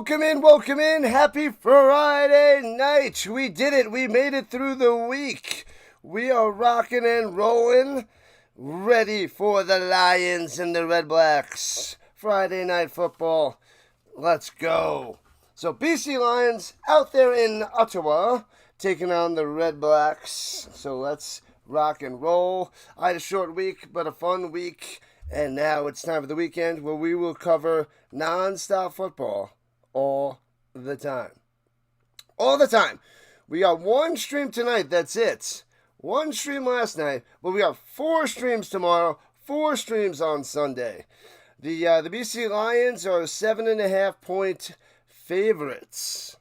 Welcome in. Happy Friday night. We did it. We made it through the week. We are rocking and rolling, ready for the Lions and the Redblacks. Friday night football. Let's go. So BC Lions out there in Ottawa taking on the Redblacks. So let's rock and roll. I had a short week, but a fun week. And now it's time for the weekend where we will cover non-stop football all the time. All the time. We got one stream tonight, that's it. One stream last night, but we got 4 streams tomorrow, 4 streams on Sunday. The BC Lions are 7.5-point favorites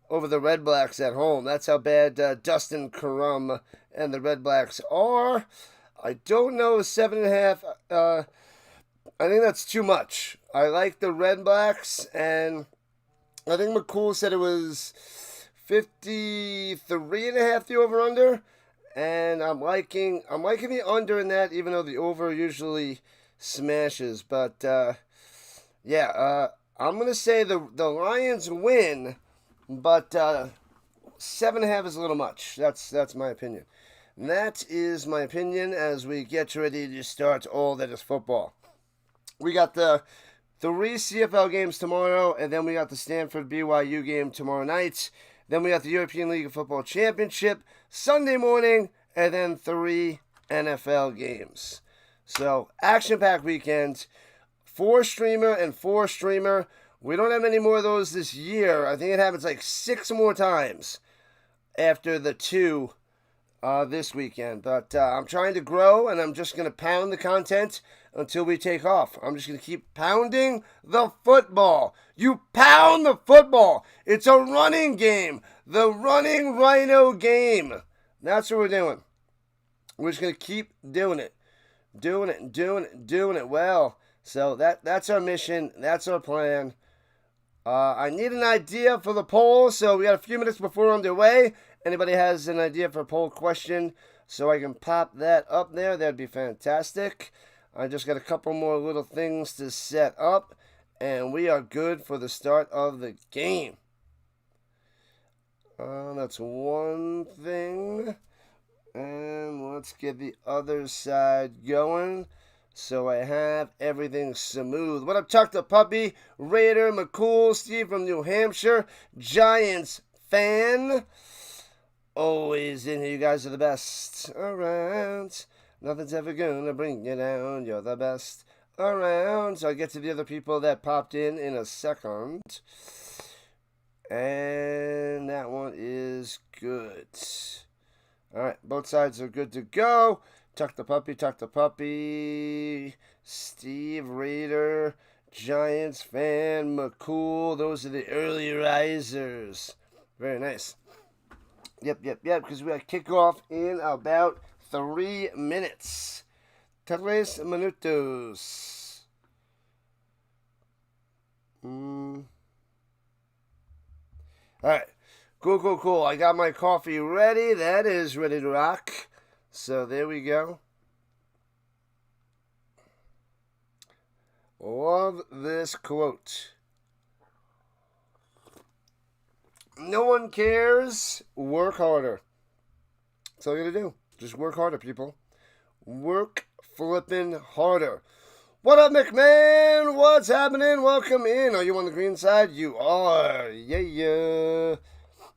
over the Redblacks at home. That's how bad Dustin Karum and the Redblacks are. I don't know, 7.5. I think that's too much. I like the Redblacks, and I think McCool said it was 53.5 the over/under, and I'm liking the under in that, even though the over usually smashes. But I'm gonna say the Lions win, but 7.5 is a little much. That's my opinion. That is my opinion as we get ready to start all that is football. We got the 3 CFL games tomorrow, and then we got the Stanford BYU game tomorrow night. Then we got the European League of Football Championship Sunday morning, and then 3 NFL games. So, action-packed weekend. 4 streamer and 4 streamer. We don't have many more of those this year. I think it happens like 6 more times after the 2 this weekend. But I'm trying to grow, and I'm just going to pound the content until we take off. I'm just going to keep pounding the football. You pound the football. It's a running game. The running RHINO game. That's what we're doing. We're just going to keep doing it. Doing it well. So that's our mission. That's our plan. I need an idea for the poll, so we got a few minutes before we're underway. Anybody has an idea for a poll question so I can pop that up there, that'd be fantastic. I just got a couple more little things to set up, and we are good for the start of the game. That's one thing. And let's get the other side going so I have everything smooth. What up, Chuck the Puppy, Raider, McCool, Steve from New Hampshire, Giants fan. Always in here, you guys are the best around. Nothing's ever gonna bring you down. You're the best around. So I'll get to the other people that popped in a second. And that one is good. Alright, both sides are good to go. Tuck the puppy. Steve, Raider, Giants fan, McCool. Those are the early risers. Very nice. Yep, because we got kickoff in about 3 minutes. 3 minutos. Alright. Cool. I got my coffee ready. That is ready to rock. So there we go. Love this quote. No one cares. Work harder. That's all you gotta do. Just work harder, people. Work flipping harder. What up, McMahon? What's happening? Welcome in. Are you on the green side? You are. Yeah.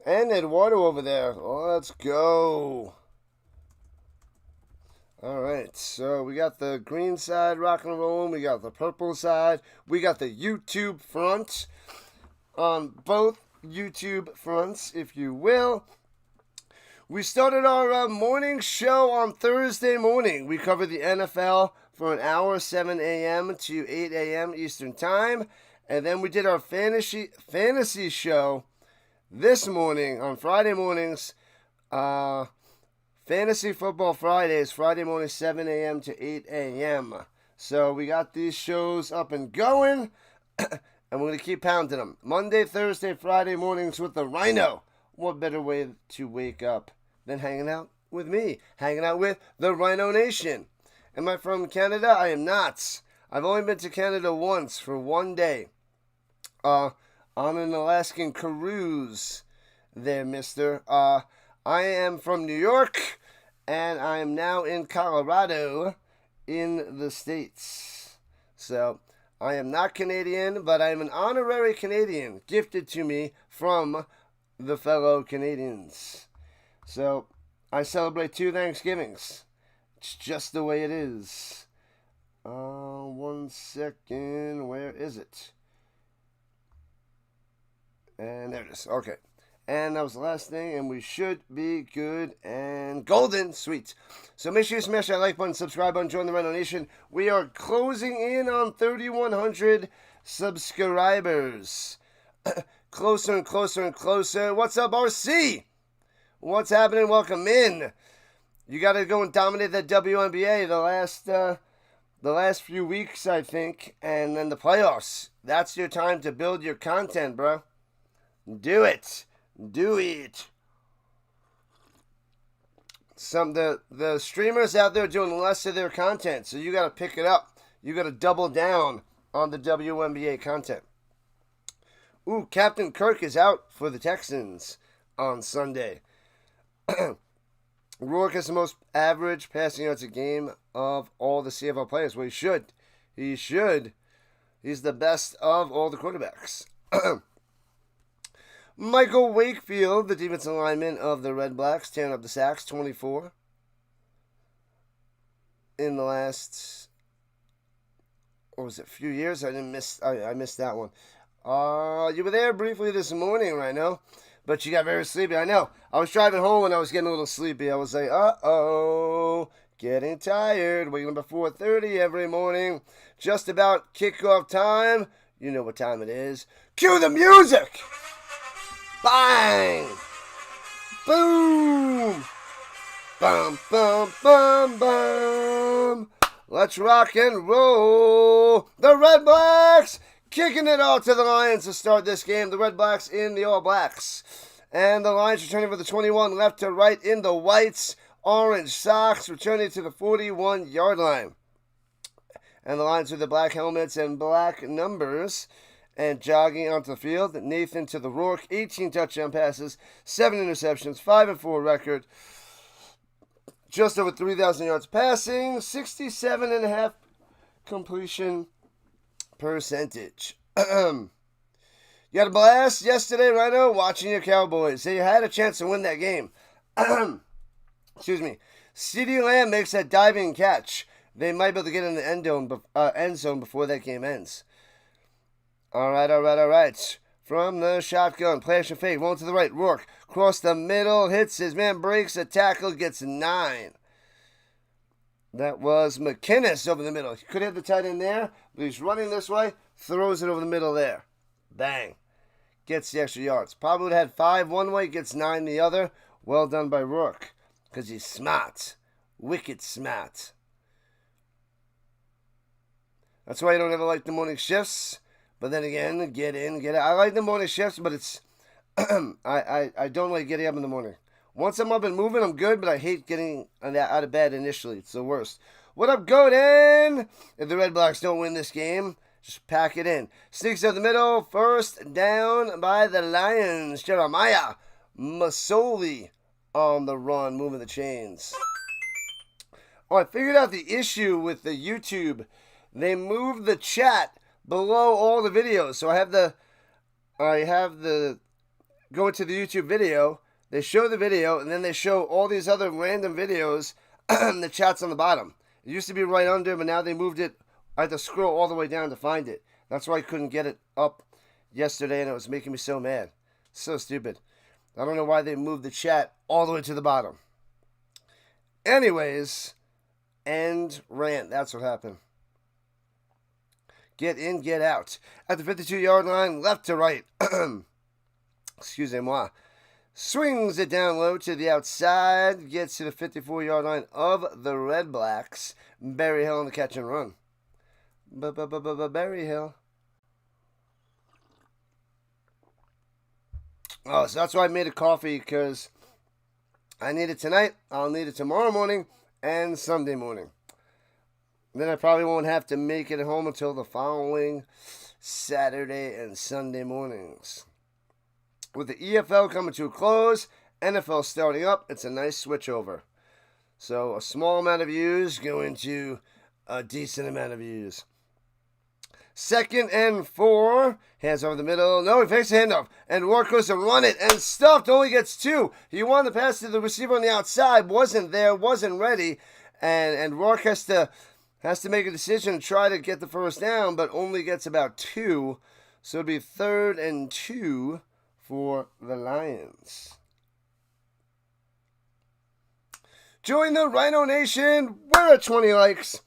And Eduardo over there. Let's go. Alright, so we got the green side rocking and rolling. We got the purple side. We got the YouTube front on both YouTube fronts, if you will. We started our morning show on Thursday morning. We covered the NFL for an hour, 7 a.m. to 8 a.m. Eastern Time. And then we did our fantasy show this morning on Friday mornings. Fantasy Football Fridays, Friday morning, 7 a.m. to 8 a.m. So we got these shows up and going. And we're going to keep pounding them. Monday, Thursday, Friday mornings with the RHINO. What better way to wake up than hanging out with me? Hanging out with the RHINO Nation. Am I from Canada? I am not. I've only been to Canada once for one day. on an Alaskan cruise there, mister. I am from New York, and I am now in Colorado in the States. So, I am not Canadian, but I am an honorary Canadian gifted to me from the fellow Canadians. So, I celebrate 2 Thanksgivings. It's just the way it is. 1 second. Where is it? And there it is. Okay. And that was the last thing, and we should be good and golden. Sweet. So make sure you smash that like button, subscribe button, join the RHINO Nation. We are closing in on 3,100 subscribers. Closer and closer and closer. What's up, RC? What's happening? Welcome in. You got to go and dominate that WNBA the last few weeks, I think, and then the playoffs. That's your time to build your content, bro. Do it. Do it. The streamers out there doing less of their content, so you got to pick it up. You got to double down on the WNBA content. Ooh, Captain Kirk is out for the Texans on Sunday. Rourke has the most average passing yards a game of all the CFL players. Well, he should. He should. He's the best of all the quarterbacks. Michael Wakefield, the defensive lineman of the Redblacks, tearing up the sacks, 24. In the last, what was it, few years? I missed that one. You were there briefly this morning, RHINO, but you got very sleepy. I know. I was driving home and I was getting a little sleepy. I was like, uh-oh, getting tired. Waking up at 4:30 every morning. Just about kickoff time. You know what time it is. Cue the music! Bang! Boom! Bum, bum, bum, bum! Let's rock and roll! The Redblacks kicking it out to the Lions to start this game. The Redblacks in the All Blacks. And the Lions returning for the 21 left to right in the whites. Orange socks returning to the 41-yard line. And the Lions with the black helmets and black numbers. And jogging onto the field, Nathan to the Rourke, 18 touchdown passes, 7 interceptions, 5-4 record, just over 3,000 yards passing, 67.5 completion percentage. You had a blast yesterday, RHINO, watching your Cowboys. So you had a chance to win that game. Excuse me. CeeDee Lamb makes that diving catch. They might be able to get in the end zone before that game ends. All right. From the shotgun, play action fake, rolling to the right. Rourke, cross the middle, hits his man, breaks a tackle, gets 9. That was McInnes over the middle. He could have the tight end there, but he's running this way, throws it over the middle there. Bang. Gets the extra yards. Probably would have had 5 one way, gets 9 the other. Well done by Rourke, because he's smart. Wicked smart. That's why you don't ever like the morning shifts. But then again, get in, get out. I like the morning shifts, but it's I don't like getting up in the morning. Once I'm up and moving, I'm good, but I hate getting out of bed initially. It's the worst. What up, Godin? If the Redblacks don't win this game, just pack it in. Sneaks up the middle, first down by the Lions. Jeremiah Masoli on the run, moving the chains. Oh, I figured out the issue with the YouTube. They moved the chat below all the videos. So I have the go into the YouTube video, they show the video, and then they show all these other random videos, and the chat's on the bottom. It used to be right under, but now they moved it. I had to scroll all the way down to find it. That's why I couldn't get it up yesterday, and it was making me so mad. So stupid. I don't know why they moved the chat all the way to the bottom. Anyways, end rant. That's what happened. Get in, get out. At the 52-yard line, left to right. Excusez-moi. Swings it down low to the outside. Gets to the 54-yard line of the Redblacks. Barry Hill on the catch and run. Barry Hill. Oh, so that's why I made a coffee, because I need it tonight. I'll need it tomorrow morning and Sunday morning. Then I probably won't have to make it home until the following Saturday and Sunday mornings. With the EFL coming to a close, NFL starting up, it's a nice switchover. So a small amount of views going to a decent amount of views. 2nd and 4. Hands over the middle. No, he fakes a handoff. And Rourke goes to run it. And stuffed. Only gets 2. He wanted to pass to the receiver on the outside. Wasn't there. Wasn't ready. And Rourke has to make a decision and try to get the first down. But only gets about 2. So it'll be 3rd and 2 for the Lions. Join the RHINO Nation. We're at 20 likes.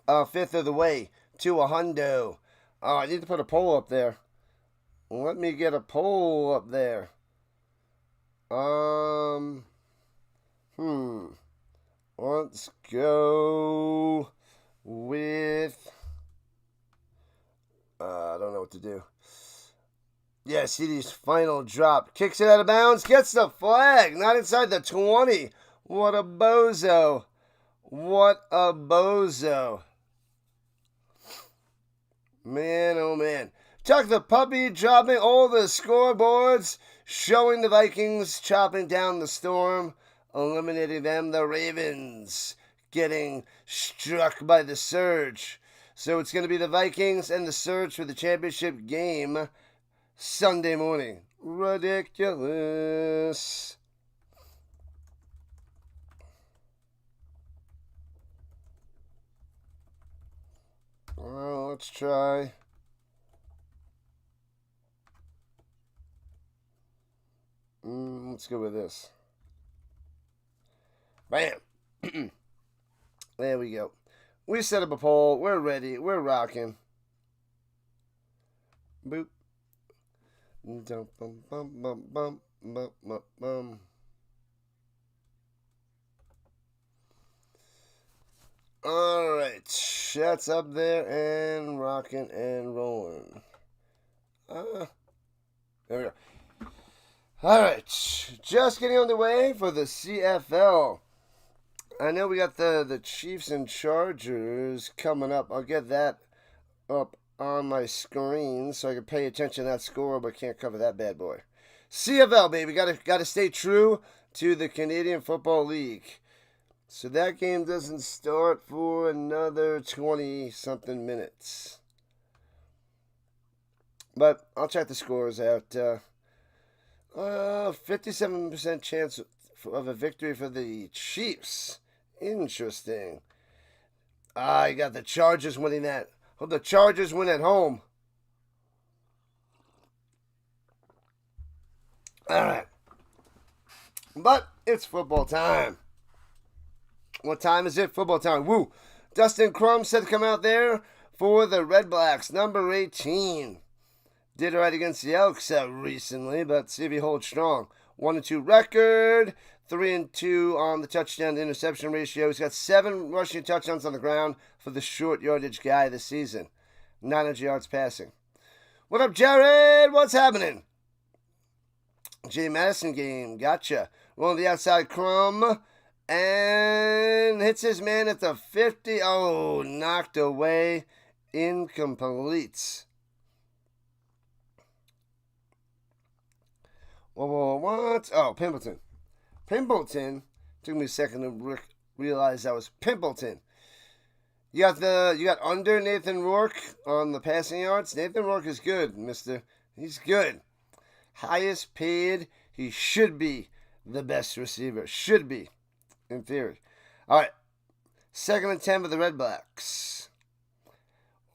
5th of the way to a hundo. Oh, I need to put a poll up there. Let me get a poll up there. Let's go with... I don't know what to do. Yeah, CD's final drop. Kicks it out of bounds. Gets the flag. Not inside the 20. What a bozo. What a bozo. Man, oh man. Tuck the puppy dropping all the scoreboards, showing the Vikings chopping down the storm, eliminating them, the Ravens getting struck by the surge. So it's going to be the Vikings and the surge for the championship game Sunday morning. Ridiculous. Well, let's try. Let's go with this. Bam. There we go. We set up a poll. We're ready. We're rocking. Boop. Dum bum bum bum bum bum bum bum. Alright, that's up there and rocking and rolling. There we go. Alright, just getting on the way for the CFL. I know we got the Chiefs and Chargers coming up. I'll get that up on my screen so I can pay attention to that score, but can't cover that bad boy. CFL, baby. Gotta stay true to the Canadian Football League. So that game doesn't start for another 20-something minutes. But I'll check the scores out. 57% chance of a victory for the Chiefs. Interesting. I got the Chargers winning that. Hope the Chargers win at home. All right. But it's football time. What time is it? Football time. Woo. Dustin Crum said to come out there for the Redblacks. Number 18. Did right against the Elks recently, but see if he holds strong. 1-2 record. 3-2 on the touchdown to interception ratio. He's got 7 rushing touchdowns on the ground for the short yardage guy this season. 900 yards passing. What up, Jared? What's happening? J. Madison game. Gotcha. Rolling the outside, Crum. And hits his man at the 50. Oh, knocked away. Incomplete. What? Oh, Pimpleton. Pimpleton. Took me a second to realize that was Pimpleton. You got under Nathan Rourke on the passing yards. Nathan Rourke is good, mister. He's good. Highest paid. He should be the best receiver. Should be. In theory. All right. 2nd and 10 for the Redblacks.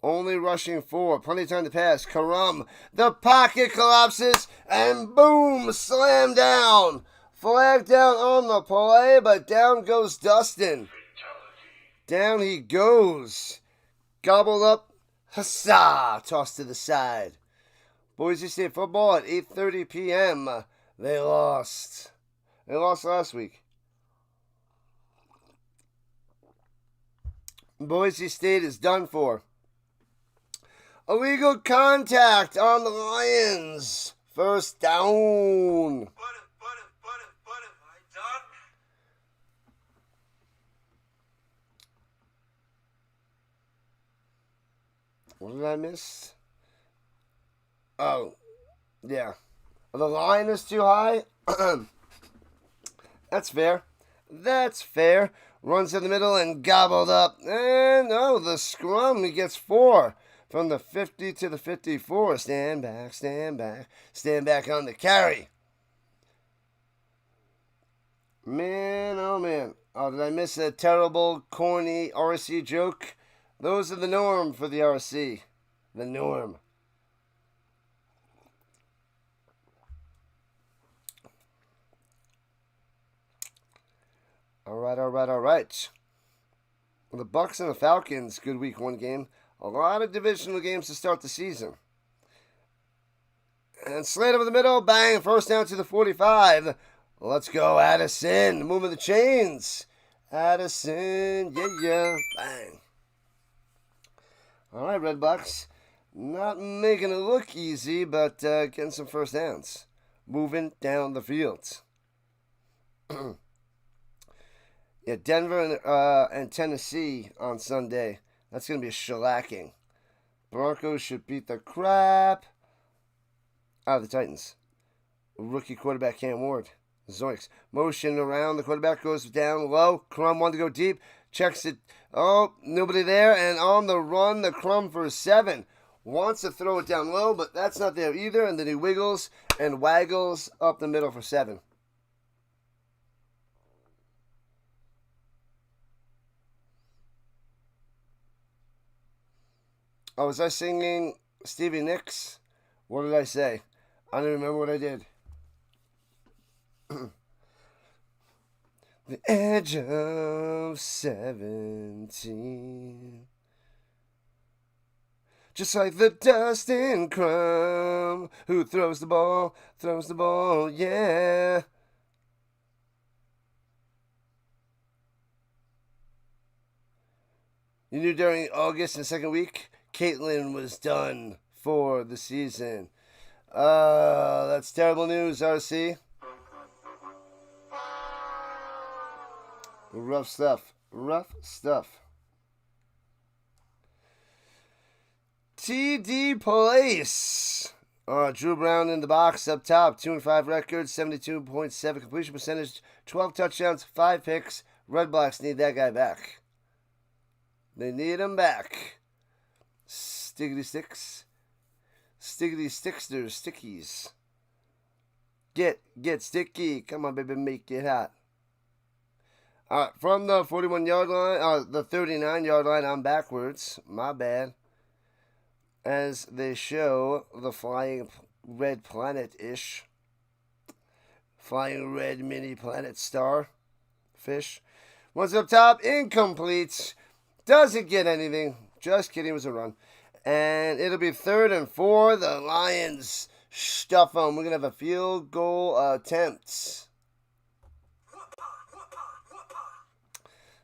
Only rushing 4. Plenty of time to pass. Karam. The pocket collapses. And boom. Slam down. Flag down on the play. But down goes Dustin. Down he goes. Gobbled up. Huzzah. Tossed to the side. Boise State football at 8:30 p.m. They lost. They lost last week. Boise State is done for. Illegal contact on the Lions. First down. What did I miss? Oh, yeah. The line is too high. That's fair. That's fair. Runs in the middle and gobbled up. And the scrum, he gets 4 from the 50 to the 54. Stand back, stand back, stand back on the carry. Man, oh man. Oh, did I miss a terrible, corny RC joke? Those are the norm for the RC. The norm. All right. Well, the Bucks and the Falcons, good week 1 game. A lot of divisional games to start the season. And slant over the middle, bang, first down to the 45. Let's go, Addison, moving the chains. Addison, yeah, bang. All right, Redblacks, not making it look easy, but getting some first downs. Moving down the field. Yeah, Denver and Tennessee on Sunday. That's going to be a shellacking. Broncos should beat the crap out of the Titans. Rookie quarterback Cam Ward. Zoinks. Motion around. The quarterback goes down low. Crum wanted to go deep. Checks it. Oh, nobody there. And on the run, the Crum for 7. Wants to throw it down low, but that's not there either. And then he wiggles and waggles up the middle for 7. Oh, was I singing Stevie Nicks? What did I say? I don't remember what I did. The edge of 17. Just like the Dustin Crum, who throws the ball, yeah. You knew during August and second week, Caitlin was done for the season. That's terrible news, RC. Rough stuff. TD Place. Drew Brown in the box up top. 2-5 record, 72.7 completion percentage, 12 touchdowns, 5 picks. Redblacks need that guy back. They need him back. Stickity sticks. Stickity sticksters, stickies. Get sticky. Come on, baby, make it hot. From the 41-yard line, the 39-yard line, I'm backwards. My bad. As they show the flying red planet-ish. Flying red mini planet star fish. One's up top, incomplete. Doesn't get anything. Just kidding, it was a run. And it'll be 3rd and 4. The Lions stuff them. We're going to have a field goal attempt.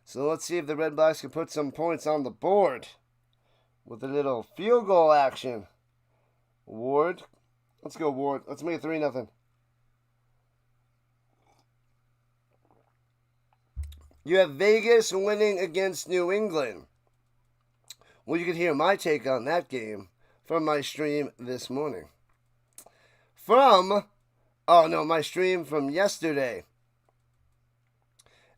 So let's see if the Redblacks can put some points on the board with a little field goal action. Ward. Let's go, Ward. Let's make it 3-0. You have Vegas winning against New England. Well, you can hear my take on that game from my stream this morning. My stream from yesterday.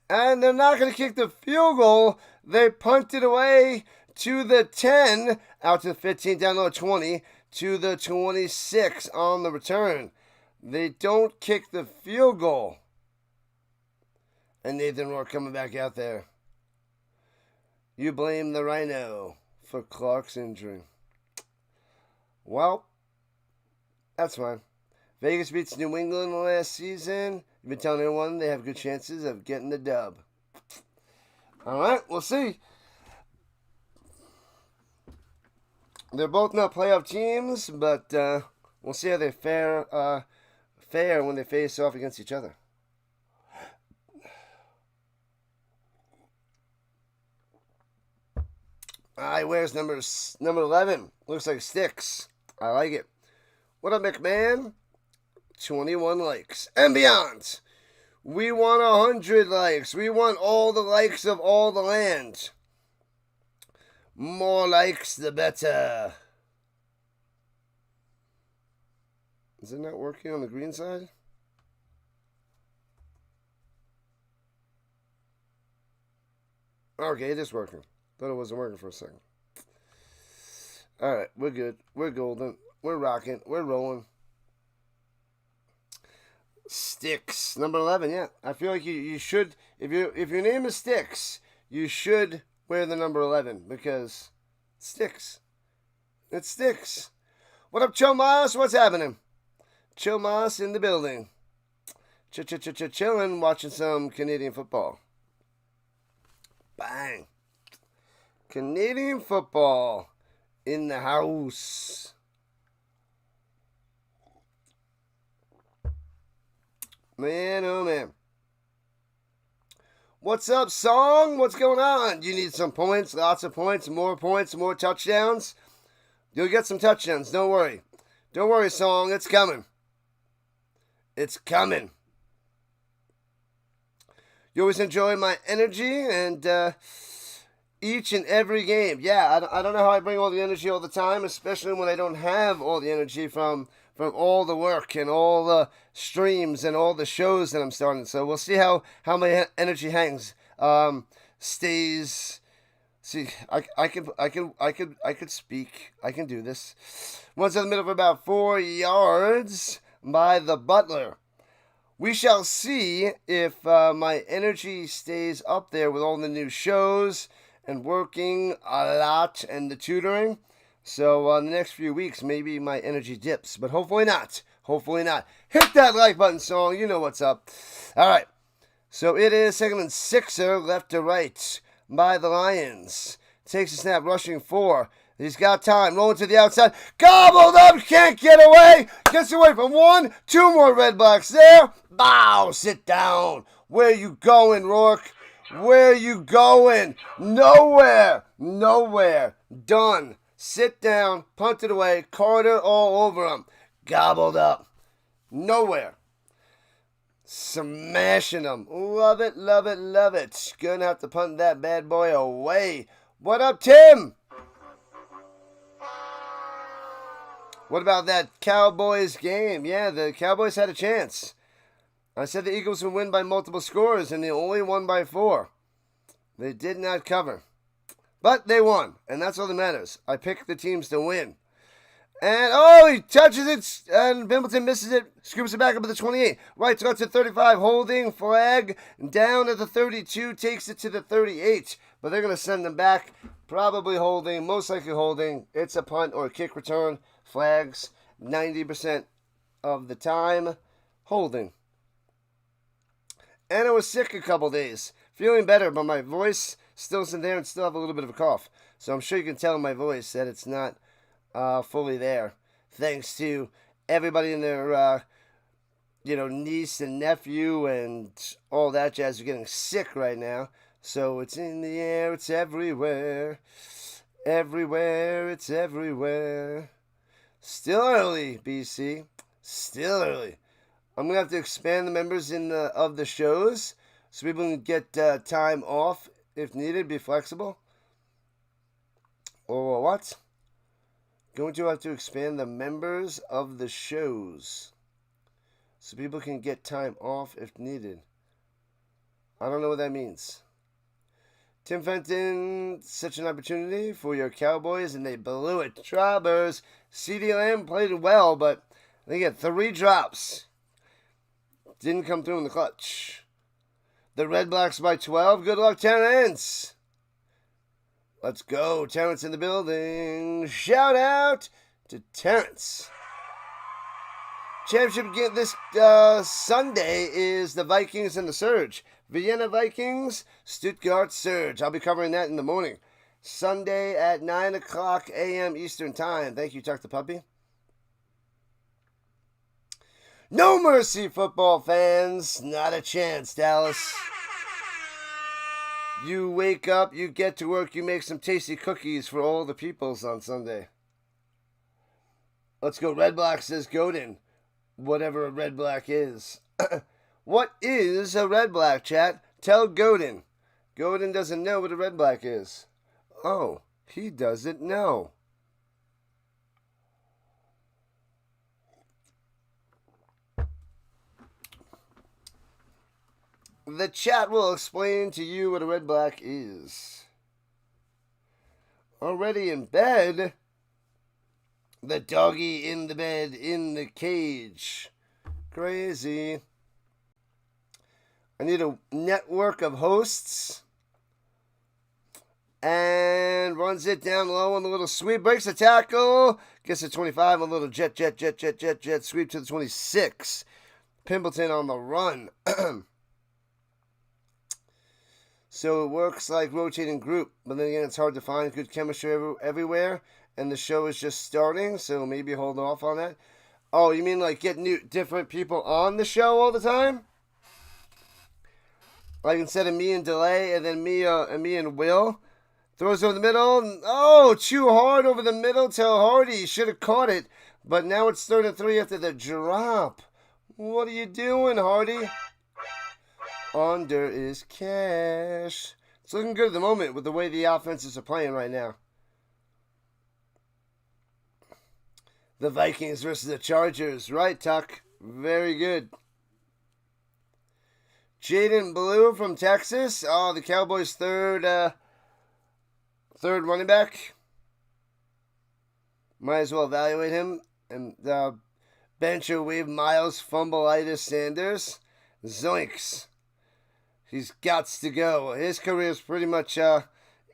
And they're not going to kick the field goal. They punted away to the 10, out to the 15, down to the 20, to the 26 on the return. They don't kick the field goal. And Nathan Rourke coming back out there. You blame the RHINO for Clark's injury. Well, that's fine. Vegas beats New England last season. You've been telling everyone they have good chances of getting the dub. All right, we'll see. They're both not playoff teams, but we'll see how they fare when they face off against each other. He wears number 11. Looks like sticks. I like it. What up, McMahon? 21 likes and beyond. We want 100 likes. We want all the likes of all the land. More likes, the better. Is it not working on the green side? Okay, it is working. Thought it wasn't working for a second. Alright, we're good. We're golden. We're rocking. We're rolling. Sticks. Number 11, yeah. I feel like you should, if your name is Sticks, you should wear the number 11 because it sticks. It sticks. What up, Chill Moss? What's happening? Chill Moss in the building. Chilling, watching some Canadian football. Bang. Canadian football in the house. Man, oh man. What's up, Song? What's going on? You need some points, lots of points, more touchdowns? You'll get some touchdowns, don't worry. Don't worry, Song, it's coming. It's coming. You always enjoy my energy and each and every game. Yeah, I don't know how I bring all the energy all the time, especially when I don't have all the energy from all the work and all the streams and all the shows that I'm starting. So we'll see how my energy hangs. Stays. See, I could speak. I can do this. One's in the middle of about 4 yards by the Butler. We shall see if my energy stays up there with all the new shows and working a lot and the tutoring. So in the next few weeks, maybe my energy dips, but hopefully not. Hopefully not. Hit that like button, Song. You know what's up. All right. So it is 2nd and 6er, left to right by the Lions. Takes a snap, rushing 4. He's got time, rolling to the outside. Gobbled up, can't get away. Gets away from 1, 2 more Redblacks there. Bow, sit down. Where you going, Rourke? Where you going? Nowhere. Nowhere. Done. Sit down, punt it away, Carter all over him. Gobbled up. Nowhere. Smashing them. Love it, love it, love it. Gonna have to punt that bad boy away. What up, Tim? What about that Cowboys game? Yeah, the Cowboys had a chance. I said the Eagles would win by multiple scores, and they only won by 4. They did not cover. But they won, and that's all that matters. I picked the teams to win. And, he touches it, and Pimpleton misses it, scoops it back up at the 28. Right to 35, holding, flag, down at the 32, takes it to the 38. But they're going to send them back, probably holding, most likely holding. It's a punt or a kick return, flags, 90% of the time, holding. And I was sick a couple days, feeling better, but my voice still isn't there and still have a little bit of a cough. So I'm sure you can tell in my voice that it's not fully there. Thanks to everybody in their, niece and nephew and all that jazz are getting sick right now. So it's in the air, it's everywhere. Everywhere, it's everywhere. Still early, BC. Still early. I'm going to have to expand the members of the shows so people can get time off if needed, be flexible. Or what? Going to have to expand the members of the shows so people can get time off if needed. I don't know what that means. Tim Fenton, such an opportunity for your Cowboys, and they blew it. Traubers, CeeDee Lamb played well, but they get 3 drops. Didn't come through in the clutch. The Redblacks by 12. Good luck, Terrence. Let's go. Terrence in the building. Shout out to Terrence. Championship game this Sunday is the Vikings and the Surge. Vienna Vikings, Stuttgart Surge. I'll be covering that in the morning. Sunday at 9 o'clock a.m. Eastern Time. Thank you, Tuck the Puppy. No mercy, football fans. Not a chance, Dallas. You wake up, you get to work, you make some tasty cookies for all the peoples on Sunday. Let's go. Redblack, says Godin. Whatever a Redblack is. What is a Redblack, chat? Tell Godin. Godin doesn't know what a Redblack is. Oh, he doesn't know. The chat will explain to you what a red black is. Already in bed? The doggy in the bed, in the cage. Crazy. I need a network of hosts. And runs it down low on the little sweep. Breaks the tackle. Gets to 25. A little jet. Sweep to the 26. Pimpleton on the run. So it works like rotating group. But then again, it's hard to find good chemistry everywhere. And the show is just starting. So maybe hold off on that. Oh, you mean like get different people on the show all the time? Like instead of me and Delay and then me and Will. Throws over the middle. Oh, too hard over the middle to Hardy. Should have caught it. But now it's 3rd and 3 after the drop. What are you doing, Hardy? Under is cash. It's looking good at the moment with the way the offenses are playing right now. The Vikings versus the Chargers. Right, Tuck. Very good. Jaden Blue from Texas. Oh, the Cowboys' third running back. Might as well evaluate him. And bench or wave Miles Fumbleitis Sanders. Zoinks. He's gots to go. His career is pretty much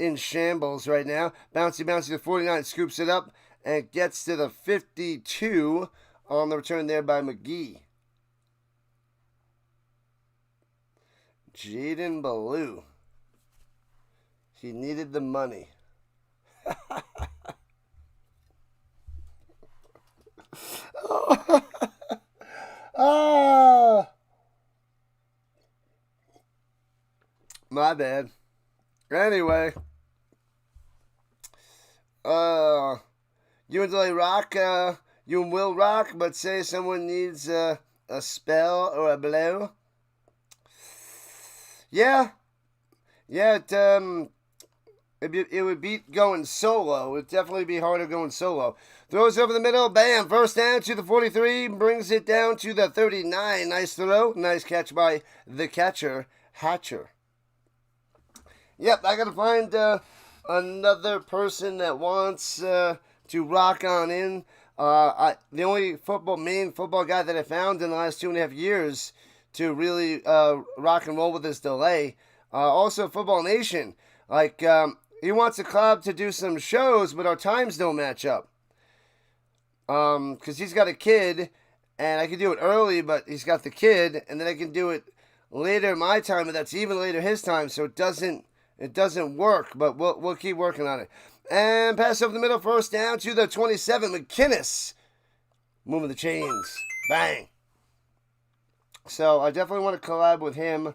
in shambles right now. Bouncy to 49. Scoops it up and gets to the 52 on the return there by McGee. Jaden Blue. He needed the money. Oh, my bad. Anyway, you and Delay rock, you and Will rock, but say someone needs a spell or a blow. Yeah, it would beat going solo. It would definitely be harder going solo. Throws over the middle. Bam. First down to the 43. Brings it down to the 39. Nice throw. Nice catch by the catcher, Hatcher. Yep, I got to find another person that wants to rock on in. The only main football guy that I found in the last 2.5 years to really rock and roll with this Delay. Also, Football Nation. Like, he wants a club to do some shows, but our times don't match up. Because he's got a kid, and I can do it early, but he's got the kid, and then I can do it later my time, and that's even later his time, so it doesn't work, but we'll keep working on it. And pass over the middle, first down to the 27, McKinnis. Moving the chains. Bang. So I definitely want to collab with him.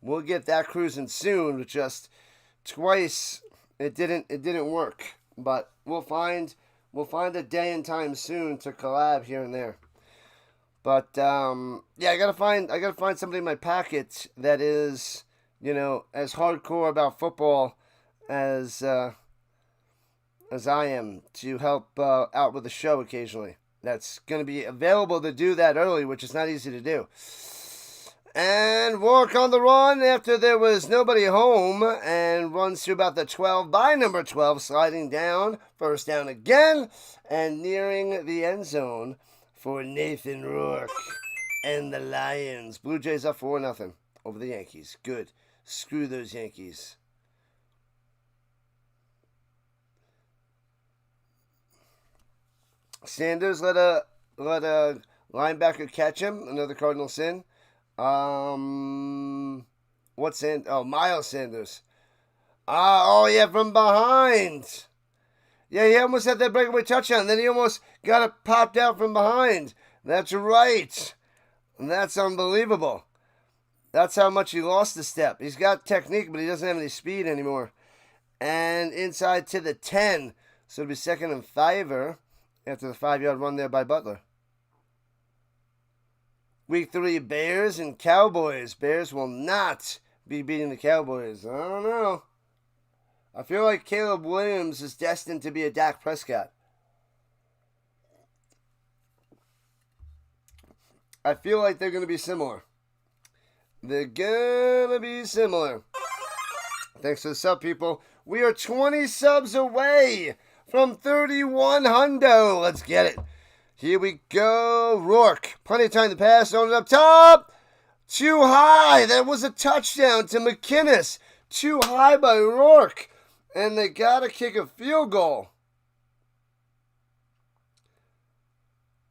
We'll get that cruising soon, but just twice it didn't work. But we'll find a day and time soon to collab here and there. But yeah, I gotta find somebody in my packet that is, as hardcore about football as I am, to help out with the show occasionally. That's going to be available to do that early, which is not easy to do. And Rourke on the run after there was nobody home, and runs to about the 12 by number 12, sliding down, first down again, and nearing the end zone for Nathan Rourke and the Lions. Blue Jays up 4-0 over the Yankees. Good. Screw those Yankees. Sanders let a linebacker catch him. Another Cardinal sin. Miles Sanders. From behind. Yeah, he almost had that breakaway touchdown. Then he almost got it popped out from behind. That's right. And that's unbelievable. That's how much he lost the step. He's got technique, but he doesn't have any speed anymore. And inside to the 10. So it'll be 2nd and 5 after the 5-yard run there by Butler. Week 3, Bears and Cowboys. Bears will not be beating the Cowboys. I don't know. I feel like Caleb Williams is destined to be a Dak Prescott. I feel like they're going to be similar. they're gonna be similar. Thanks for the sub, people. We are 20 subs away from 31 hundo. Let's get it. Here we go. Rourke. Plenty of time to pass. On it up top. Too high. That was a touchdown to McInnes. Too high by Rourke. And they got to kick a field goal.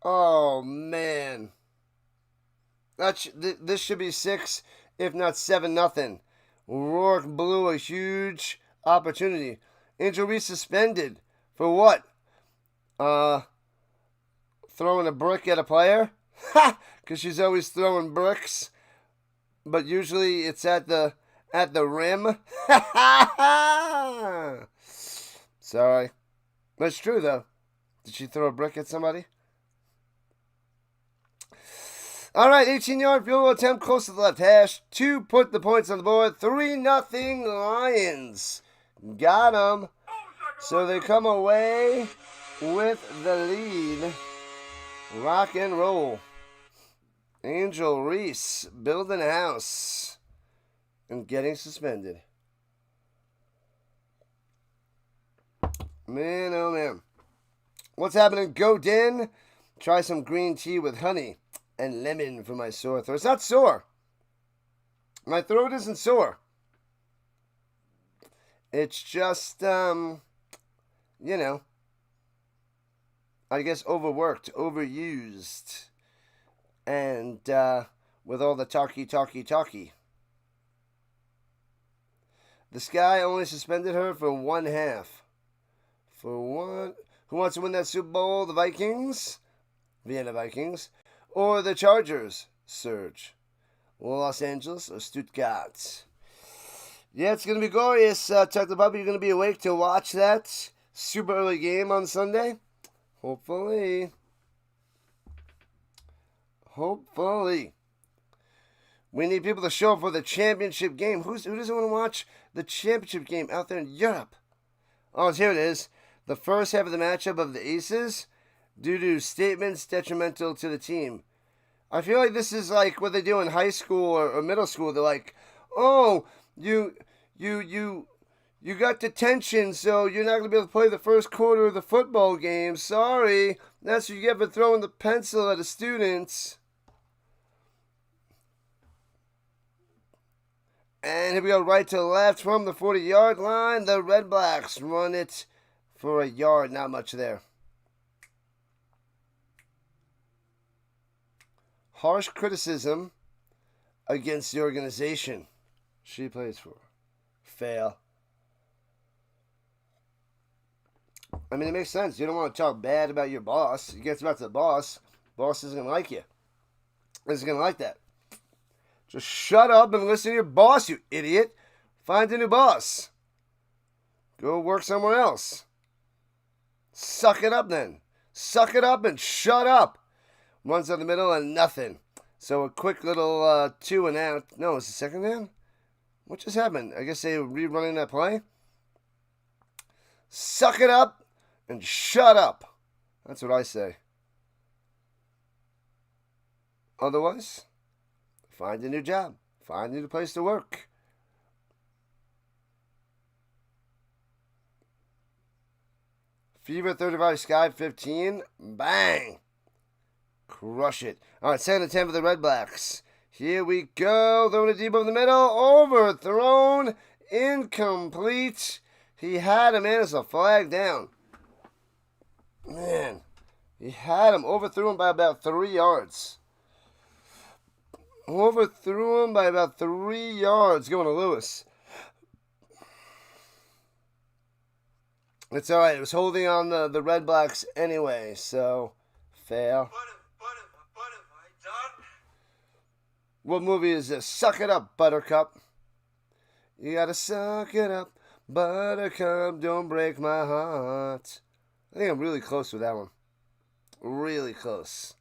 Oh, man. This should be 6, if not 7-0. Rourke blew a huge opportunity. Angel Reese suspended. For what? Throwing a brick at a player? Ha! Because she's always throwing bricks. But usually it's at the rim. Sorry. That's true, though. Did she throw a brick at somebody? All right, 18-yard field goal attempt close to the left hash. 2 put the points on the board. 3-0 Lions. Got them. So they come away with the lead. Rock and roll. Angel Reese building a house and getting suspended. Man, oh man. What's happening? Go Den. Try some green tea with honey and lemon for my sore throat. It's not sore. My throat isn't sore. It's just, you know, I guess overworked, overused, and with all the talky. This guy only suspended her for 1 half. For what? Who wants to win that Super Bowl? The Vikings? Vienna Vikings. Or the Chargers? Surge. Los Angeles or Stuttgart? Yeah, it's going to be glorious. Chuck the Puppy, you're going to be awake to watch that super early game on Sunday? Hopefully. We need people to show up for the championship game. Who doesn't want to watch the championship game out there in Europe? Oh, here it is. The first half of the matchup of the Aces due to statements detrimental to the team. I feel like this is like what they do in high school or middle school. They're like, oh, you got detention, so you're not going to be able to play the first quarter of the football game. Sorry. That's what you get for throwing the pencil at a student. And here we go, right to left from the 40-yard line. The Redblacks run it for a yard. Not much there. Harsh criticism against the organization she plays for. Fail. I mean, it makes sense. You don't want to talk bad about your boss. It gets back to the boss. Boss isn't going to like you. Isn't going to like that. Just shut up and listen to your boss, you idiot. Find a new boss. Go work somewhere else. Suck it up then. Suck it up and shut up. Runs down the middle and nothing. So a quick little 2 and out. No, it's the second down? What just happened? I guess they were rerunning that play. Suck it up and shut up. That's what I say. Otherwise, find a new job. Find a new place to work. Fever 35, Sky 15. Bang. Crush it. All right, 2nd and 10 for the Redblacks. Here we go. Throwing it deep over the middle. Overthrown. Incomplete. He had him, man. It's a flag down. Man. He had him. Overthrew him by about 3 yards. Overthrew him by about 3 yards. Going to Lewis. It's all right. It was holding on the Redblacks anyway, so fail. What movie is this? Suck it up, Buttercup. You gotta suck it up, Buttercup. Don't break my heart. I think I'm really close with that one. Really close.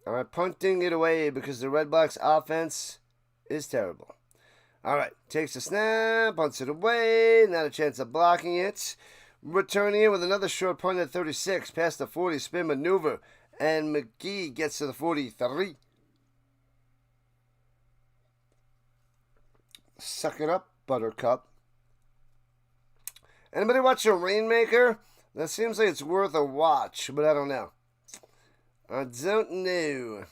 All right, punting it away because the Redblacks offense is terrible. All right, takes a snap, punts it away, not a chance of blocking it. Returning it with another short punt at 36, past the 40, spin maneuver, And McGee gets to the 43. Suck it up, Buttercup. Anybody watch a Rainmaker? That seems like it's worth a watch, but I don't know. I don't know.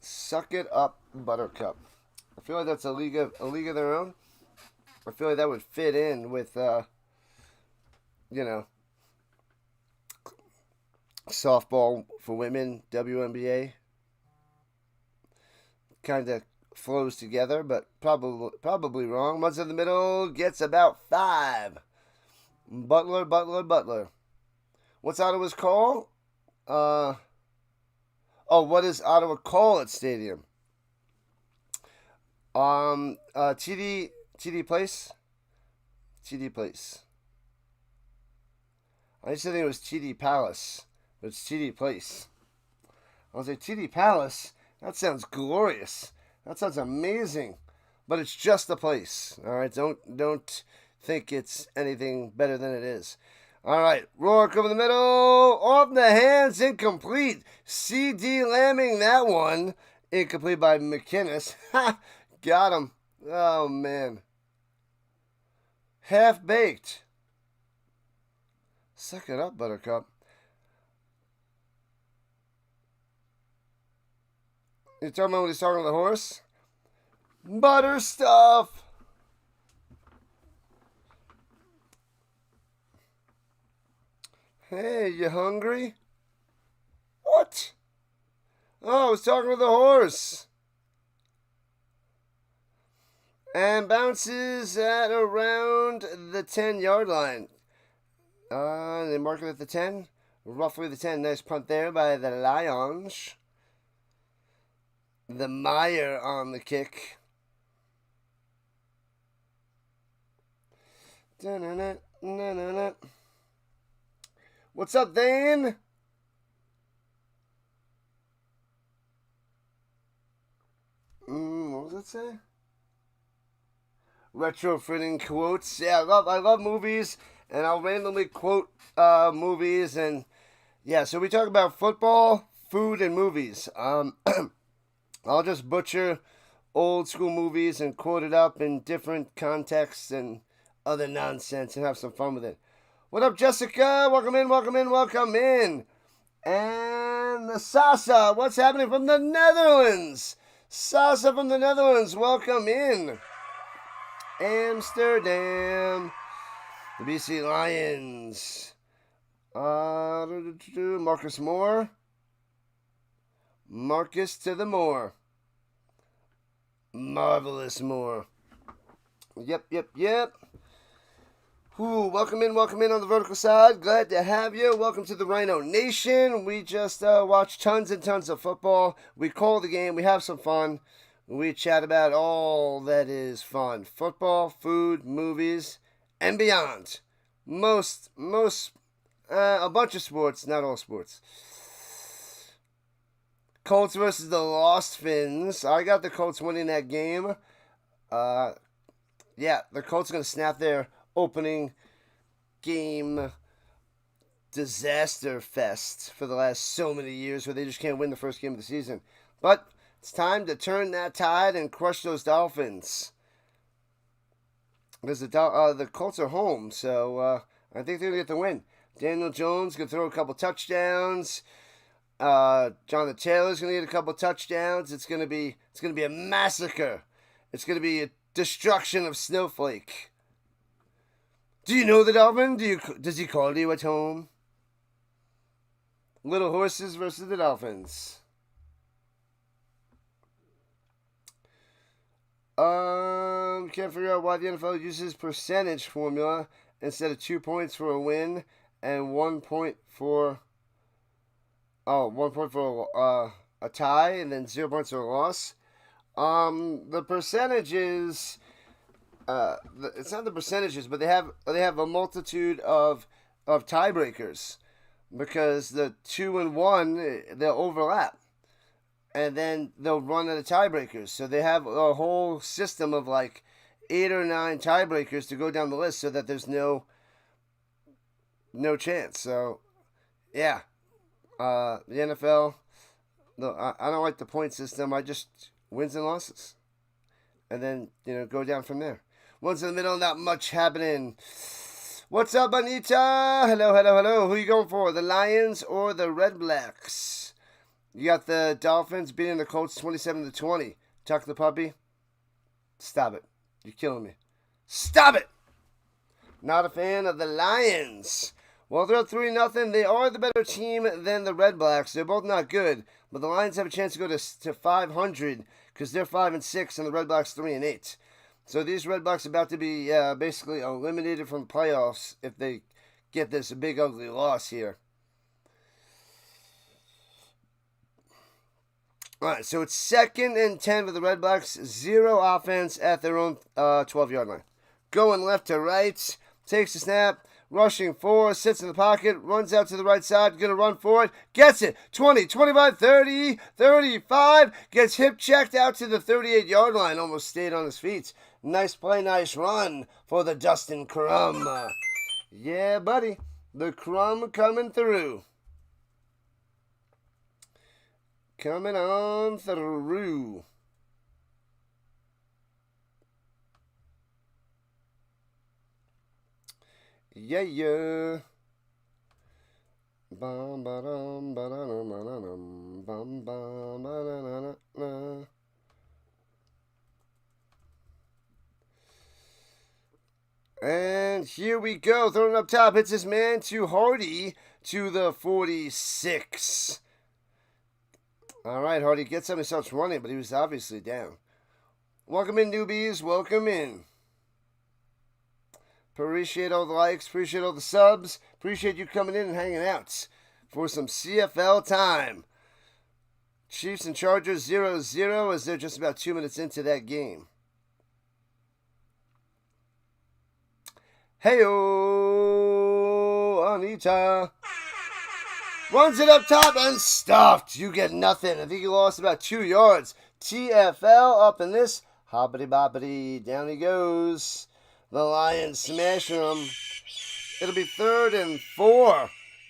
Suck it up, Buttercup. I feel like that's a league of their own. I feel like that would fit in with, softball for women, WNBA. Kind of flows together, but probably wrong. One's in the middle, gets about 5. Butler. What's Ottawa's call? What is Ottawa call at stadium? TD Place? TD Place. I used to think it was TD Palace, but it's TD Place. I was like, TD Palace? That sounds glorious. That sounds amazing. But it's just a place. All right, don't think it's anything better than it is. All right, Rourke over the middle, off the hands, incomplete. C.D. Lambing that one, incomplete by McInnes. Ha, got him. Oh, man. Half-baked. Suck it up, Buttercup. You talking about when he's talking to the horse? Butter stuff. Hey, you hungry? What? Oh, I was talking to the horse. And bounces at around the 10-yard line. They mark it at the 10. Roughly the 10. Nice punt there by the Lions. The Meyer on the kick. What's up, Dane? What was it say? Retrofitting quotes. Yeah, I love movies, and I'll randomly quote movies, and yeah. So we talk about football, food, and movies. I'll just butcher old school movies and quote it up in different contexts and other nonsense and have some fun with it. What up, Jessica? Welcome in. And the Sasa, what's happening from the Netherlands? Sasa from the Netherlands, welcome in. Amsterdam. The BC Lions. Marcus Moore. Marcus to the Moore. Marvelous Moore. Yep. Ooh, welcome in on the vertical side. Glad to have you. Welcome to the RHINO Nation. We just watched tons and tons of football. We call the game. We have some fun. We chat about all that is fun. Football, food, movies, and beyond. A bunch of sports, not all sports. Colts versus the Lost Fins. I got the Colts winning that game. The Colts are going to snap their opening game disaster fest for the last so many years where they just can't win the first game of the season. But it's time to turn that tide and crush those Dolphins. Because the Colts are home, so I think they're going to get the win. Daniel Jones going to throw a couple touchdowns. Jonathan Taylor's going to get a couple touchdowns. It's going to be a massacre. It's going to be a destruction of Snowflake. Do you know the Dolphin? Does he call you at home? Little Horses versus the Dolphins. Can't figure out why the NFL uses percentage formula instead of 2 points for a win and 1 point for a tie and then 0 points for a loss. The percentages. It's not the percentages, but they have a multitude of tiebreakers because the 2 and 1 they'll overlap, and then they'll run out of tiebreakers. So they have a whole system of like 8 or 9 tiebreakers to go down the list so that there's no chance. So, yeah, the NFL, I don't like the point system. I just wins and losses. And then, go down from there. One's in the middle, not much happening. What's up, Anita? Hello, hello, hello. Who are you going for, the Lions or the Redblacks? You got the Dolphins beating the Colts 27-20. Tuck the puppy. Stop it. You're killing me. Stop it! Not a fan of the Lions. Well, they're 3-0. They are the better team than the Redblacks. They're both not good, but the Lions have a chance to go to 500 because they're 5-6 and the Redblacks 3-8. So these Redblacks are about to be basically eliminated from the playoffs if they get this big ugly loss here. All right, so it's 2nd and 10 for the Redblacks. 0 offense at their own 12-yard line. Going left to right, takes a snap, rushing 4, sits in the pocket, runs out to the right side, going to run for it, gets it, 20, 25, 30, 35, gets hip checked out to the 38-yard line, almost stayed on his feet. Nice play, nice run for the Dustin Crumb. Yeah, buddy, the Crumb coming through. Coming on through. Yeah, yeah. Bum ba dum ba da dum ba da dum bum bum ba da da da. And here we go. Throwing up top. Hits his man to Hardy to the 46. All right, Hardy gets up and starts running, but he was obviously down. Welcome in, newbies. Welcome in. Appreciate all the likes. Appreciate all the subs. Appreciate you coming in and hanging out for some CFL time. Chiefs and Chargers 0-0 as they're just about 2 minutes into that game. Hey-o, Anita. Runs it up top and stuffed. You get nothing. I think he lost about 2 yards. TFL up in this. Hoppity-boppity. Down he goes. The Lions smashing them. It'll be 3rd and 4.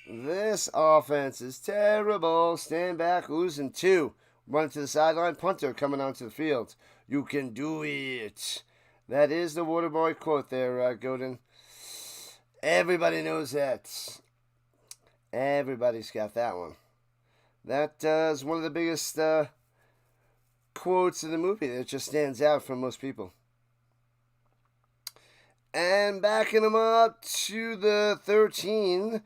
This offense is terrible. Stand back, losing 2. Run to the sideline. Punter coming onto the field. You can do it. That is the Waterboy quote there, Godin. Everybody knows that. Everybody's got that one. That is one of the biggest quotes in the movie that just stands out from most people. And backing him up to the 13,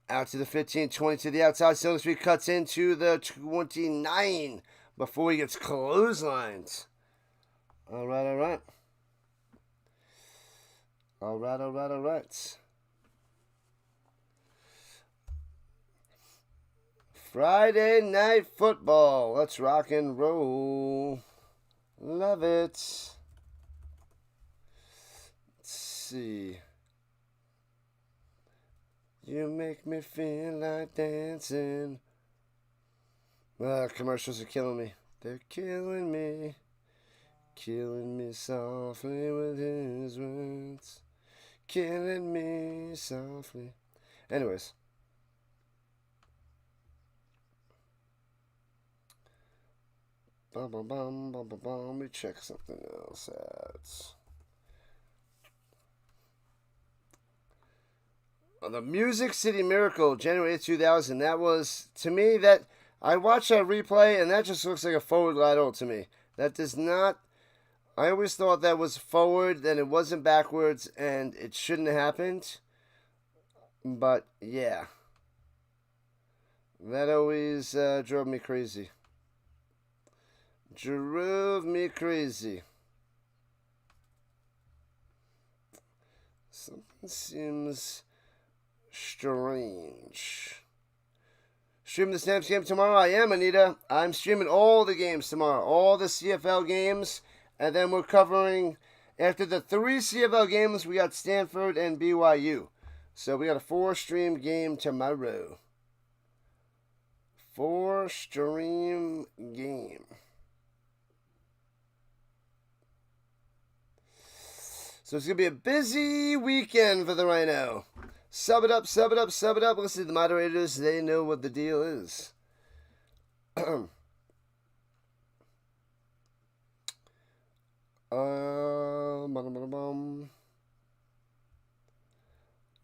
out to the 15, 20 to the outside. Silver Street cuts into the 29 before he gets clotheslined. All right, all right. All right, all right, all right. Friday Night Football. Let's rock and roll. Love it. Let's see. You make me feel like dancing. Commercials are killing me. They're killing me. Killing me softly with his words. Killing me softly. Anyways. Let me check something else out. The Music City Miracle, January 2000. That was, to me, that I watched that replay, and that just looks like a forward lateral to me. That does not. I always thought that was forward, then it wasn't backwards, and it shouldn't have happened. But, yeah. That always drove me crazy. Drove me crazy. Something seems strange. Stream the Snaps game tomorrow. I am, Anita. I'm streaming all the games tomorrow. All the CFL games. And then we're covering, after the 3 CFL games, we got Stanford and BYU. So we got a 4-stream game tomorrow. 4-stream game. So it's going to be a busy weekend for the RHINO. Sub it up, sub it up, sub it up. Listen to the moderators. They know what the deal is.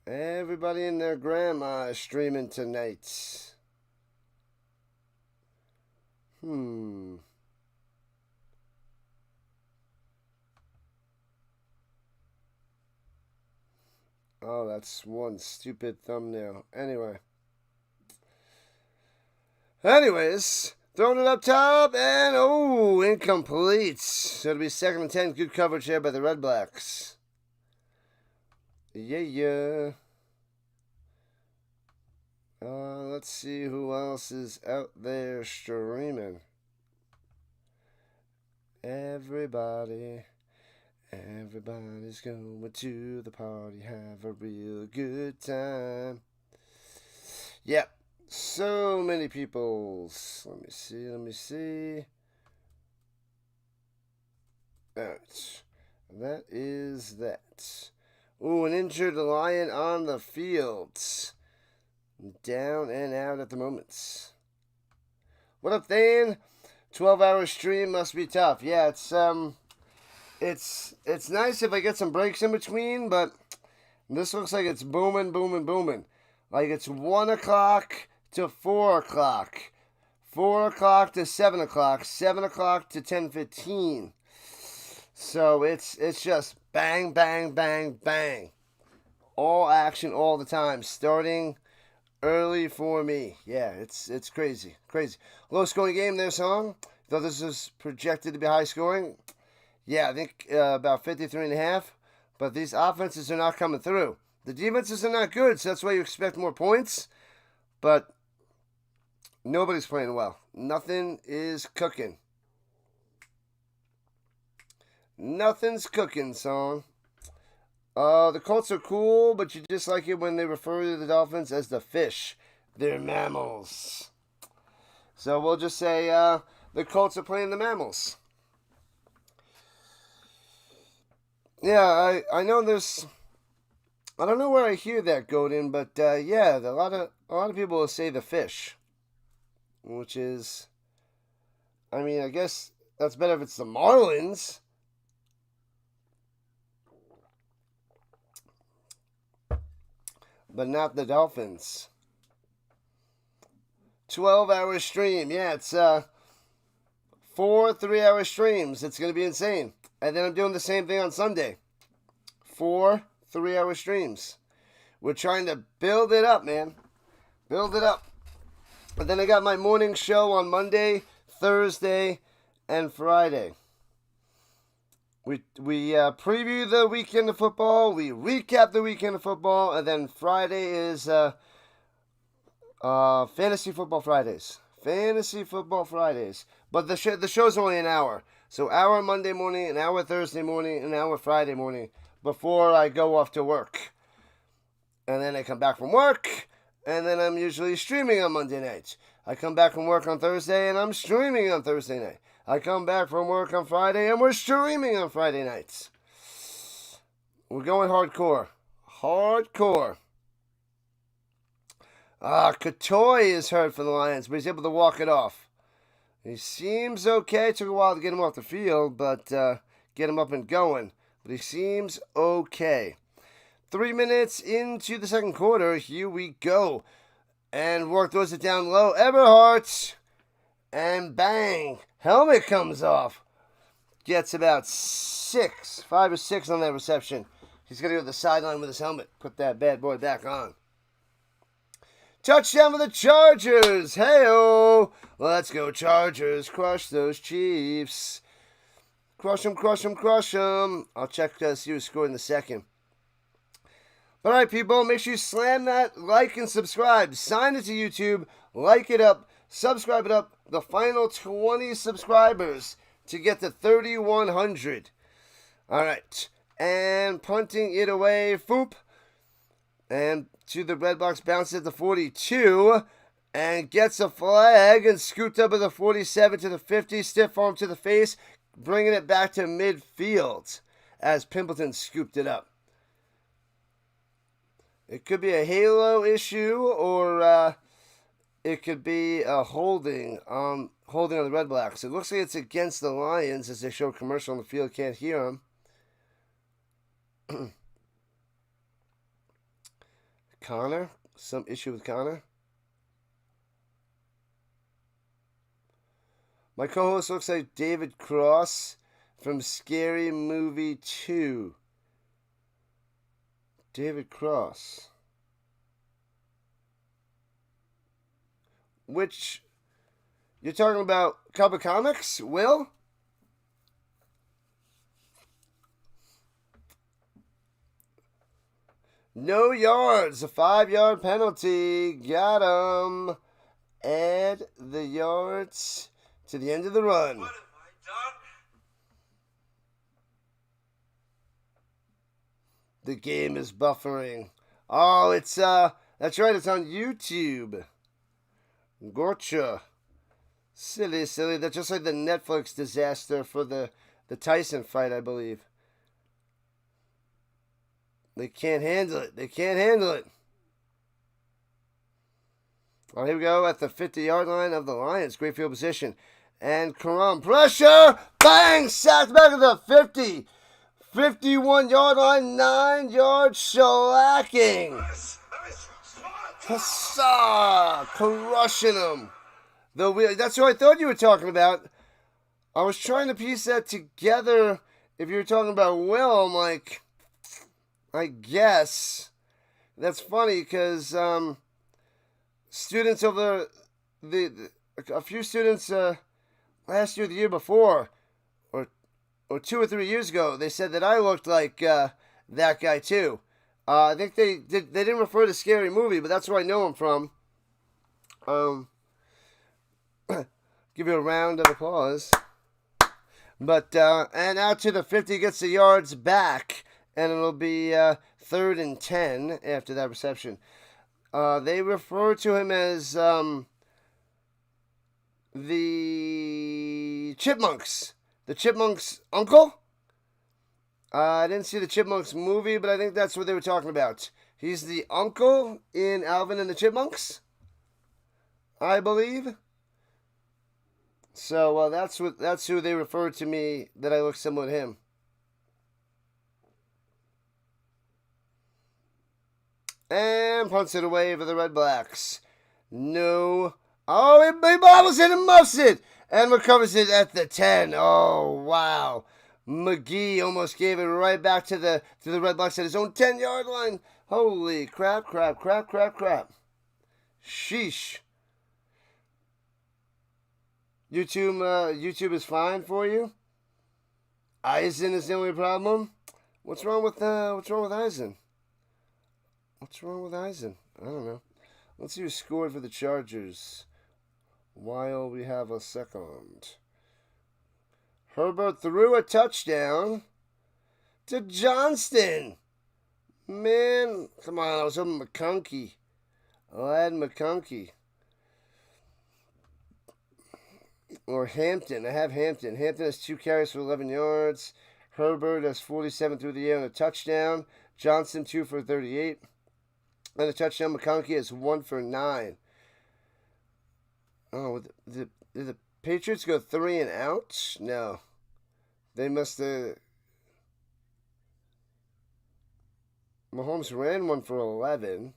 Everybody and their grandma is streaming tonight. Oh, that's one stupid thumbnail. Anyways, throwing it up top, and incomplete. So it'll be 2nd and 10. Good coverage here by the Redblacks. Yeah. Let's see who else is out there streaming. Everybody's going to the party, have a real good time. Yep, so many peoples. Let me see. Alright, that is that. Ooh, an injured Lion on the field. Down and out at the moment. What up, Thane? 12-hour stream must be tough. Yeah, it's nice if I get some breaks in between, but this looks like it's booming. Like it's 1 o'clock to 4 o'clock. 4 o'clock to 7 o'clock. 7 o'clock to 10:15. So it's just bang, bang, bang, bang. All action all the time. Starting early for me. Yeah, it's crazy. Low scoring game there, Song. Thought this was projected to be high scoring. Yeah, I think about 53.5. But these offenses are not coming through. The defenses are not good, so that's why you expect more points. But nobody's playing well. Nothing is cooking. Nothing's cooking, Song. The Colts are cool, but you just like it when they refer to the Dolphins as the fish. They're mammals. So we'll just say the Colts are playing the mammals. Yeah, I know there's... I don't know where I hear that, Godin, but yeah, a lot of people will say the fish. Which is... I mean, I guess that's better if it's the Marlins. But not the Dolphins. 12-hour stream. Yeah, it's 4 3-hour streams. It's going to be insane. And then I'm doing the same thing on Sunday. 4 3-hour streams. We're trying to build it up, man. Build it up. And then I got my morning show on Monday, Thursday, and Friday. We preview the weekend of football, we recap the weekend of football, and then Friday is Fantasy Football Fridays. Fantasy Football Fridays. But the show's only an hour. So hour Monday morning, an hour Thursday morning, an hour Friday morning before I go off to work. And then I come back from work, and then I'm usually streaming on Monday night. I come back from work on Thursday, and I'm streaming on Thursday night. I come back from work on Friday, and we're streaming on Friday nights. We're going hardcore. Katoy is hurt for the Lions, but he's able to walk it off. He seems okay. It took a while to get him off the field, but get him up and going. But he seems okay. 3 minutes into the second quarter. Here we go. And Rourke throws it down low. Everhart. And bang. Helmet comes off. Gets about 5 or 6 on that reception. He's going to go to the sideline with his helmet. Put that bad boy back on. Touchdown for the Chargers. Hey-oh. Let's go, Chargers. Crush those Chiefs. Crush them. I'll check to see who scored in the second. All right, people, make sure you slam that like and subscribe. Sign it to YouTube. Like it up. Subscribe it up. The final 20 subscribers to get to 3,100. All right. And punting it away. Foop. And to the Redblacks, bounces at the 42. And gets a flag and scooped up at the 47 to the 50. Stiff arm to the face. Bringing it back to midfield. as Pimpleton scooped it up. It could be a halo issue, or it could be a holding on the Redblacks. It looks like it's against the Lions as they show a commercial on the field. Can't hear them. Connor? Some issue with Connor? My co-host looks like David Cross from Scary Movie 2. David Cross. Which, you're talking about Cub Comics, Will? No yards, a 5-yard penalty. Got him. Add the yards to the end of the run. What have I done? The game is buffering. Oh, it's that's right, it's on YouTube. Gotcha. Silly. That's just like the Netflix disaster for the Tyson fight, I believe. They can't handle it. Oh, here we go at the 50-yard line of the Lions. Great field position. And Karam, pressure! Bang! Sacked back at the 50. 51-yard line, 9-yard shellacking. Huzzah! Crushing him. That's what I thought you were talking about. I was trying to piece that together. If you were talking about Will, I'm like, I guess. That's funny because students over a few students last year, the year before, or 2 or 3 years ago, they said that I looked like that guy too. I think they didn't refer to Scary Movie, but that's where I know him from. Give you a round of applause. But and out to the 50, gets the yards back, and it'll be 3rd and 10 after that reception. They refer to him as the Chipmunks. The Chipmunks' uncle? I didn't see the Chipmunks movie, but I think that's what they were talking about. He's the uncle in Alvin and the Chipmunks, I believe. So that's who they referred to me, that I look similar to him. And punts it away for the Redblacks. No. Oh, he bobbles it and muffs it. And recovers it at the 10. Oh, wow. McGee almost gave it right back to the Redblacks at his own 10-yard line. Holy crap. Sheesh. YouTube is fine for you? Eisen is the only problem? What's wrong with Eisen? What's wrong with Eisen? I don't know. Let's see who scored for the Chargers while we have a second. Herbert threw a touchdown to Johnston. Man, come on, I was hoping McConkey. Lad McConkey. Or Hampton. I have Hampton. Hampton has 2 carries for 11 yards. Herbert has 47 through the air and a touchdown. Johnston 2 for 38. And a touchdown. McConkey has 1 for 9. Oh, did the Patriots go 3 and out? No. They must have... Mahomes ran 1 for 11.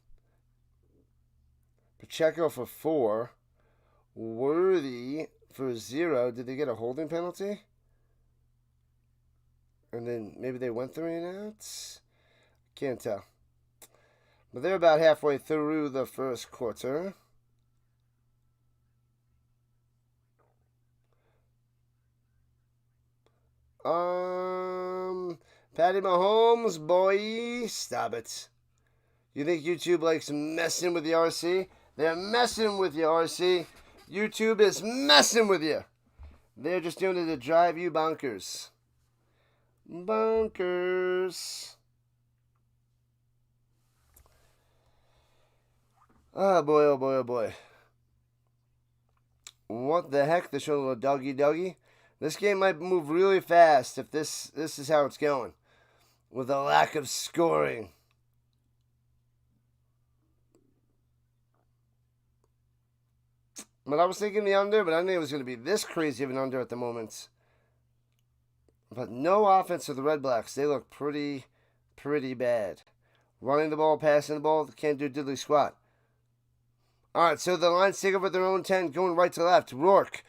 Pacheco for 4. Worthy for 0. Did they get a holding penalty? And then maybe they went 3 and out? Can't tell. But they're about halfway through the first quarter. Patty Mahomes, boy, stop it. You think YouTube likes messing with the RC? They're messing with you, RC. YouTube is messing with you. They're just doing it to drive you bonkers. Bonkers. Oh boy, oh boy, oh boy. What the heck? They're showing a little doggy. This game might move really fast if this is how it's going. with a lack of scoring. But I was thinking the under, but I didn't think it was going to be this crazy of an under at the moment. But no offense for the Redblacks. They look pretty bad. Running the ball, passing the ball, they can't do diddly squat. All right, so the Lions take over their own 10, going right to left. Rourke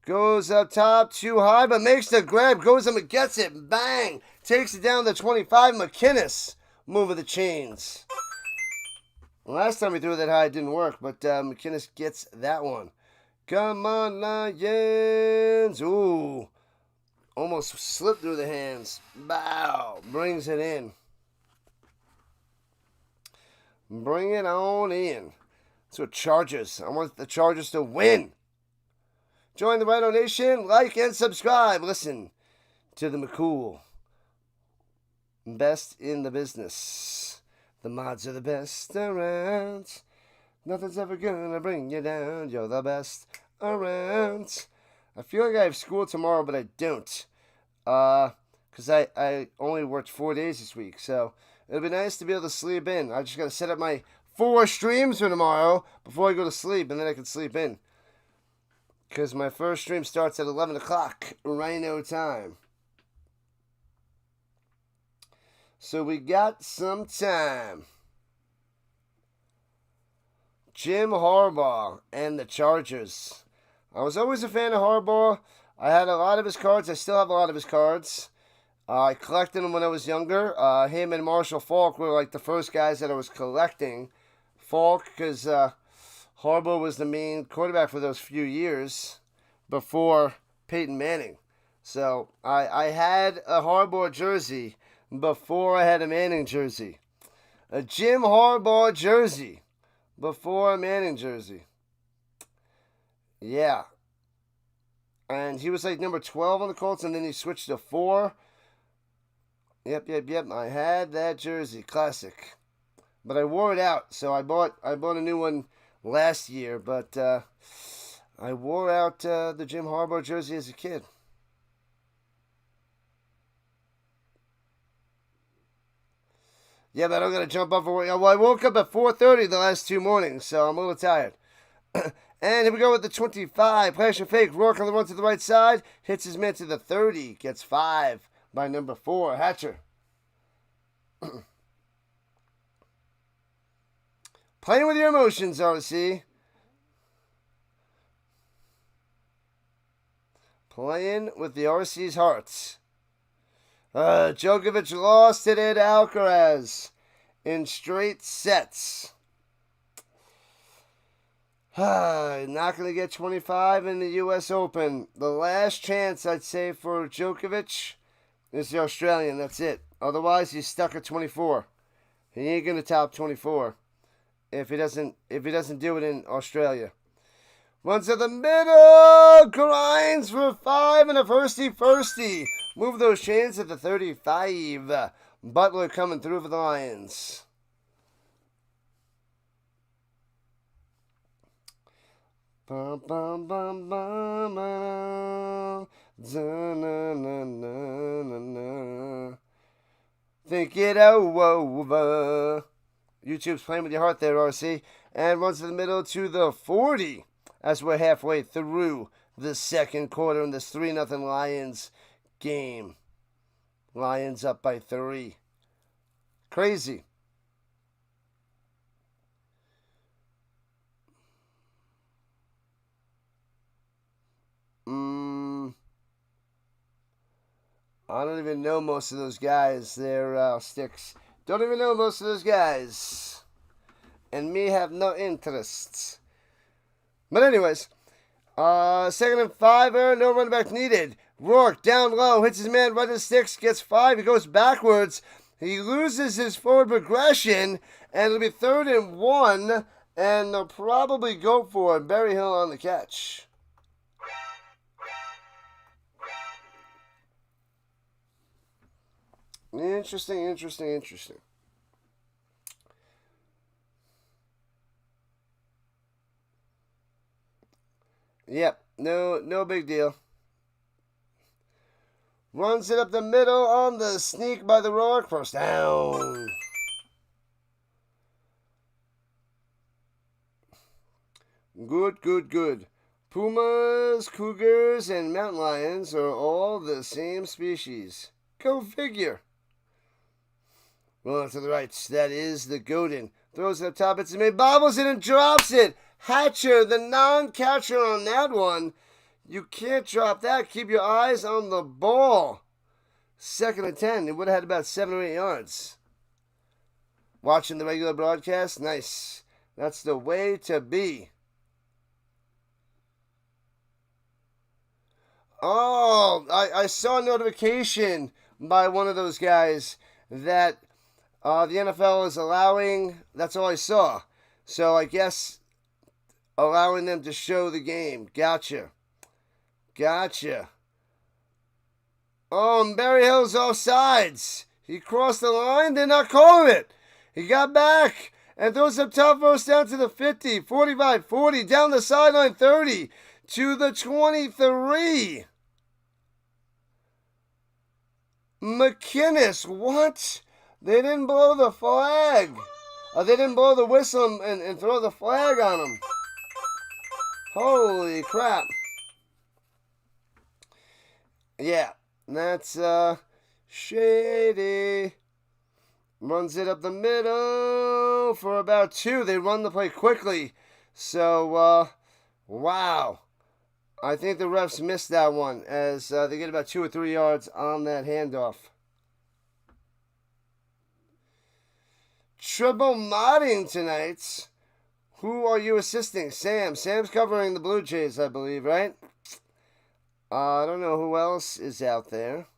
goes up top, too high, but makes the grab, goes up and gets it. Bang! Takes it down to 25. McInnes moving the chains. Last time he threw that high, it didn't work, but McInnes gets that one. Come on, Lions! Ooh. Almost slipped through the hands. Bow. Brings it in. Bring it on in. That's what Chargers. I want the Chargers to win. Join the RHINO Nation. Like and subscribe. Listen to the McCool. Best in the business. The mods are the best around. Nothing's ever gonna bring you down. You're the best around. I feel like I have school tomorrow, but I don't. Because I only worked 4 days this week. So it'll be nice to be able to sleep in. I just got to set up my 4 streams for tomorrow before I go to sleep, and then I can sleep in. Because my first stream starts at 11 o'clock, RHINO time. So we got some time. Jim Harbaugh and the Chargers. I was always a fan of Harbaugh. I had a lot of his cards. I still have a lot of his cards. I collected them when I was younger. Him and Marshall Faulk were like the first guys that I was collecting. Faulk, because Harbaugh was the main quarterback for those few years before Peyton Manning. So I had a Harbaugh jersey before I had a Manning jersey. A Jim Harbaugh jersey before a Manning jersey. Yeah. And he was like number 12 on the Colts, and then he switched to 4. Yep. I had that jersey. Classic. But I wore it out, so I bought a new one last year, but I wore out the Jim Harbaugh jersey as a kid. Yeah, but I'm going to jump up for work. Well, I woke up at 4:30 the last 2 mornings, so I'm a little tired. And here we go with the 25. Flash and fake. Rourke on the run to the right side. Hits his man to the 30. Gets 5 by number 4. Hatcher. Playing with your emotions, RC. Playing with the RC's hearts. Djokovic lost today to Alcaraz in straight sets. Not going to get 25 in the U.S. Open. The last chance, I'd say, for Djokovic is the Australian. That's it. Otherwise, he's stuck at 24. He ain't going to top 24 if he doesn't do it in Australia. Runs to the middle. Grinds for 5 and a firsty. Move those chains at the 35. Butler coming through for the Lions. Bum, bum, bum, bum, bum, da, think it over. YouTube's playing with your heart there, RC. And runs to the middle to the 40 as we're halfway through the second quarter in this 3-0 Lions game. Lions up by 3. Crazy. I don't even know most of those guys. They're sticks. Don't even know most of those guys. And me have no interests. But anyways, 2nd and 5, no running back needed. Rourke down low, hits his man right at the sticks, gets 5. He goes backwards. He loses his forward progression, and it'll be 3rd and 1, and they'll probably go for it. Berryhill on the catch. Interesting. Yep, no big deal. Runs it up the middle on the sneak by the Rourke. First down. Good, good, good. Pumas, cougars, and mountain lions are all the same species. Go figure. Rolling to the right. That is the Godin. Throws it up top. It's made. Bobbles it and drops it. Hatcher, the non-catcher on that one. You can't drop that. Keep your eyes on the ball. 2nd and 10. It would have had about 7 or 8 yards. Watching the regular broadcast. Nice. That's the way to be. Oh, I saw a notification by one of those guys that the NFL is allowing, that's all I saw. So I guess allowing them to show the game. Gotcha. Oh, and Barry Hill's offsides. He crossed the line. They're not calling it. He got back and throws up top, first down to the 50, 45, 40, down the sideline 30 to the 23. McInnes, what? They didn't blow the flag. They didn't blow the whistle and throw the flag on him. Holy crap. Yeah, that's shady. Runs it up the middle for about 2. They run the play quickly. So, wow. I think the refs missed that one as they get about 2 or 3 yards on that handoff. Triple modding tonight. Who are you assisting? Sam. Sam's covering the Blue Jays, I believe, right? I don't know who else is out there.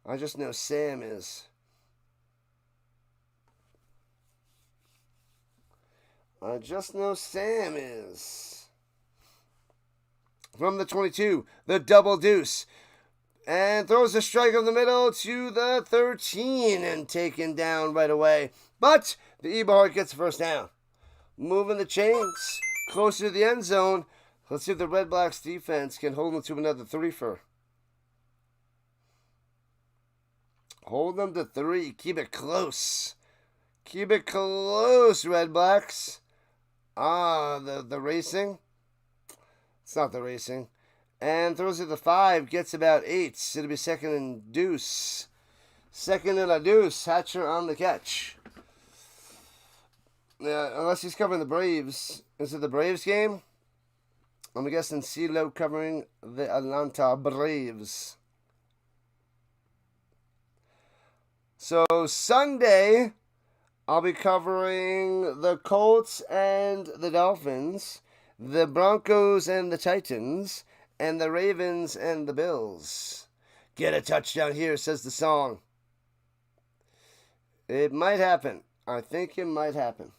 I just know Sam is. From the 22, the double deuce. And throws a strike up the middle to the 13 and taken down right away. But the Eberhardt gets the first down. Moving the chains closer to the end zone. Let's see if the Redblacks defense can hold them to another 3-fer. Hold them to 3. Keep it close. Keep it close, Redblacks. The racing. It's not the racing. And throws it to 5. Gets about 8. It'll be 2nd and deuce. 2nd and a deuce. Hatcher on the catch. Unless he's covering the Braves. Is it the Braves game? I'm guessing CeeLo covering the Atlanta Braves. So Sunday, I'll be covering the Colts and the Dolphins, the Broncos and the Titans, and the Ravens and the Bills. Get a touchdown here, says the song. It might happen. I think it might happen.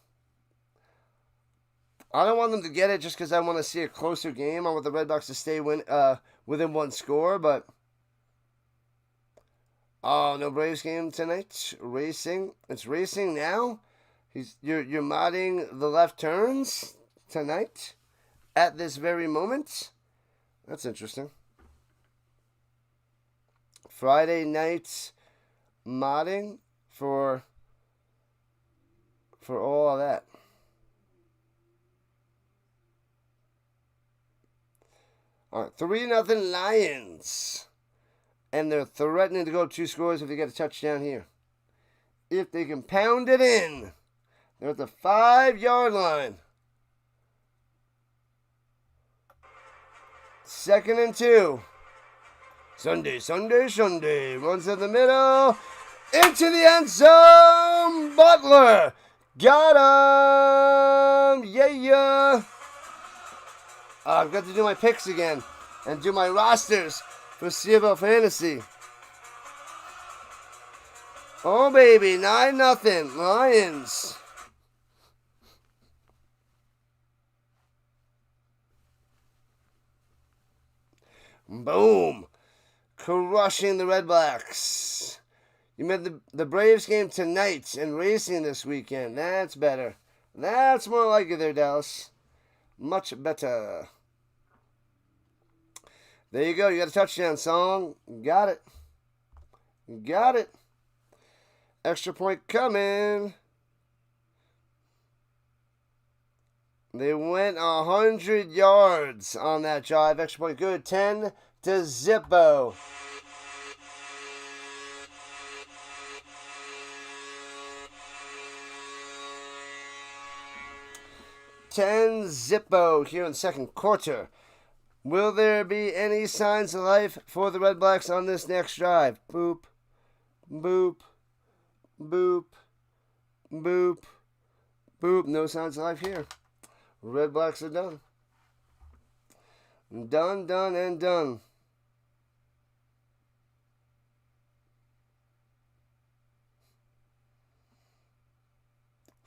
I don't want them to get it just because I want to see a closer game. I want the Redblacks to stay within 1 score, but... Oh, no Braves game tonight. Racing. It's racing now. You're modding the left turns tonight at this very moment. That's interesting. Friday night modding for all of that. All right, 3-0 Lions. And they're threatening to go up 2 scores if they get a touchdown here. If they can pound it in. They're at the 5-yard line. 2nd and 2. Sunday. Runs in the middle. Into the end zone. Butler. Got him. Yeah. I've got to do my picks again. And do my rosters for CFL Fantasy. Oh, baby. 9-0. Lions. Boom. Crushing the Redblacks. You made the Braves game tonight and racing this weekend. That's better. That's more like it there, Dallas. Much better. There you go. You got a touchdown song. Got it. Got it. Extra point coming. They went 100 yards on that drive. Extra point good. 10-0. Zippo here in the second quarter. Will there be any signs of life for the Red Blacks on this next drive? Boop, boop, boop, boop, boop. No signs of life here. Red Blacks are done. Done, done, and done.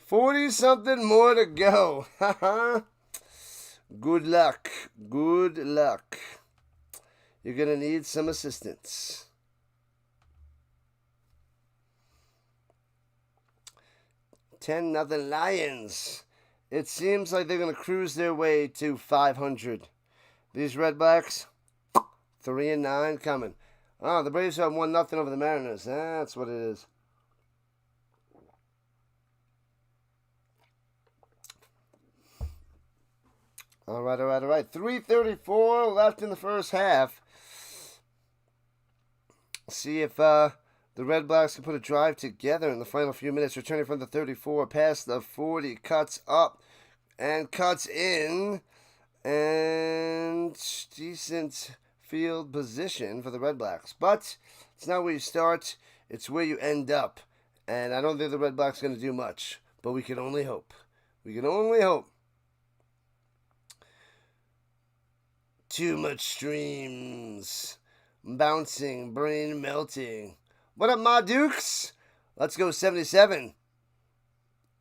$40-something more to go. Good luck. Good luck. You're going to need some assistance. $10-0 Lions. It seems like they're going to cruise their way to 500. These Red Blacks, 3-9 coming. Oh, the Braves have 1-0 over the Mariners. That's what it is. All right. 3:34 left in the first half. See if the Red Blacks can put a drive together in the final few minutes. Returning from the 34, past the 40, cuts up and cuts in. And decent field position for the Red Blacks. But it's not where you start, it's where you end up. And I don't think the Red Blacks are going to do much. But we can only hope. We can only hope. Too much streams. Bouncing, brain melting. What up, Ma Dukes? Let's go 77.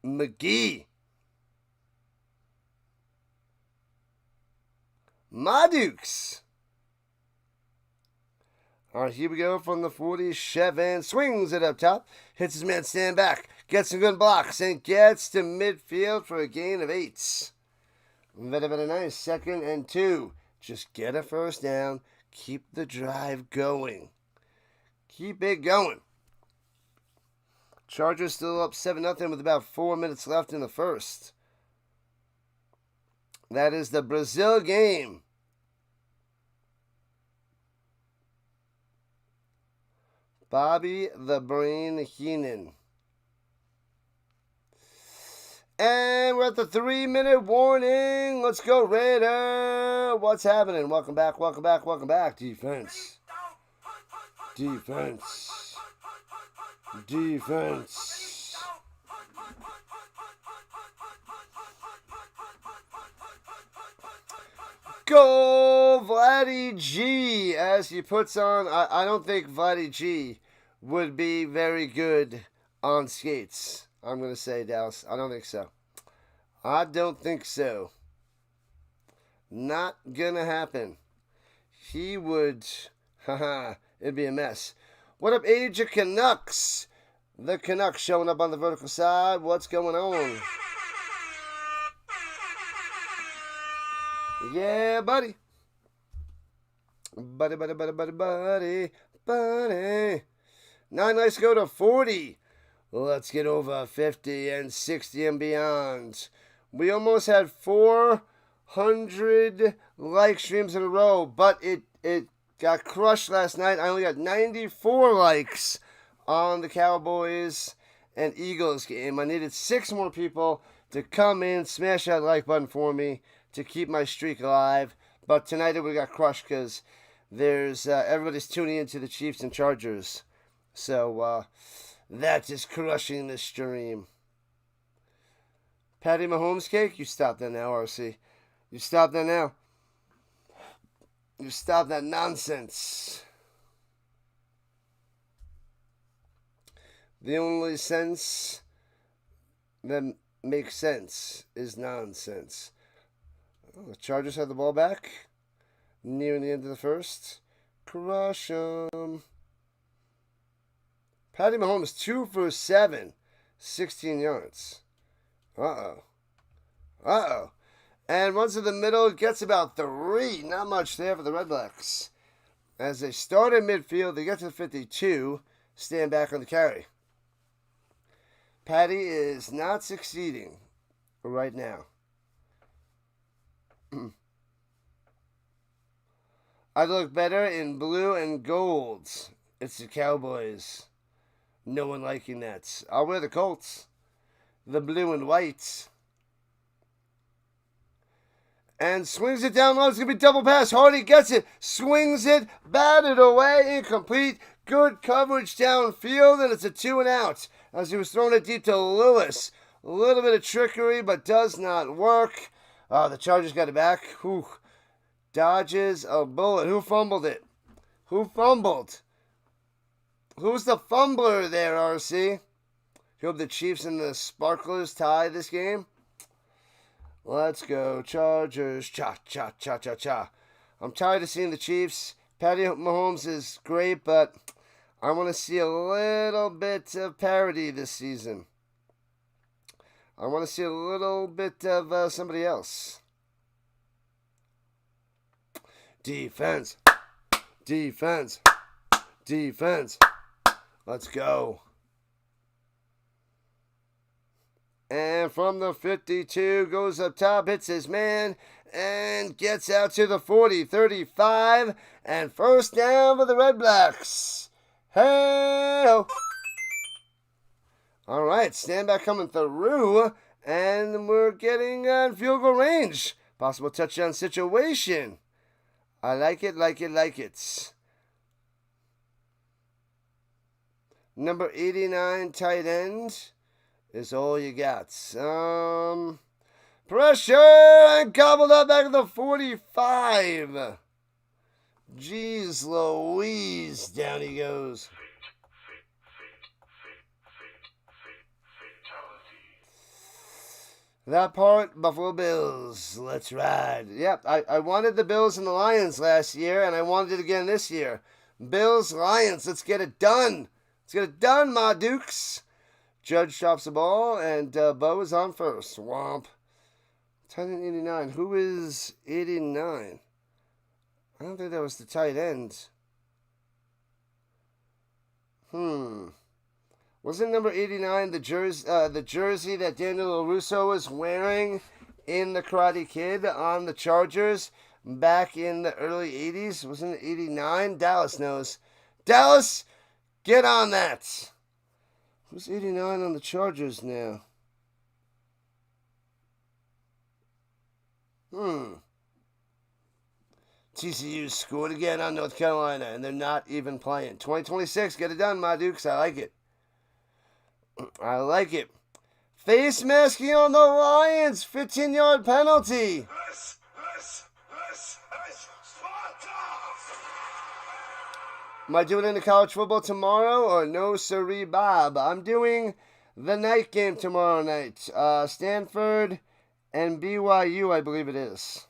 McGee. Ma Dukes. All right, here we go from the 47. Swings it up top. Hits his man stand back. Gets some good blocks and gets to midfield for a gain of 8. Very nice. 2nd and 2. Just get a first down. Keep the drive going. Keep it going. Chargers still up 7-0 with about 4 minutes left in the first. That is the Brazil game. Bobby the Brain Heenan. And we're at the 3-minute warning. Let's go, Raider. What's happening? Welcome back. Defense. Go, Vladdy G, as he puts on. I don't think Vladdy G would be very good on skates. I'm going to say, Dallas. I don't think so. Not going to happen. He would. It'd be a mess. What up, Age of Canucks? The Canucks showing up on the vertical side. What's going on? Yeah, buddy. Buddy. 9 nights go to 40. Let's get over 50 and 60 and beyond. We almost had 400 like streams in a row, but it got crushed last night. I only got 94 likes on the Cowboys and Eagles game. I needed 6 more people to come in, smash that like button for me to keep my streak alive. But tonight it would have got crushed because there's everybody's tuning into the Chiefs and Chargers. So that is crushing the stream. Patty Mahomes cake? You stop that now, RC. You stop that now. You stop that nonsense. The only sense that makes sense is nonsense. Oh, the Chargers have the ball back. Nearing the end of the first. Crush 'em. Patty Mahomes 2 for 7. 16 yards. Uh-oh. And runs to the middle. Gets about 3. Not much there for the Redblacks. As they start in midfield, they get to the 52. stand back on the carry. Patty is not succeeding right now. I'd look better in blue and gold. It's the Cowboys. No one liking that. I'll wear the Colts. The blue and white. And swings it down low. It's going to be double pass. Hardy gets it. Swings it. Batted away. Incomplete. Good coverage downfield. And it's a 2 and out. As he was throwing it deep to Lewis. A little bit of trickery, but does not work. The Chargers got it back. Whew. Dodges a bullet. Who fumbled it? Who fumbled? Who's the fumbler there, RC? You hope the Chiefs and the Sparklers tie this game? Let's go, Chargers. Cha, cha, cha, cha, cha. I'm tired of seeing the Chiefs. Patty Mahomes is great, but I want to see a little bit of parity this season. I want to see a little bit of somebody else. Defense. Defense. Defense. Let's go. And from the 52, goes up top, hits his man, and gets out to the 40, 35, and first down for the Redblacks. Hey-o! All right, stand back coming through, and we're getting field goal range. Possible touchdown situation. I like it, like it, like it. Number 89, tight end, is all you got. Pressure, and gobbled up back at the 45. Jeez Louise, down he goes. That part, Buffalo Bills. Let's ride. Yep, I wanted the Bills and the Lions last year, and I wanted it again this year. Bills, Lions, let's get it done. Let's get it done, my Dukes. Judge drops the ball, and Bo is on first. Womp. 10 and 89. Who is 89? I don't think that was the tight end. Wasn't number 89 the jersey that Daniel LaRusso was wearing in The Karate Kid on the Chargers back in the early 80s? Wasn't it 89? Dallas knows. Dallas, get on that. Who's 89 on the Chargers now? TCU scored again on North Carolina, and they're not even playing. 2026, get it done, my Dukes. I like it. I like it. Face masking on the Lions. 15-yard penalty. Am I doing any college football tomorrow or no, sirree, Bob? I'm doing the night game tomorrow night. Stanford and BYU, I believe it is.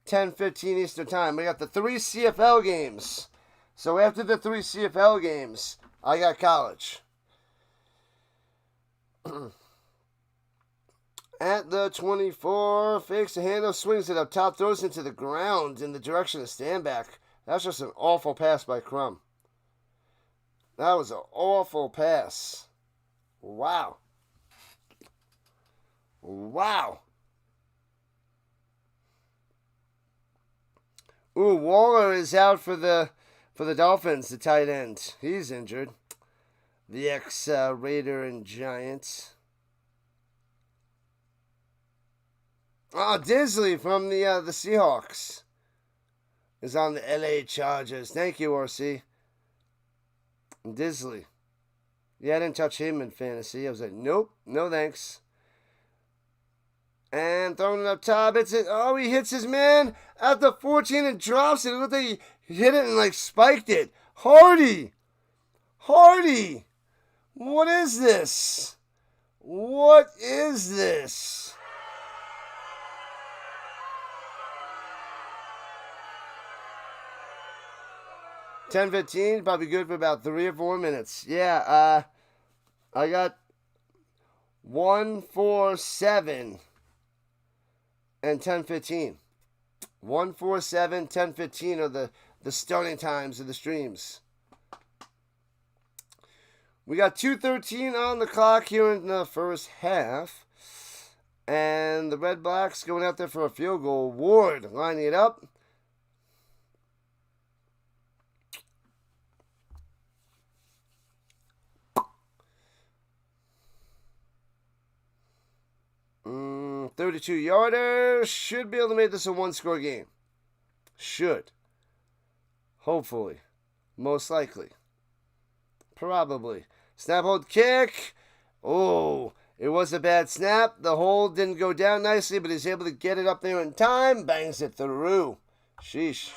10:15 Eastern Time. We got the 3 CFL games. So after the 3 CFL games, I got college. At the 24, fakes the handoff, swings it up top, throws it into the ground in the direction of Standback. That's just an awful pass by Crum. That was an awful pass. Wow. Wow. Ooh, Waller is out for the Dolphins, the tight end. He's injured. The ex-Raider and Giants. Oh, Disley from the Seahawks is on the LA Chargers. Thank you, RC. Disley. Yeah, I didn't touch him in fantasy. I was like, nope, no thanks. And throwing it up top, hits it. Oh, he hits his man at the 14 and drops it. It looked like he hit it and spiked it. Hardy. What is this? What is this? $10.15, probably good for about 3 or 4 minutes. Yeah, I got 147 and 10:15. 147, 10:15 are the starting times of the streams. We got 2:13 on the clock here in the first half. And the Redblacks going out there for a field goal. Ward lining it up. Mm, 32-yarder. Should be able to make this a one-score game. Should. Hopefully. Most likely. Probably. Snap, hold, kick. Oh, it was a bad snap. The hold didn't go down nicely, but he's able to get it up there in time. Bangs it through. Sheesh.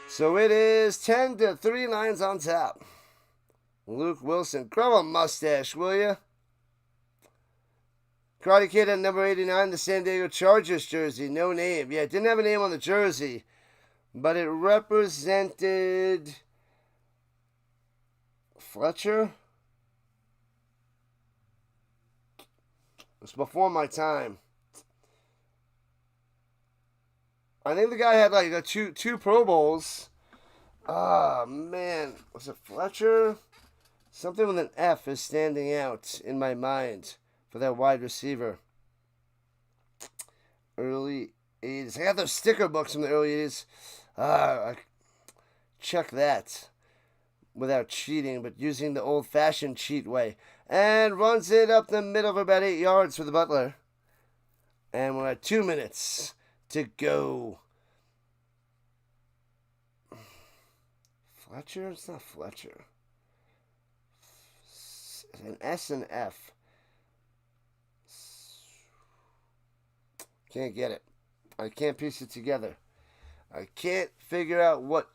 So it is 10-3 Lions on top. Luke Wilson. Grow a mustache, will you? Karate Kid at number 89, the San Diego Chargers jersey. No name. Yeah, it didn't have a name on the jersey, but it represented Fletcher. It was before my time. I think the guy had like two Pro Bowls. Ah, man. Was it Fletcher? Something with an F is standing out in my mind for that wide receiver. Early 80s. I got those sticker books from the early 80s. I check that without cheating, but using the old-fashioned cheat way. And runs it up the middle for about 8 yards for the Butler. And we're at 2 minutes to go. Fletcher? It's not Fletcher. An S and F. Can't get it. I can't piece it together. I can't figure out what...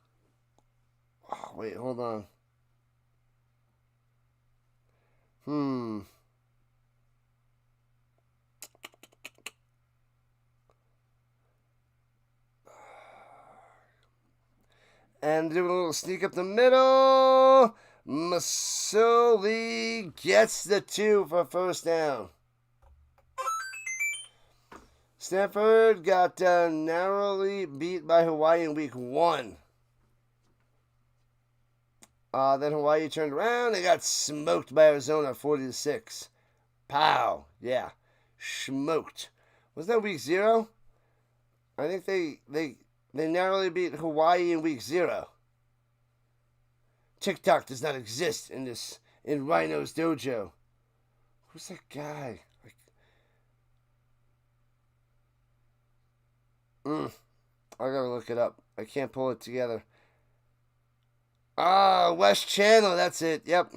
Oh, wait, hold on. And doing a little sneak up the middle. Masoli gets the 2 for first down. Stanford got narrowly beat by Hawaii in week 1. Then Hawaii turned around and got smoked by Arizona 40-6. Pow. Yeah. Smoked. Was that week 0? I think they narrowly beat Hawaii in week 0. TikTok does not exist in RHINO's dojo. Who's that guy? I gotta look it up. I can't pull it together. Wes Chandler, that's it. Yep.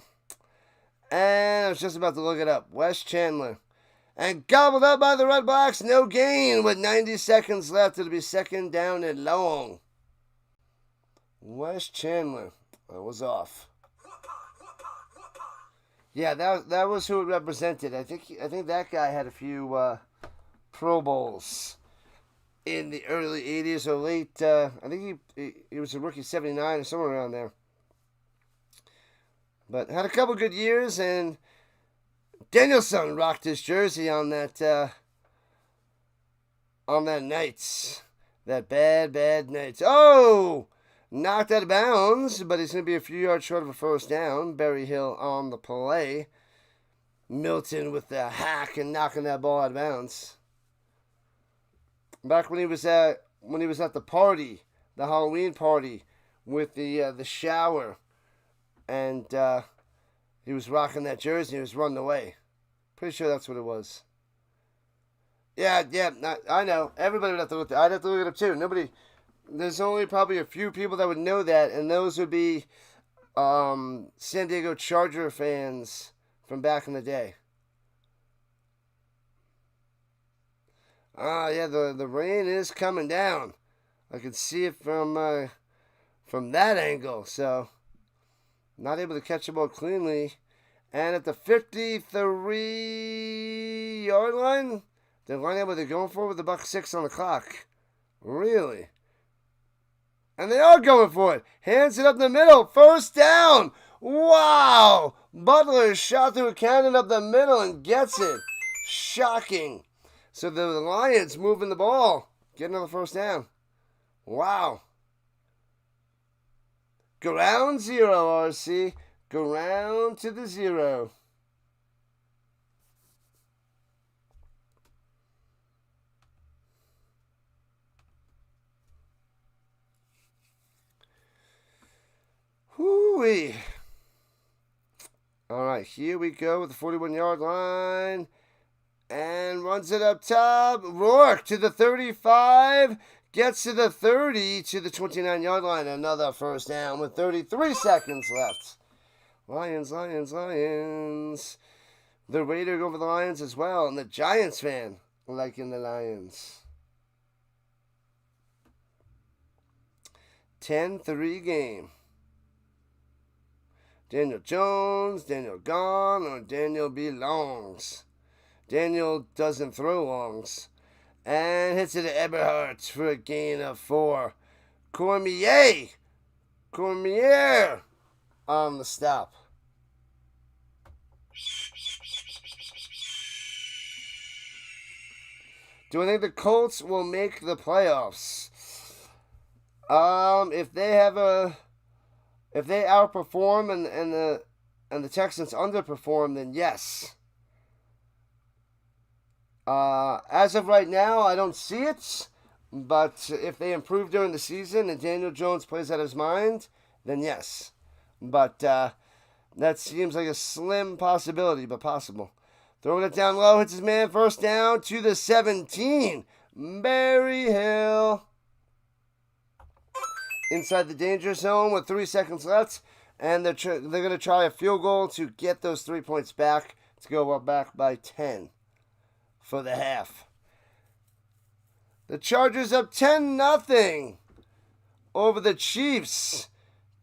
And I was just about to look it up. Wes Chandler. And gobbled up by the Redblacks. No gain with 90 seconds left. It'll be second down and long. Wes Chandler. I was off. Yeah, that was who it represented. I think that guy had a few Pro Bowls in the early 80s or late. I think he was a rookie 79 or somewhere around there. But had a couple good years, and Danielson rocked his jersey on that night. That bad night. Oh! Knocked out of bounds, but he's going to be a few yards short of a first down. Berry Hill on the play. Milton with the hack and knocking that ball out of bounds. Back when he was at the party, the Halloween party, with the shower, and he was rocking that jersey. He was running away. Pretty sure that's what it was. Yeah. I know. Everybody would have to look. I'd have to look it up too. There's only probably a few people that would know that, and those would be San Diego Charger fans from back in the day. Yeah, the rain is coming down. I can see it from that angle, so not able to catch the ball cleanly. And at the 53-yard line, they're lining up what they're going for with $1.06 on the clock. Really? And they are going for it. Hands it up the middle. First down. Wow. Butler shot through a cannon up the middle and gets it. Shocking. So the Lions moving the ball. Getting another first down. Wow. Ground zero, RC. Ground to the zero. Whoo-wee. All right, here we go with the 41-yard line. And runs it up top. Rourke to the 35. Gets to the 30 to the 29-yard line. Another first down with 33 seconds left. Lions, Lions, Lions. The Raider go for the Lions as well. And the Giants fan liking the Lions. 10-3 game. Daniel Jones, Daniel gone, or Daniel belongs. Daniel doesn't throw longs. And hits it to Eberhardt for a gain of 4. Cormier on the stop. Do I think the Colts will make the playoffs? If they outperform and the Texans underperform, then yes. As of right now, I don't see it. But if they improve during the season and Daniel Jones plays out of his mind, then yes. But that seems like a slim possibility, but possible. Throwing it down low, hits his man, first down to the 17. Berryhill. Inside the danger zone with 3 seconds left. And they're going to try a field goal to get those 3 points back to go up back by 10 for the half. The Chargers up 10-0 over the Chiefs.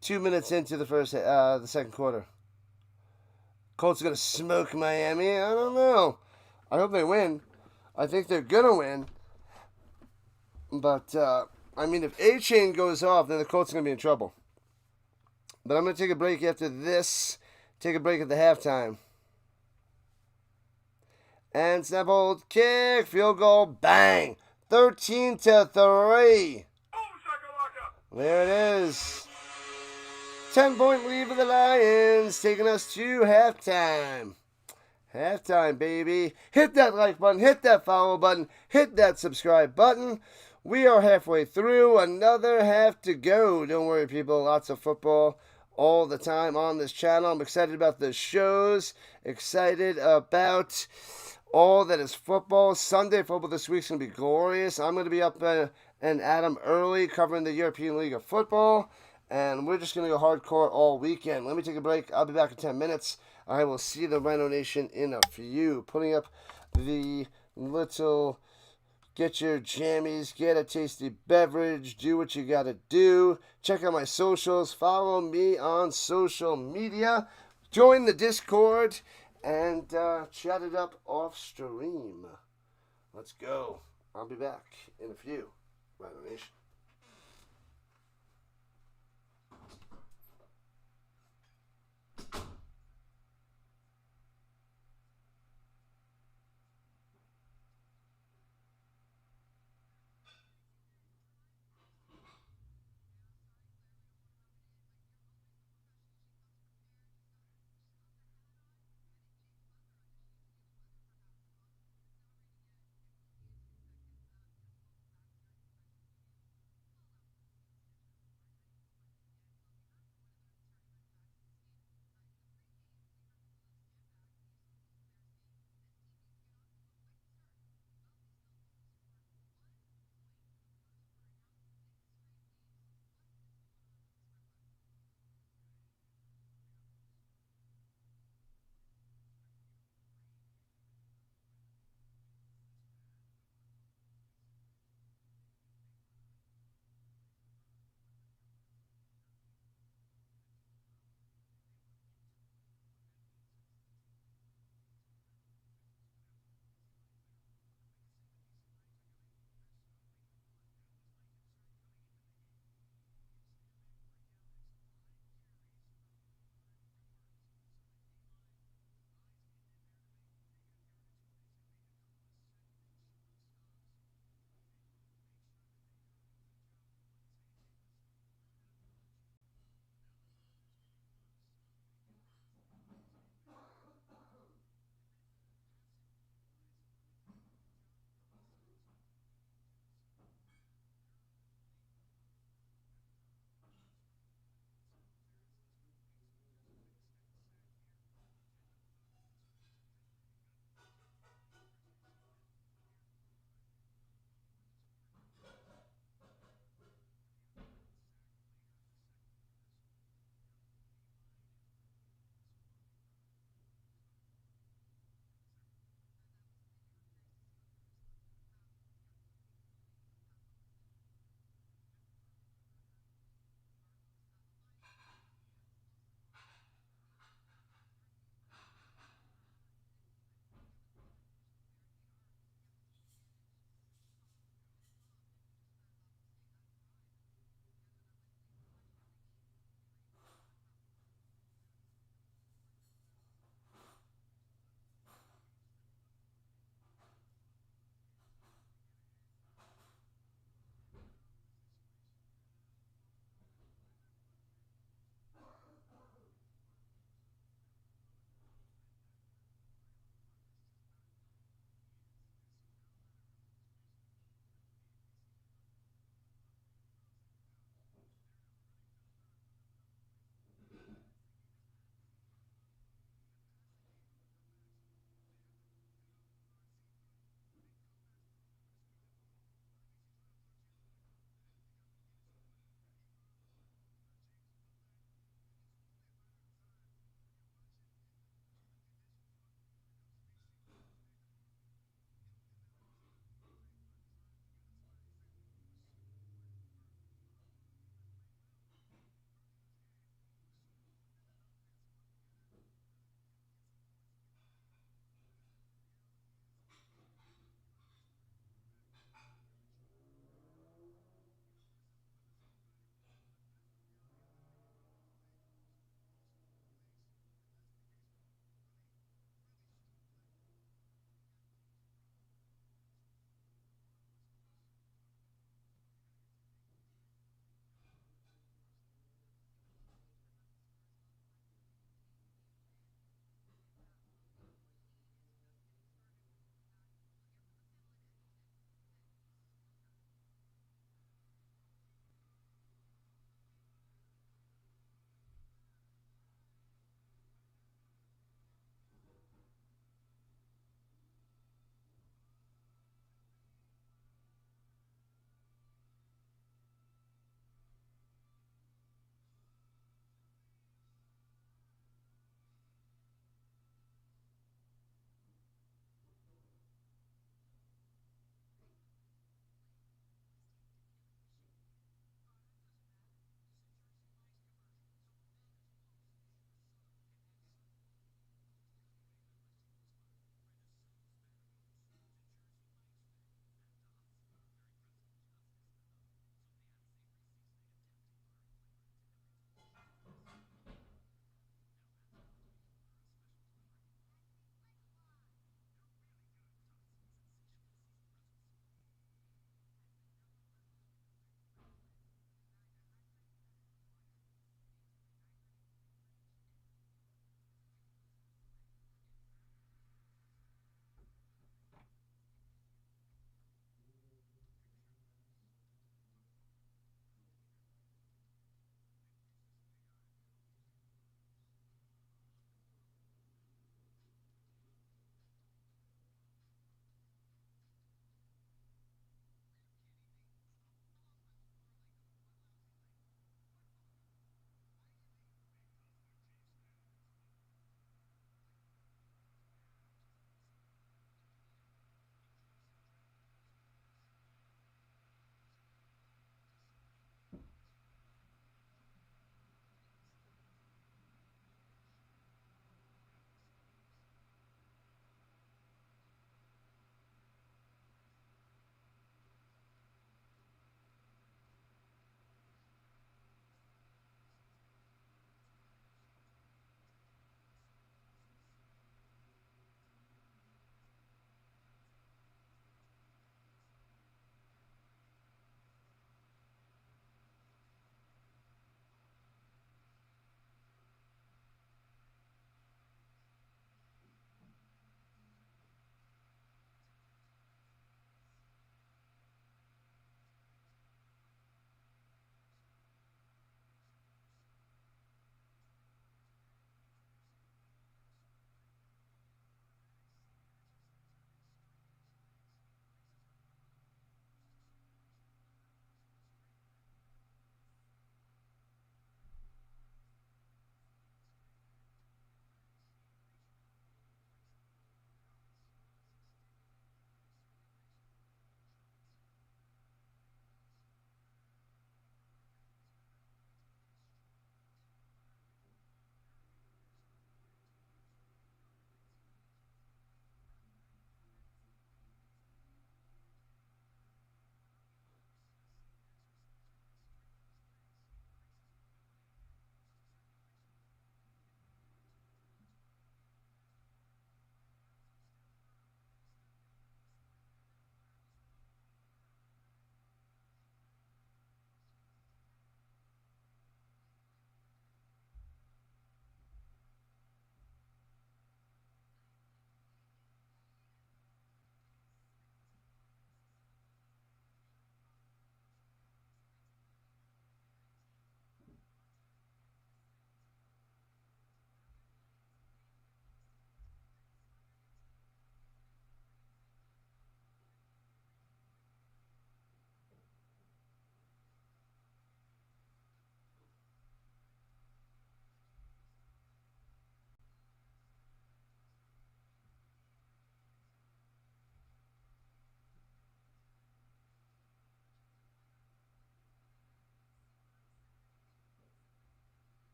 2 minutes into the second quarter. Colts are going to smoke Miami. I don't know. I hope they win. I think they're going to win. But, if A-Chain goes off, then the Colts are going to be in trouble. But I'm going to take a break after this. Take a break at the halftime. And snap, hold, kick, field goal, bang. 13-3. There it is. 10-point lead for the Lions, taking us to halftime. Halftime, baby. Hit that like button, hit that follow button, hit that subscribe button. We are halfway through, another half to go. Don't worry, people, lots of football all the time on this channel. I'm excited about the shows, excited about all that is football. Sunday football this week's going to be glorious. I'm going to be up and Adam early covering the European League of Football. And we're just going to go hardcore all weekend. Let me take a break. I'll be back in 10 minutes. I will see the RHINO Nation in a few. Putting up the little get your jammies, get a tasty beverage, do what you got to do. Check out my socials. Follow me on social media. Join the Discord. And chat it up off stream. Let's go. I'll be back in a few. RHINO Nation.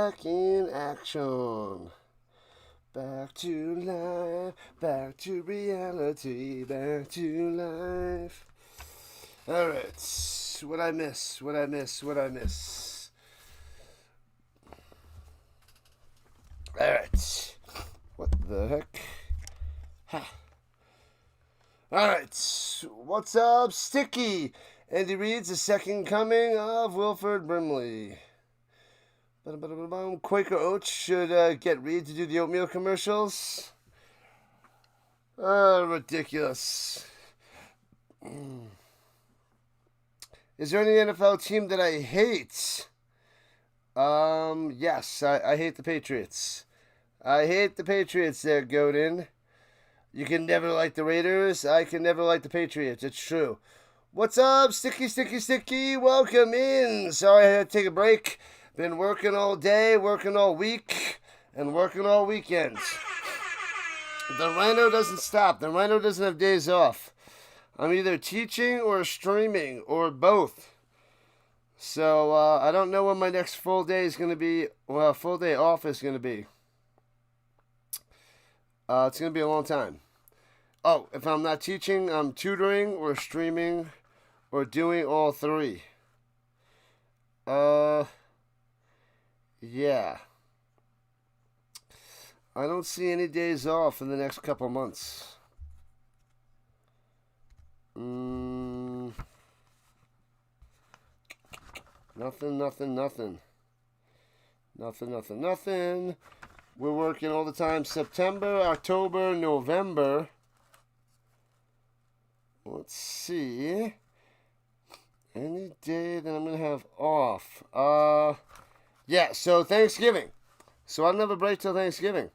back in action. Back to life, back to reality, back to life. Alright, what I miss? Alright, what the heck? Ha. Alright, what's up, Sticky? Andy Reid's the second coming of Wilford Brimley. Quaker Oats should get Reid to do the oatmeal commercials. Ridiculous. Is there any NFL team that I hate? Yes, I hate the Patriots. I hate the Patriots there, Godin. You can never like the Raiders. I can never like the Patriots. It's true. What's up, Sticky? Welcome in. Sorry I had to take a break. Been working all day, working all week, and working all weekends. The RHINO doesn't stop. The RHINO doesn't have days off. I'm either teaching or streaming or both. So I don't know when my next full day is going to be. Well, full day off is going to be. It's going to be a long time. Oh, if I'm not teaching, I'm tutoring or streaming or doing all three. Yeah. I don't see any days off in the next couple months. Nothing. We're working all the time. September, October, November. Let's see. Any day that I'm going to have off. Yeah, so Thanksgiving. So I don't have a break till Thanksgiving.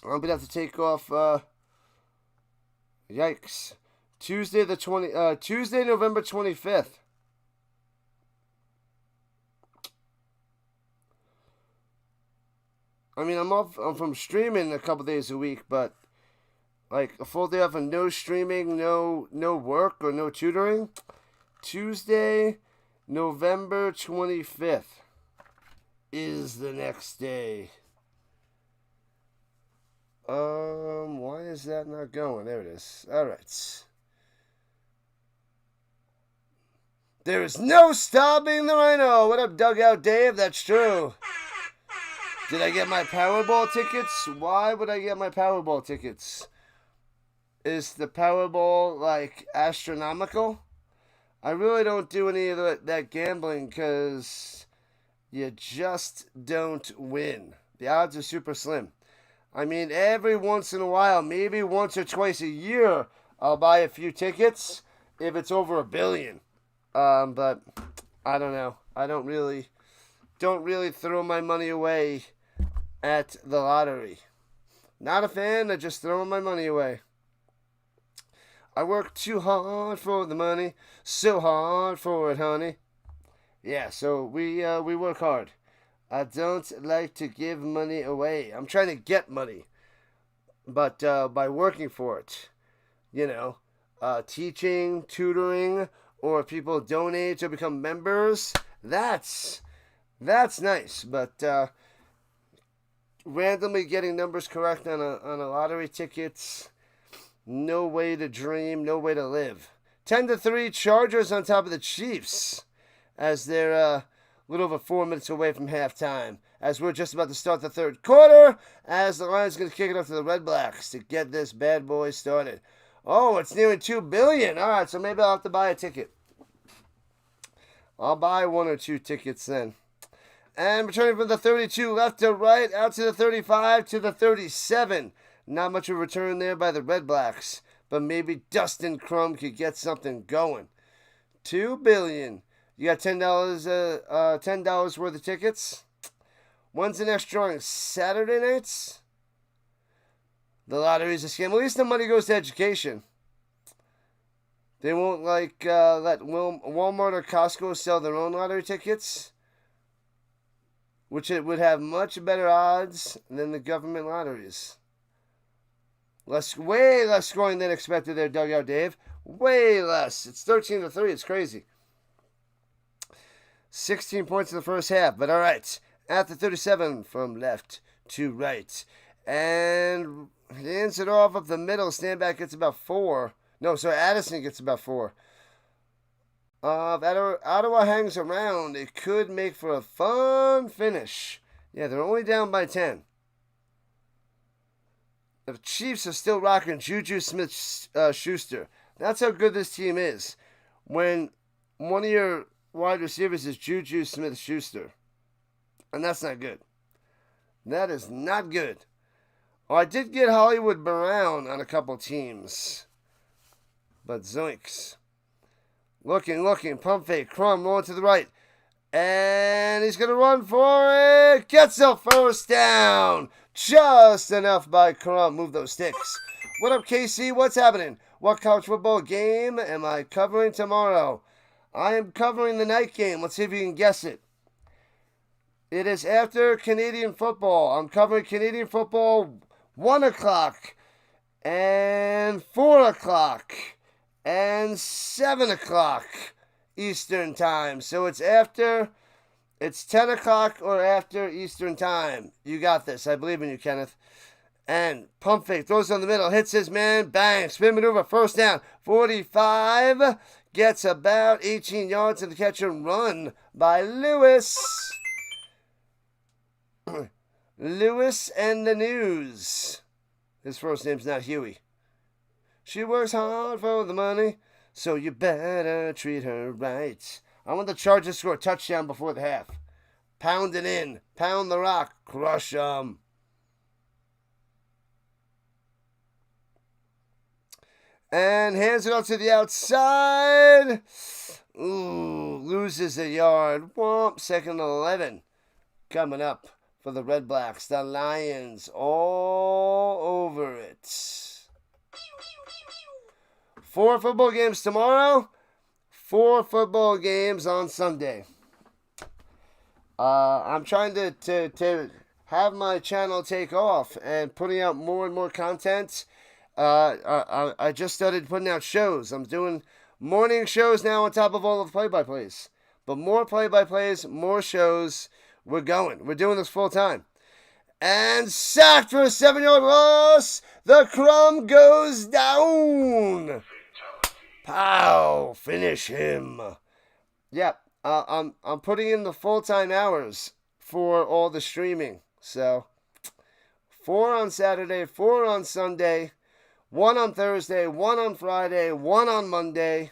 I'm going to have to take off, yikes. Tuesday, November 25th. I mean, I'm from streaming a couple days a week, but like a full day off and no streaming, no work or no tutoring. Tuesday, November 25th is the next day. Why is that not going? There it is. All right. There is no stopping the RHINO. What up, Dugout Dave? That's true. Did I get my Powerball tickets? Why would I get my Powerball tickets? Is the Powerball, like, astronomical? I really don't do any of that gambling because you just don't win. The odds are super slim. I mean, every once in a while, maybe once or twice a year, I'll buy a few tickets if it's over $1 billion. But I don't know. I don't really throw my money away at the lottery. Not a fan of just throwing my money away. I work too hard for the money, so hard for it, honey. Yeah, so we work hard. I don't like to give money away. I'm trying to get money, but by working for it, you know, teaching, tutoring, or if people donate or become members, that's nice. But randomly getting numbers correct on a lottery tickets, no way to dream, no way to live. 10-3 Chargers on top of the Chiefs as they're a little over 4 minutes away from halftime. As we're just about to start the third quarter, as the Lions going to kick it off to the Redblacks to get this bad boy started. Oh, it's nearly $2 billion. All right, so maybe I'll have to buy a ticket. I'll buy 1 or 2 tickets then. And returning from the 32 left to right, out to the 35 to the 37. Not much of a return there by the Redblacks, but maybe Dustin Crum could get something going. $2 billion. You got $10 worth of tickets. When's the next drawing? Saturday nights? The lottery's a scam. At least the money goes to education. They won't let Walmart or Costco sell their own lottery tickets, which it would have much better odds than the government lotteries. Way less scoring than expected there, Dugout Dave. Way less. It's 13-3. It's crazy. 16 points in the first half. But all right. at the 37 from left to right. And hands it off up the middle. Standback gets about 4. No, sorry, Addison gets about 4. Ottawa hangs around. It could make for a fun finish. Yeah, they're only down by 10. The Chiefs are still rocking Juju Smith-Schuster. That's how good this team is. When one of your wide receivers is Juju Smith-Schuster. And that's not good. That is not good. Oh, I did get Hollywood Brown on a couple teams. But zoinks. Looking, pump fake, Crum rolling to the right. And he's going to run for it. Gets a first down. Just enough by Crum. Move those sticks. What up, KC? What's happening? What college football game am I covering tomorrow? I am covering the night game. Let's see if you can guess it. It is after Canadian football. I'm covering Canadian football 1 o'clock and 4 o'clock. And 7 o'clock Eastern time. So it's 10 o'clock or after Eastern time. You got this. I believe in you, Kenneth. And pump fake. Throws on the middle. Hits his man. Bang. Spin maneuver. First down. 45. Gets about 18 yards to the catch and run by Lewis. Lewis and the News. His first name's not Huey. She works hard for the money, so you better treat her right. I want the Chargers to score a touchdown before the half. Pound it in. Pound the rock. Crush them. And hands it out to the outside. Ooh, loses a yard. Womp. 2nd and 11. Coming up for the Redblacks. The Lions all over it. 4 football games tomorrow, 4 football games on Sunday. I'm trying to have my channel take off and putting out more and more content. I just started putting out shows. I'm doing morning shows now on top of all of the play-by-plays. But more play-by-plays, more shows. We're going. We're doing this full time. And sacked for a 7-yard loss. The Crum goes down. Pow! Finish him. Yep. I'm putting in the full-time hours for all the streaming. So 4 on Saturday, 4 on Sunday, 1 on Thursday, 1 on Friday, 1 on Monday.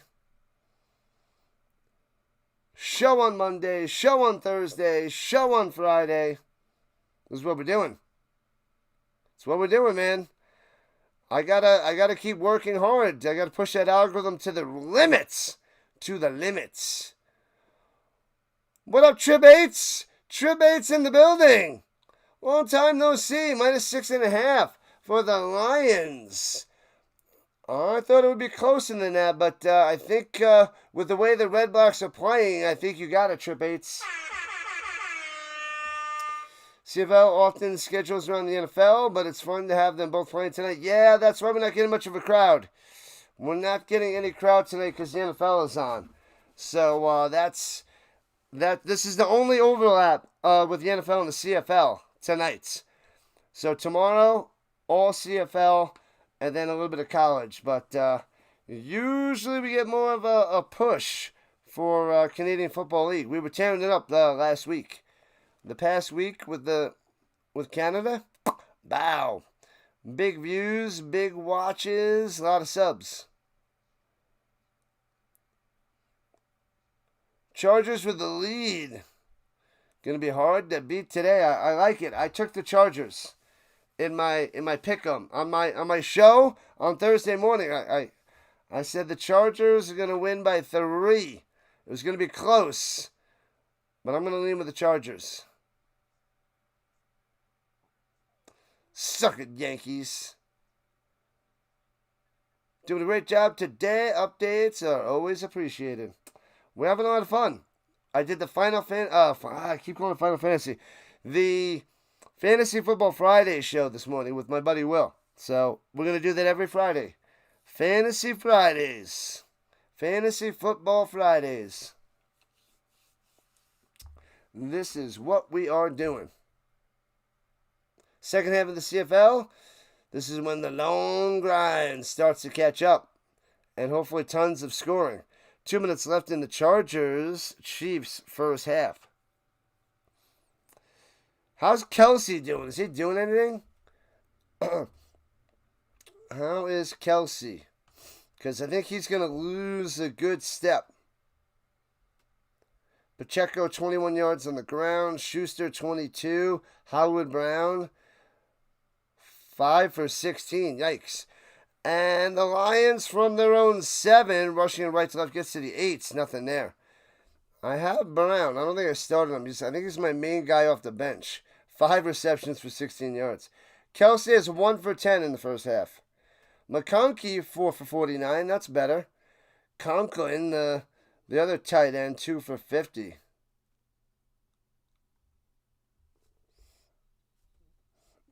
Show on Monday, show on Thursday, show on Friday. This is what we're doing. That's what we're doing, man. I gotta keep working hard. I gotta push that algorithm to the limits. To the limits. What up, Trib 8s? Trib 8s in the building. Long time no see. -6.5 for the Lions. I thought it would be closer than that, but I think with the way the Redblacks are playing, I think you got it, Trib 8s. CFL often schedules around the NFL, but it's fun to have them both playing tonight. Yeah, that's why we're not getting much of a crowd. We're not getting any crowd tonight because the NFL is on. So this is the only overlap with the NFL and the CFL tonight. So tomorrow, all CFL, and then a little bit of college. But usually we get more of a push for Canadian Football League. We were tearing it up last week. The past week with Canada, bow. Big views, big watches, a lot of subs. Chargers with the lead. Gonna be hard to beat today. I like it. I took the Chargers in my pick'em on my show on Thursday morning. I said the Chargers are gonna win by 3. It was gonna be close, but I'm gonna lean with the Chargers. Suck it, Yankees. Doing a great job today. Updates are always appreciated. We're having a lot of fun. I did the I keep calling it Final Fantasy. The Fantasy Football Friday show this morning with my buddy Will. So we're going to do that every Friday. Fantasy Fridays. Fantasy Football Fridays. This is what we are doing. Second half of the CFL, this is when the long grind starts to catch up. And hopefully tons of scoring. 2 minutes left in the Chargers-Chiefs first half. How's Kelsey doing? Is he doing anything? How is Kelsey? Because I think he's going to lose a good step. Pacheco, 21 yards on the ground. Schuster, 22. Hollywood Brown, 5 for 16. Yikes. And the Lions from their own 7, rushing right to left, gets to the 8s. Nothing there. I have Brown. I don't think I started him. I think he's my main guy off the bench. 5 receptions for 16 yards. Kelsey has 1 for 10 in the first half. McConkey, 4 for 49. That's better. Conklin, the other tight end, 2 for 50.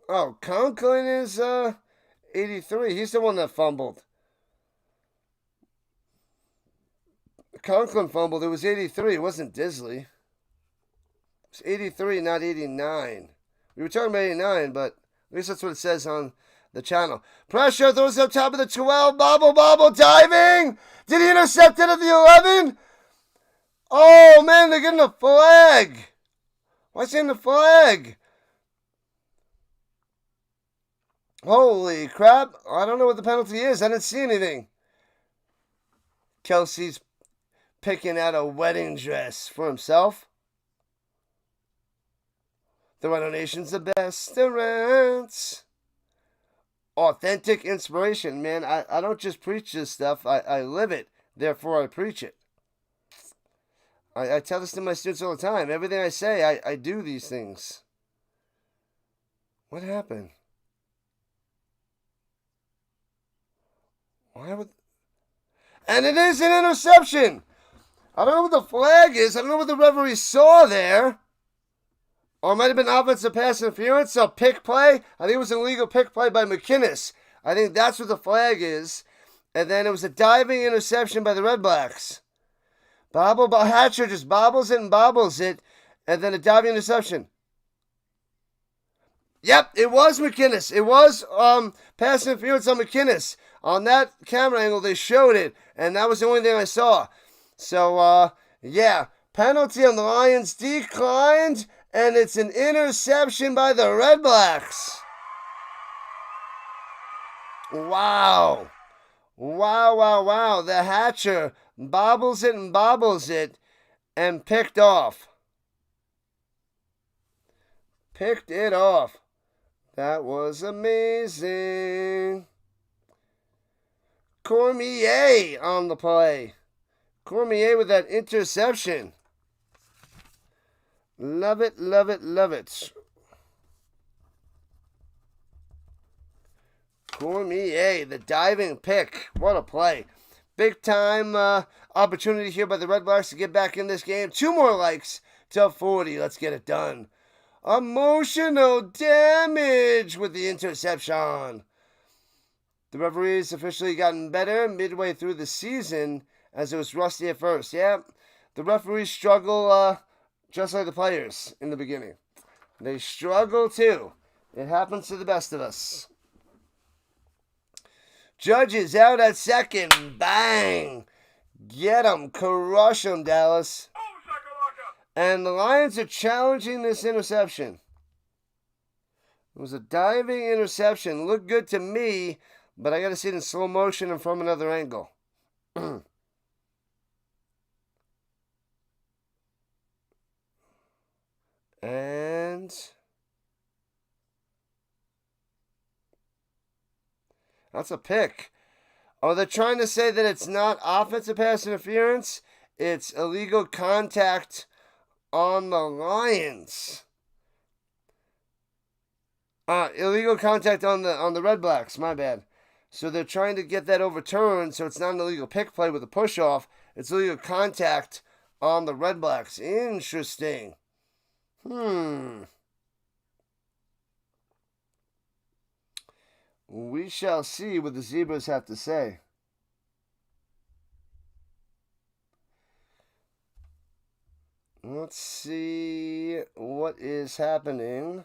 Oh, Conklin is 83. He's the one that fumbled. Conklin fumbled. It was 83. It wasn't Disley. It was 83, not 89. We were talking about 89, but at least that's what it says on the channel. Pressure, throws up top of the 12. Bobble, diving. Did he intercept it at the 11? Oh, man, they're getting a flag. Why is he getting a flag? Holy crap. I don't know what the penalty is. I didn't see anything. Kelsey's picking out a wedding dress for himself. The RHINO Nation's the best around. Authentic inspiration, man. I don't just preach this stuff. I live it. Therefore, I preach it. I tell this to my students all the time. Everything I say, I do these things. What happened? Why would... And it is an interception. I don't know what the flag is. I don't know what the referee saw there. Or it might have been offensive pass interference, a pick play. I think it was an illegal pick play by McInnes. I think that's what the flag is. And then it was a diving interception by the Redblacks. Hatcher just bobbles it, and then a diving interception. Yep, it was McInnes. It was pass interference on McInnes. On that camera angle, they showed it, and that was the only thing I saw. So, yeah, penalty on the Lions declined, and it's an interception by the Redblacks. Wow. The Hatcher bobbles it and picked off. Picked it off. That was amazing. Cormier on the play. Cormier with that interception. Love it. Cormier, the diving pick. What a play. Big time opportunity here by the Redblacks to get back in this game. 2 more likes till 40. Let's get it done. Emotional damage with the interception. The referee's officially gotten better midway through the season as it was rusty at first. Yeah, the referees struggle just like the players in the beginning. They struggle too. It happens to the best of us. Judges out at second. Bang. Get them. Crush them, Dallas. And the Lions are challenging this interception. It was a diving interception. Looked good to me, but I got to see it in slow motion and from another angle. And that's a pick. Oh, they're trying to say that it's not offensive pass interference. It's illegal contact on the Lions. Illegal contact on the Redblacks. My bad. So they're trying to get that overturned, so it's not an illegal pick play with a push off. It's illegal contact on the Redblacks. Interesting. We shall see what the Zebras have to say. Let's see what is happening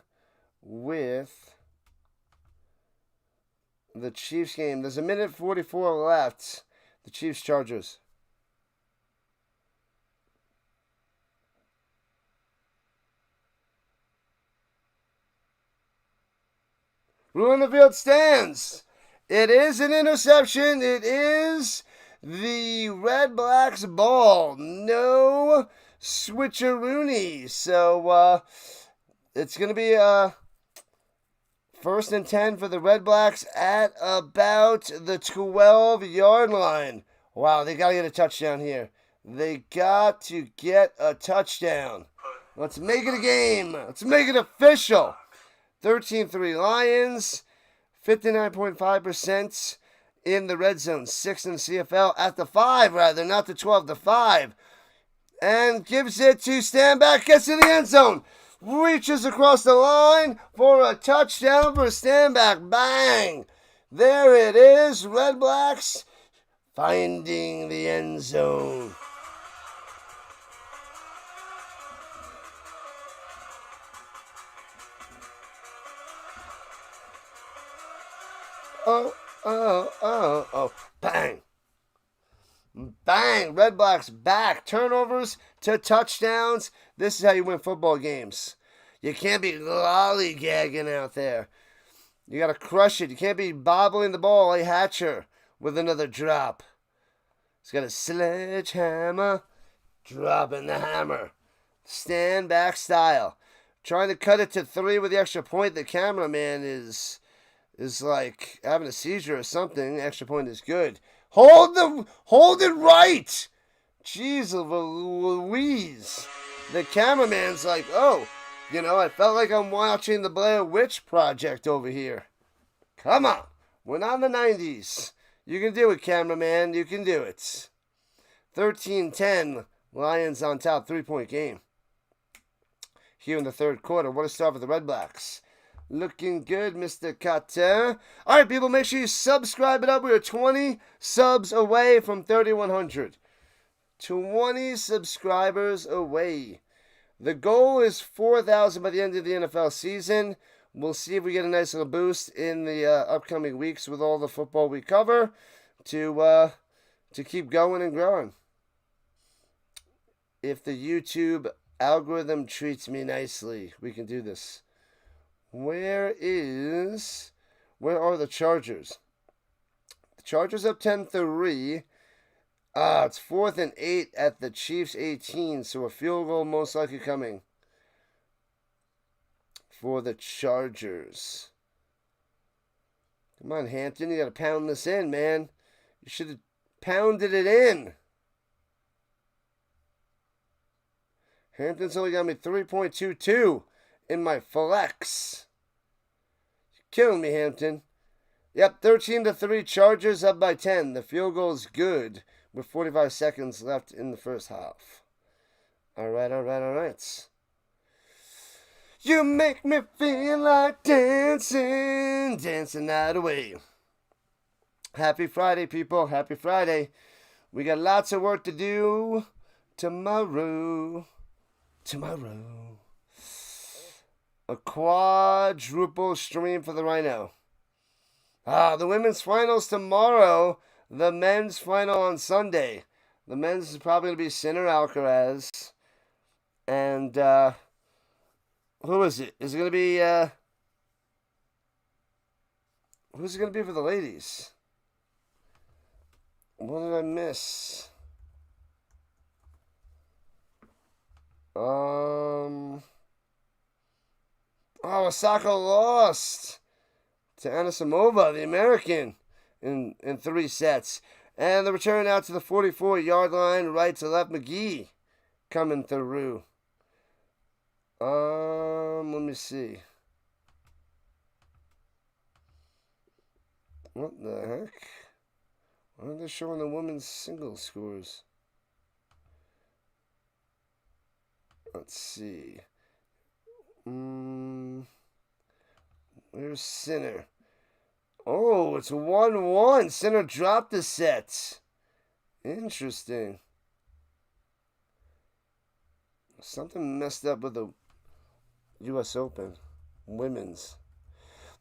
with the Chiefs game. There's a minute 44 left. The Chiefs Chargers. Rule in the field stands. It is an interception. It is the Redblacks ball. No switcheroony. So it's going to be first and 10 for the Redblacks at about the 12-yard line. Wow, they got to get a touchdown here. They got to get a touchdown. Let's make it a game. Let's make it official. 13-3 Lions, 59.5% in the red zone, 6 in the CFL, at the 5 rather, not the 12, the 5. And gives it to Stanback, gets in the end zone, reaches across the line for a touchdown for Stanback. Bang! There it is, Redblacks finding the end zone. Oh. Bang. Bang. Redblacks back. Turnovers to touchdowns. This is how you win football games. You can't be lollygagging out there. You got to crush it. You can't be bobbling the ball like Hatcher with another drop. He's got a sledgehammer. Dropping the hammer. Stand back style. Trying to cut it to 3 with the extra point. The cameraman is like having a seizure or something. Extra point is good. Hold it right. Jeez Louise. The cameraman's like, oh, I felt like I'm watching the Blair Witch Project over here. Come on. We're not in the 90s. You can do it, cameraman. You can do it. 13-10. Lions on top. 3-point game. Here in the third quarter. What a start for the Redblacks. Looking good, Mr. Carter. All right, people, make sure you subscribe it up. We are 20 subs away from 3,100. 20 subscribers away. The goal is 4,000 by the end of the NFL season. We'll see if we get a nice little boost in the upcoming weeks with all the football we cover to keep going and growing. If the YouTube algorithm treats me nicely, we can do this. Where are the Chargers? The Chargers up 10-3. It's 4th and 8 at the Chiefs 18, so a field goal most likely coming for the Chargers. Come on, Hampton, you got to pound this in, man. You should have pounded it in. Hampton's only got me 3.22 in my flex. You're killing me, Hampton. Yep, 13-3 Chargers up by 10. The field goal is good with 45 seconds left in the first half. All right. You make me feel like dancing that away. Happy Friday, people. Happy Friday. We got lots of work to do tomorrow. A quadruple stream for the RHINO. The women's finals tomorrow. The men's final on Sunday. The men's is probably going to be Sinner Alcaraz. And, who is it? Is it going to be, who's it going to be for the ladies? What did I miss? Osaka lost to Anisimova, the American, in 3 sets. And the return out to the 44-yard line, right to left. McGee coming through. Let me see. What the heck? Why are they showing the women's singles scores? Let's see. Where's Sinner? Oh, it's 1-1. Sinner dropped the set. Interesting. Something messed up with the U.S. Open. Women's.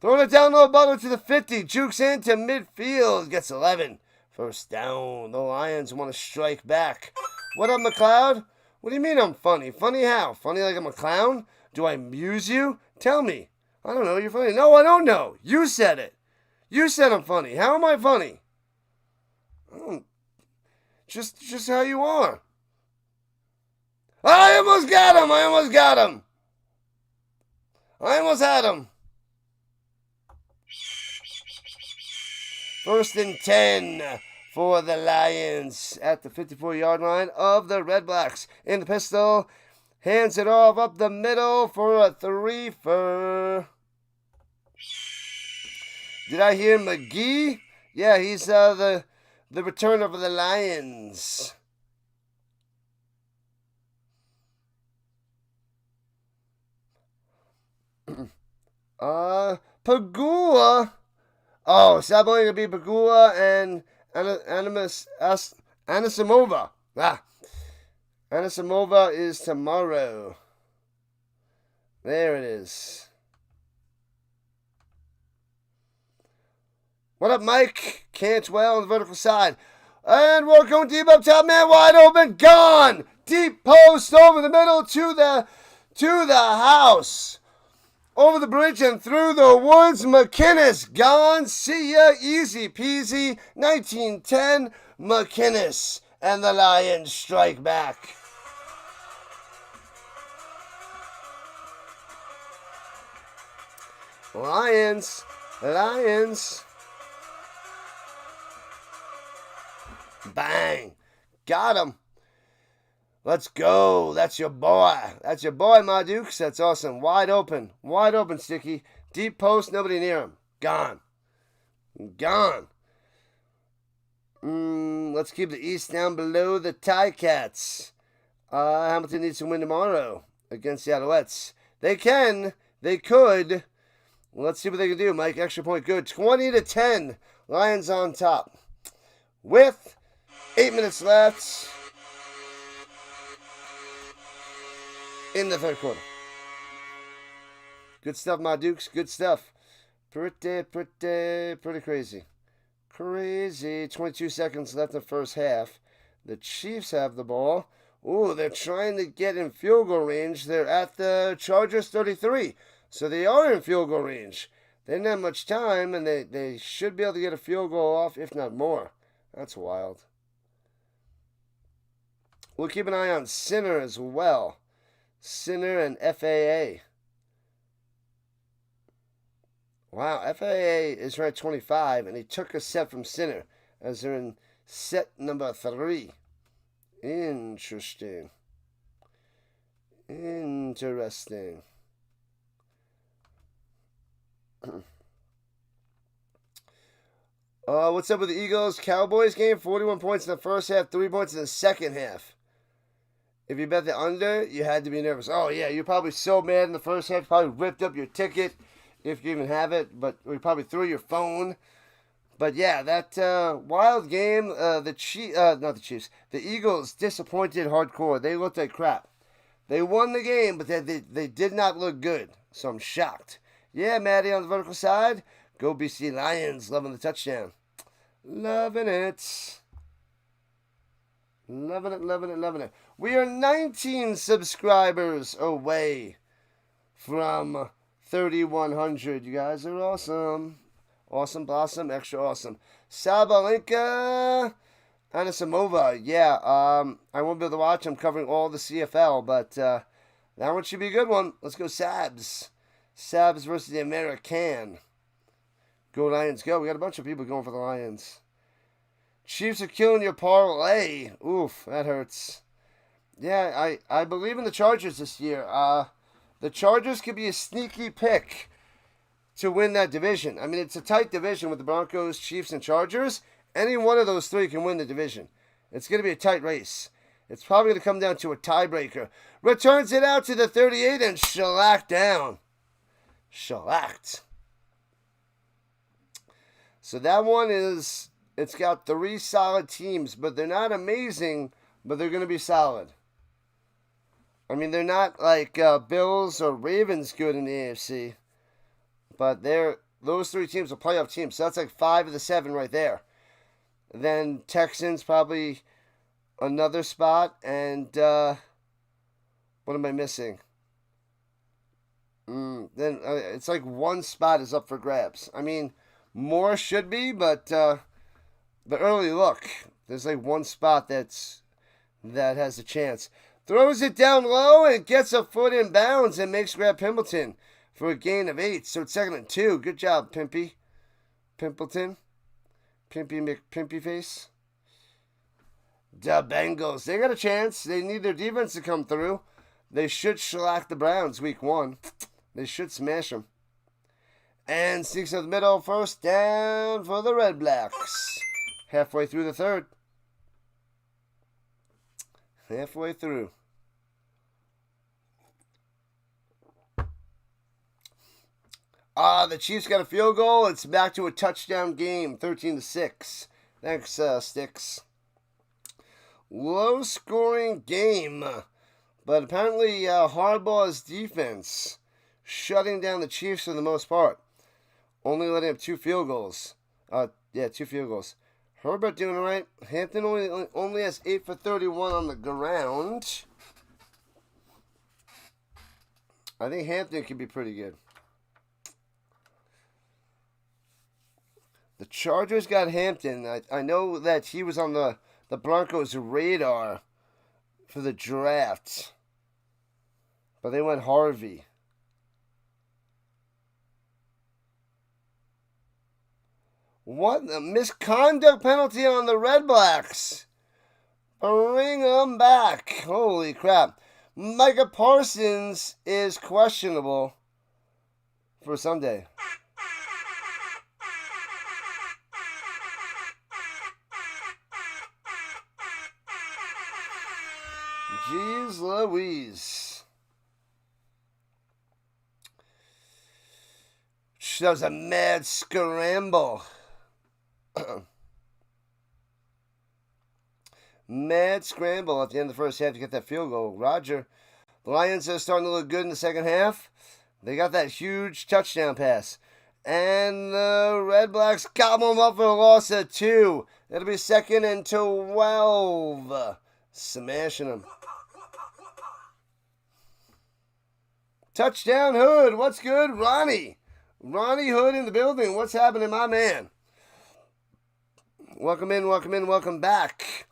Throwing it down low, Butler to the 50. Jukes into midfield. Gets 11. First down. The Lions want to strike back. What up, McLeod? What do you mean I'm funny? Funny how? Funny like I'm a clown? Do I amuse you? Tell me. I don't know. You're funny. No, I don't know. You said it. You said I'm funny. How am I funny? I don't... Just how you are. I almost got him. I almost had him. First and 10 for the Lions at the 54-yard line of the Redblacks. In the pistol, hands it off up the middle for a 3-for. Did I hear McGee? Yeah, he's the returner for the Lions. Pagula. Oh, so I'm only going to be Pagula and Anisimova. Anisimova is tomorrow. There it is. What up, Mike? Cantwell on the vertical side. And we're going deep up top, man, wide open, gone. Deep post over the middle to the house. Over the bridge and through the woods, McInnes gone. See ya, easy peasy. 19-10, McInnes and the Lions strike back. Lions. Bang. Got him. Let's go. That's your boy. That's your boy, my Dukes. That's awesome. Wide open. Wide open, Sticky. Deep post. Nobody near him. Gone. Let's keep the East down below the Ticats. Hamilton needs to win tomorrow against the Alouettes. They can. They could. Let's see what they can do, Mike. Extra point good. 20-10. Lions on top. With 8 minutes left in the third quarter. Good stuff, my Dukes. Good stuff. Pretty crazy. 22 seconds left in the first half. The Chiefs have the ball. Ooh, they're trying to get in field goal range. They're at the Chargers 33. So they are in field goal range. They didn't have much time, and they should be able to get a field goal off, if not more. That's wild. We'll keep an eye on Sinner as well. Sinner and FAA. Wow, FAA is ranked 25, and he took a set from Sinner as they're in set number 3. Interesting. What's up with the Eagles-Cowboys game? 41 points in the first half, 3 points in the second half. If you bet the under, you had to be nervous. Oh, yeah, you're probably so mad in the first half. You probably ripped up your ticket, if you even have it. But we probably threw your phone. But, yeah, that wild game, the Eagles disappointed hardcore. They looked like crap. They won the game, but they did not look good. So I'm shocked. Yeah, Maddie on the vertical side. Go BC Lions, loving the touchdown. Loving it. Loving it. We are 19 subscribers away from 3,100. You guys are awesome. Awesome, blossom, extra awesome. Sabalenka, Anisimova. Yeah, I won't be able to watch. I'm covering all the CFL, but that one should be a good one. Let's go Sabs. Sabs versus the American. Go Lions, go. We got a bunch of people going for the Lions. Chiefs are killing your parlay. Oof, that hurts. Yeah, I believe in the Chargers this year. The Chargers could be a sneaky pick to win that division. I mean, it's a tight division with the Broncos, Chiefs, and Chargers. Any one of those three can win the division. It's going to be a tight race. It's probably going to come down to a tiebreaker. Returns it out to the 38 and shellacked down. Shellacked. So that one is, it's got 3 solid teams, but they're not amazing, but they're going to be solid. I mean, they're not like Bills or Ravens good in the AFC, but those three teams are playoff teams. So that's like 5 of the 7 right there. Then Texans probably another spot, and what am I missing? Then it's like one spot is up for grabs. I mean, more should be, but the early look, there's like one spot that has a chance. Throws it down low and gets a foot in bounds and makes grab Pimpleton for a gain of 8. So it's 2nd and 2. Good job, Pimpleton. Pimpy face. The Bengals, they got a chance. They need their defense to come through. They should shellac the Browns week 1. They should smash them. And sneaks in the middle, first down for the Redblacks. Halfway through the third. Halfway through. The Chiefs got a field goal. It's back to a touchdown game, 13-6. Thanks, Sticks. Low-scoring game. But apparently Harbaugh's defense shutting down the Chiefs for the most part. Only letting up 2 field goals. 2 field goals. Herbert doing all right. Hampton only has 8 for 31 on the ground. I think Hampton could be pretty good. The Chargers got Hampton. I know that he was on the Broncos' radar for the draft. But they went Harvey. What a misconduct penalty on the Redblacks. Bring them back. Holy crap. Micah Parsons is questionable for Sunday. Jeez Louise. That was a mad scramble. Mad scramble at the end of the first half to get that field goal. Roger. The Lions are starting to look good in the second half. They got that huge touchdown pass. And the Redblacks gobble them up for a loss of 2. It'll be 2nd and 12. Smashing them. Touchdown Hood. What's good? Ronnie Hood in the building. What's happening, my man? Welcome in, welcome back.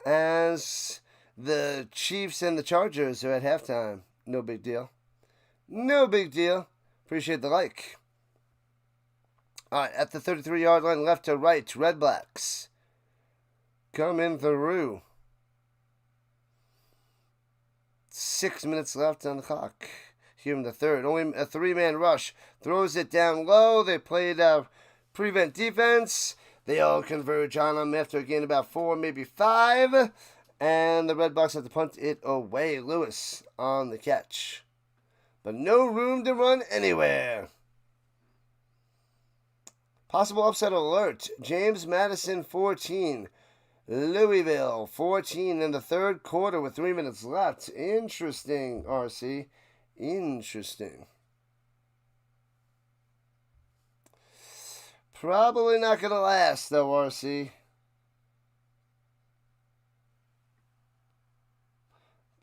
As the Chiefs and the Chargers are at halftime. No big deal. Appreciate the like. All right, at the 33-yard line, left to right, Redblacks coming through. 6 minutes left on the clock. Here in the third. Only a 3-man rush. Throws it down low. They played prevent defense. They all converge on him after a gain about 4, maybe 5. And the Redblacks have to punt it away. Lewis on the catch. But no room to run anywhere. Possible upset alert. James Madison 14. Louisville 14 in the third quarter with 3 minutes left. Interesting, RC. Interesting. Probably not going to last, though, RC.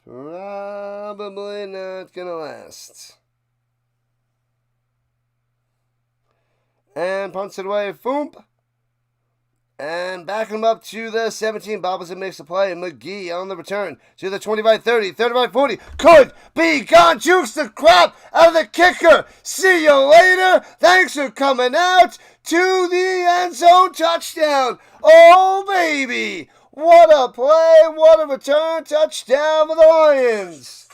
Probably not going to last. And punts it away. Foomp. And back him up to the 17. Bobbles and makes the play. McGee on the return to the 25-30, 35-40. Could be gone. Jukes the crap out of the kicker. See you later. Thanks for coming out to the end zone touchdown. Oh, baby. What a play. What a return touchdown for the Lions.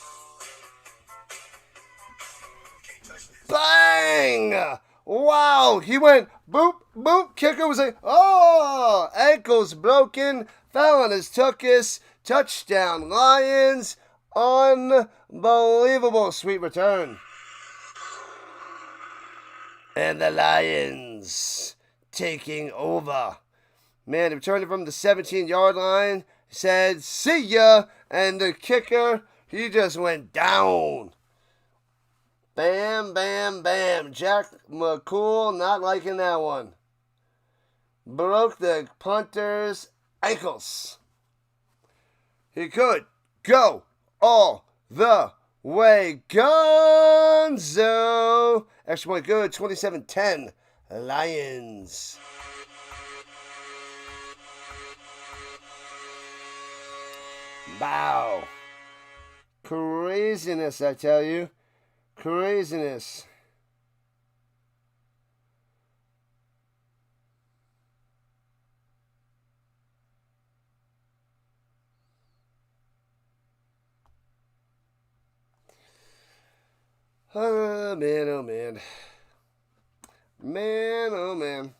Bang. Wow. He went boop, boop. Kicker was like, oh, ankles broken. Fell on his tuchus. Touchdown, Lions. Unbelievable. Sweet return. And the Lions taking over. Man, he returned it from the 17-yard line. Said, see ya. And the kicker, He just went down. Bam, bam, bam. Jack McCool not liking that one. Broke the punter's ankles. He could go all the way. Gonzo. Extra point good. 27-10. Lions. Wow. Craziness, I tell you. Craziness. Oh, man, oh, man. Man, oh, man.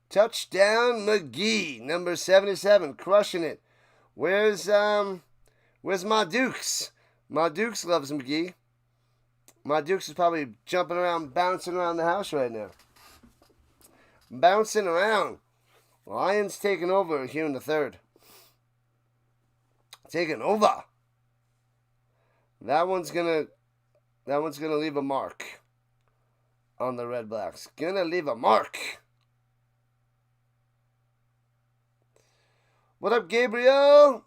Touchdown McGee, number 77, crushing it. Where's my Dukes? My Dukes loves McGee. My Dukes is probably jumping around, bouncing around the house right now. Bouncing around. Lions taking over here in the third. Taking over. That one's gonna leave a mark on the Redblacks. Gonna leave a mark. What up, Gabriel?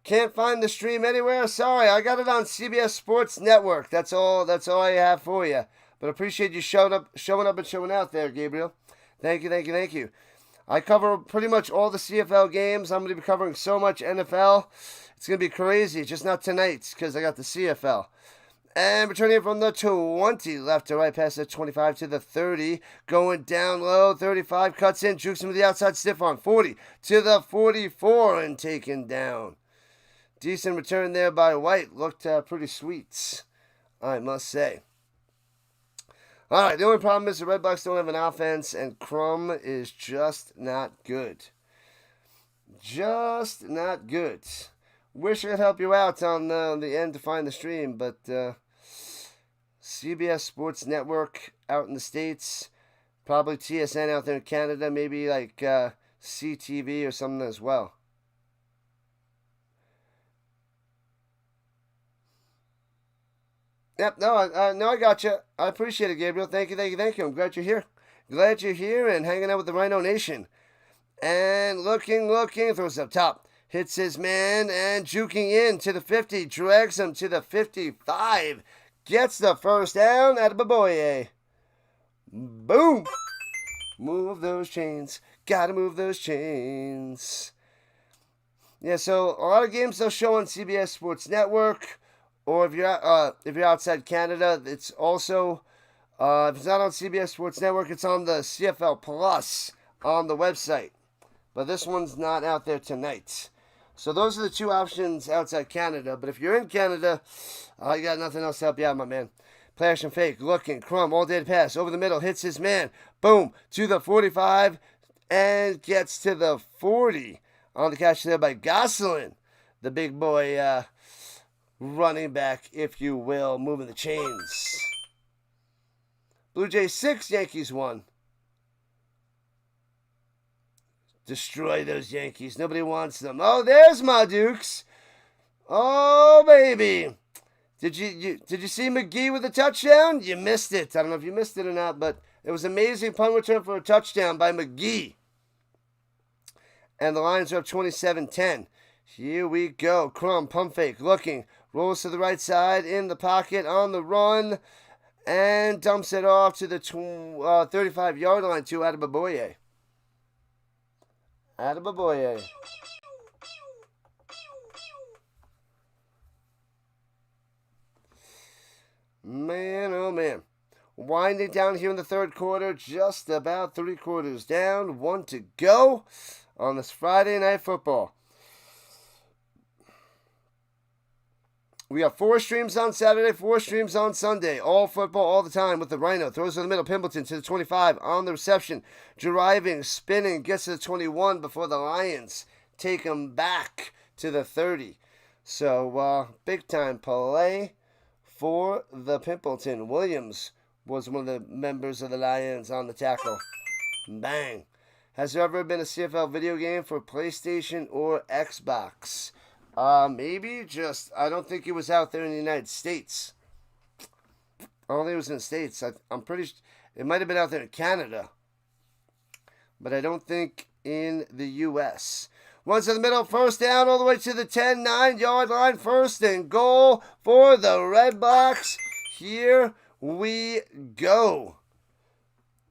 Can't find the stream anywhere? Sorry, I got it on CBS Sports Network. That's all I have for you. But appreciate you showing up and showing out there, Gabriel. Thank you. I cover pretty much all the CFL games. I'm going to be covering so much NFL. It's going to be crazy. Just not tonight because I got the CFL. And returning from the 20, left to right past the 25 to the 30. Going down low, 35, cuts in, jukes him to the outside, stiff arm. 40 to the 44 and taken down. Decent return there by White. Looked pretty sweet, I must say. All right, the only problem is the Redblacks don't have an offense, and Crum is just not good. Just not good. Wish I could help you out on the end to find the stream, but CBS Sports Network out in the States, probably TSN out there in Canada, maybe like CTV or something as well. Yep, no, I got you. I appreciate it, Gabriel. Thank you. I'm glad you're here. Glad you're here and hanging out with the RHINO Nation. And looking, throws up top. Hits his man and juking in to the 50. Drags him to the 55. Gets the first down at Baboye. Boom. Move those chains. Gotta move those chains. Yeah, so a lot of games they'll show on CBS Sports Network. Or if you're outside Canada, it's also, if it's not on CBS Sports Network, it's on the CFL Plus on the website. But this one's not out there tonight. So those are the two options outside Canada. But if you're in Canada, you got nothing else to help you out, my man. Play action fake, looking, Crum, all day to pass, over the middle, hits his man. Boom, to the 45, and gets to the 40. On the catch there by Gosselin, the big boy, running back, if you will, moving the chains. Blue Jays 6, Yankees 1. Destroy those Yankees. Nobody wants them. Oh, there's my Dukes. Oh, baby. Did you see McGee with a touchdown? You missed it. I don't know if you missed it or not, but it was amazing punt return for a touchdown by McGee. And the Lions are up 27-10. Here we go. Crum, pump fake, looking. Rolls to the right side, in the pocket, on the run, and dumps it off to the 35-yard line to Adebaboye. Man, oh man. Winding down here in the third quarter, just about 3 quarters down, 1 to go on this Friday Night Football. We have 4 streams on Saturday, 4 streams on Sunday. All football all the time with the RHINO. Throws in the middle, Pimbleton to the 25 on the reception. Driving, spinning, gets to the 21 before the Lions take him back to the 30. So, big time play for the Pimpleton. Williams was one of the members of the Lions on the tackle. Bang. Has there ever been a CFL video game for PlayStation or Xbox? Maybe just, I don't think he was out there in the United States. I don't think it was in the States. I'm pretty, it might have been out there in Canada. But I don't think in the U.S. Once in the middle, first down all the way to the 10, 9-yard line. First and goal for the Redblacks. Here we go.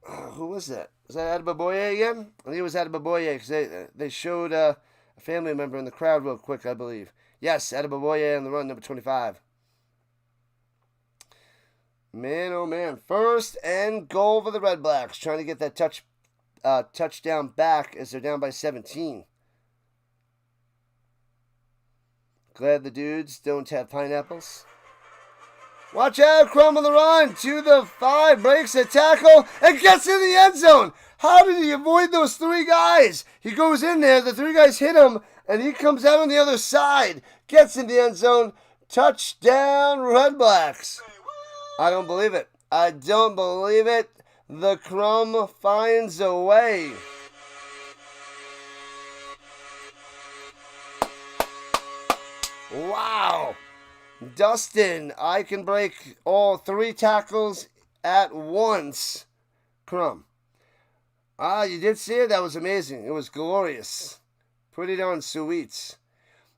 Who was that? Was that Adebaboye again? I think it was Adebaboye because they showed a family member in the crowd real quick, I believe. Yes, Adebaboye on the run, number 25. Man, oh man. First and goal for the Redblacks. Trying to get that touchdown back as they're down by 17. Glad the dudes don't have pineapples. Watch out, Crum on the run to the 5, breaks a tackle, and gets in the end zone. How did he avoid those 3 guys? He goes in there, the 3 guys hit him, and he comes out on the other side, gets in the end zone. Touchdown, Redblacks. I don't believe it. I don't believe it. The Crum finds a way. Wow. Dustin, I can break all 3 tackles at once. Crum. You did see it? That was amazing. It was glorious. Pretty darn sweet.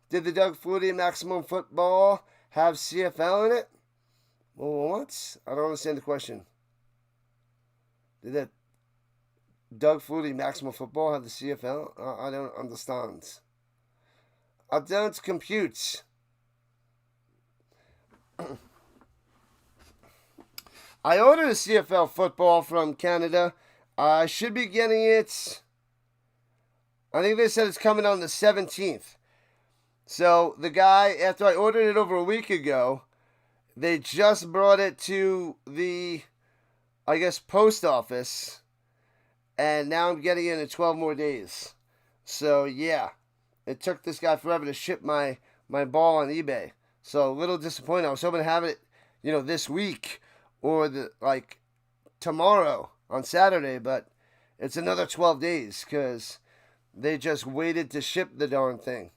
Did the Doug Flutie Maximum Football have CFL in it? Well, what? I don't understand the question. Did that Doug Flutie Maximum Football have the CFL? I don't understand. I don't compute. I ordered a CFL football from Canada. I should be getting it. I think they said it's coming on the 17th. So the guy, after I ordered it over a week ago, they just brought it to the, I guess, post office. And now I'm getting it in 12 more days. So yeah, it took this guy forever to ship my ball on eBay. So a little disappointed. I was hoping to have it, this week or tomorrow on Saturday, but it's another 12 days because they just waited to ship the darn thing.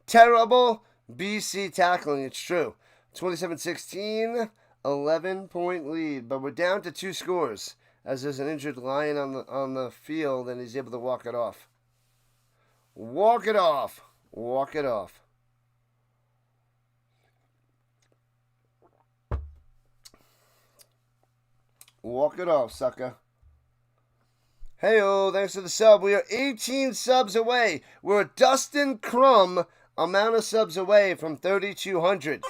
Terrible BC tackling, it's true. 27-16, 11-point lead, but we're down to 2 scores as there's an injured Lion on the field and he's able to walk it off. Walk it off. Walk it off. Walk it off, sucker. Hey-oh, thanks for the sub. We are 18 subs away. We're a Dustin Crum amount of subs away from 3,200.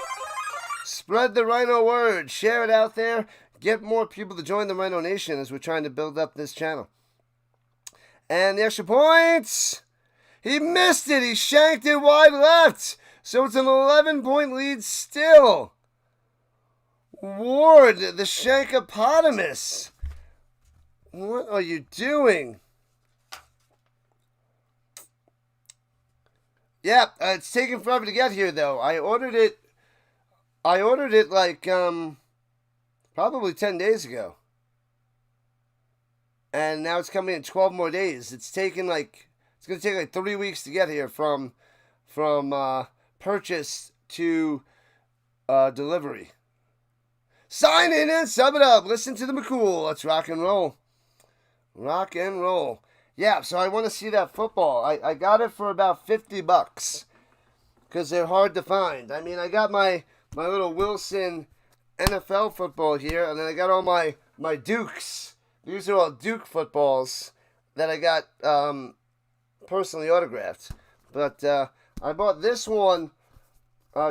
Spread the RHINO word. Share it out there. Get more people to join the RHINO Nation as we're trying to build up this channel. And the extra points. He missed it. He shanked it wide left. So it's an 11-point lead still. Ward, the Shankopotamus. What are you doing? Yeah, it's taking forever to get here, though. I ordered it probably 10 days ago. And now it's coming in 12 more days. It's taking it's going to take 3 weeks to get here from purchase to delivery. Sign in and sub it up. Listen to the McCool. Let's rock and roll. Rock and roll. Yeah, so I want to see that football. I got it for about $50 because they're hard to find. I mean, I got my little Wilson NFL football here, and then I got all my Dukes. These are all Duke footballs that I got personally autographed. But I bought this one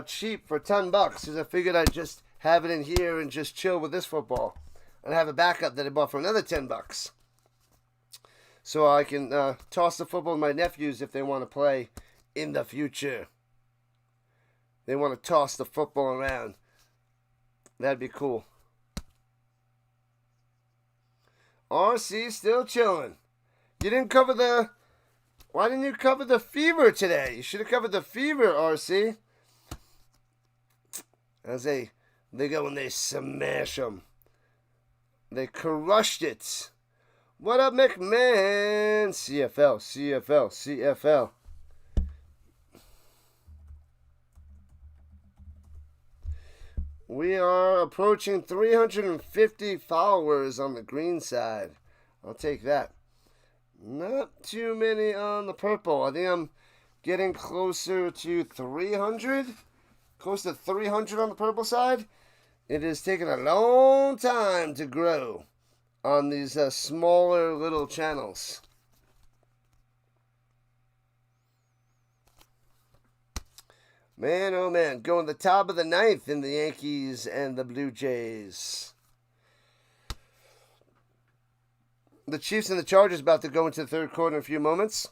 cheap for $10 because I figured I'd just have it in here and just chill with this football. And I have a backup that I bought for another $10. So I can toss the football to my nephews if they want to play in the future. They want to toss the football around. That'd be cool. RC still chilling. You didn't cover the... Why didn't you cover the fever today? You should have covered the fever, RC. As they go and they smash them. They crushed it. What up, McMahon? CFL, CFL, CFL. We are approaching 350 followers on the green side. I'll take that. Not too many on the purple. I think I'm getting closer to 300. Close to 300 on the purple side. It is taking a long time to grow on these smaller little channels. Man, oh man, going the top of the ninth in the Yankees and the Blue Jays. The Chiefs and the Chargers about to go into the third quarter in a few moments.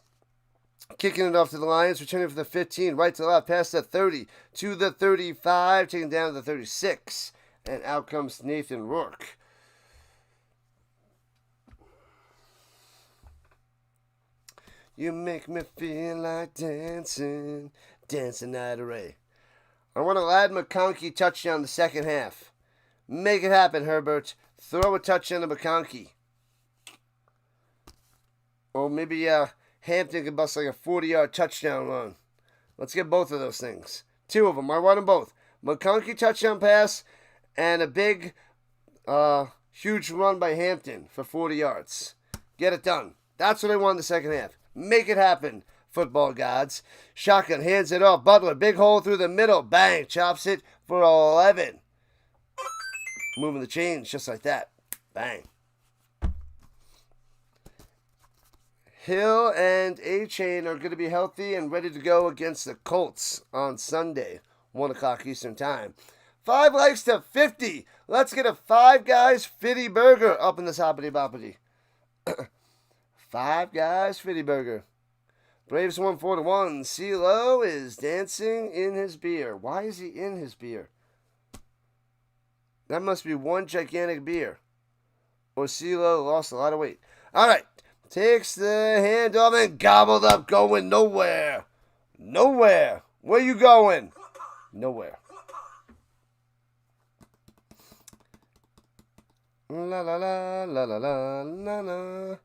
Kicking it off to the Lions, returning for the 15, right to left, past the 30, to the 35, taking down to the 36. And out comes Nathan Rourke. You make me feel like dancing. Dancing Night Array. I want a Lad McConkey touchdown the second half. Make it happen, Herbert. Throw a touchdown to McConkey. Or maybe Hampton can bust like a 40-yard touchdown run. Let's get both of those things. Two of them. I want them both. McConkey touchdown pass and a big, huge run by Hampton for 40 yards. Get it done. That's what I want in the second half. Make it happen, football gods. Shotgun hands it off. Butler, big hole through the middle. Bang, chops it for 11. Moving the chains just like that. Bang. Hill and A-Chain are going to be healthy and ready to go against the Colts on Sunday, 1 o'clock Eastern Time. 5 likes to 50. Let's get a Five Guys Fitty Burger up in the hoppity boppity. Five Guys Fitty Burger. Braves won 4-1. CeeLo is dancing in his beer. Why is he in his beer? That must be one gigantic beer. Or CeeLo lost a lot of weight. All right. Takes the handoff and gobbled up, going nowhere. Nowhere. Where you going? Nowhere. La la la la la la la la.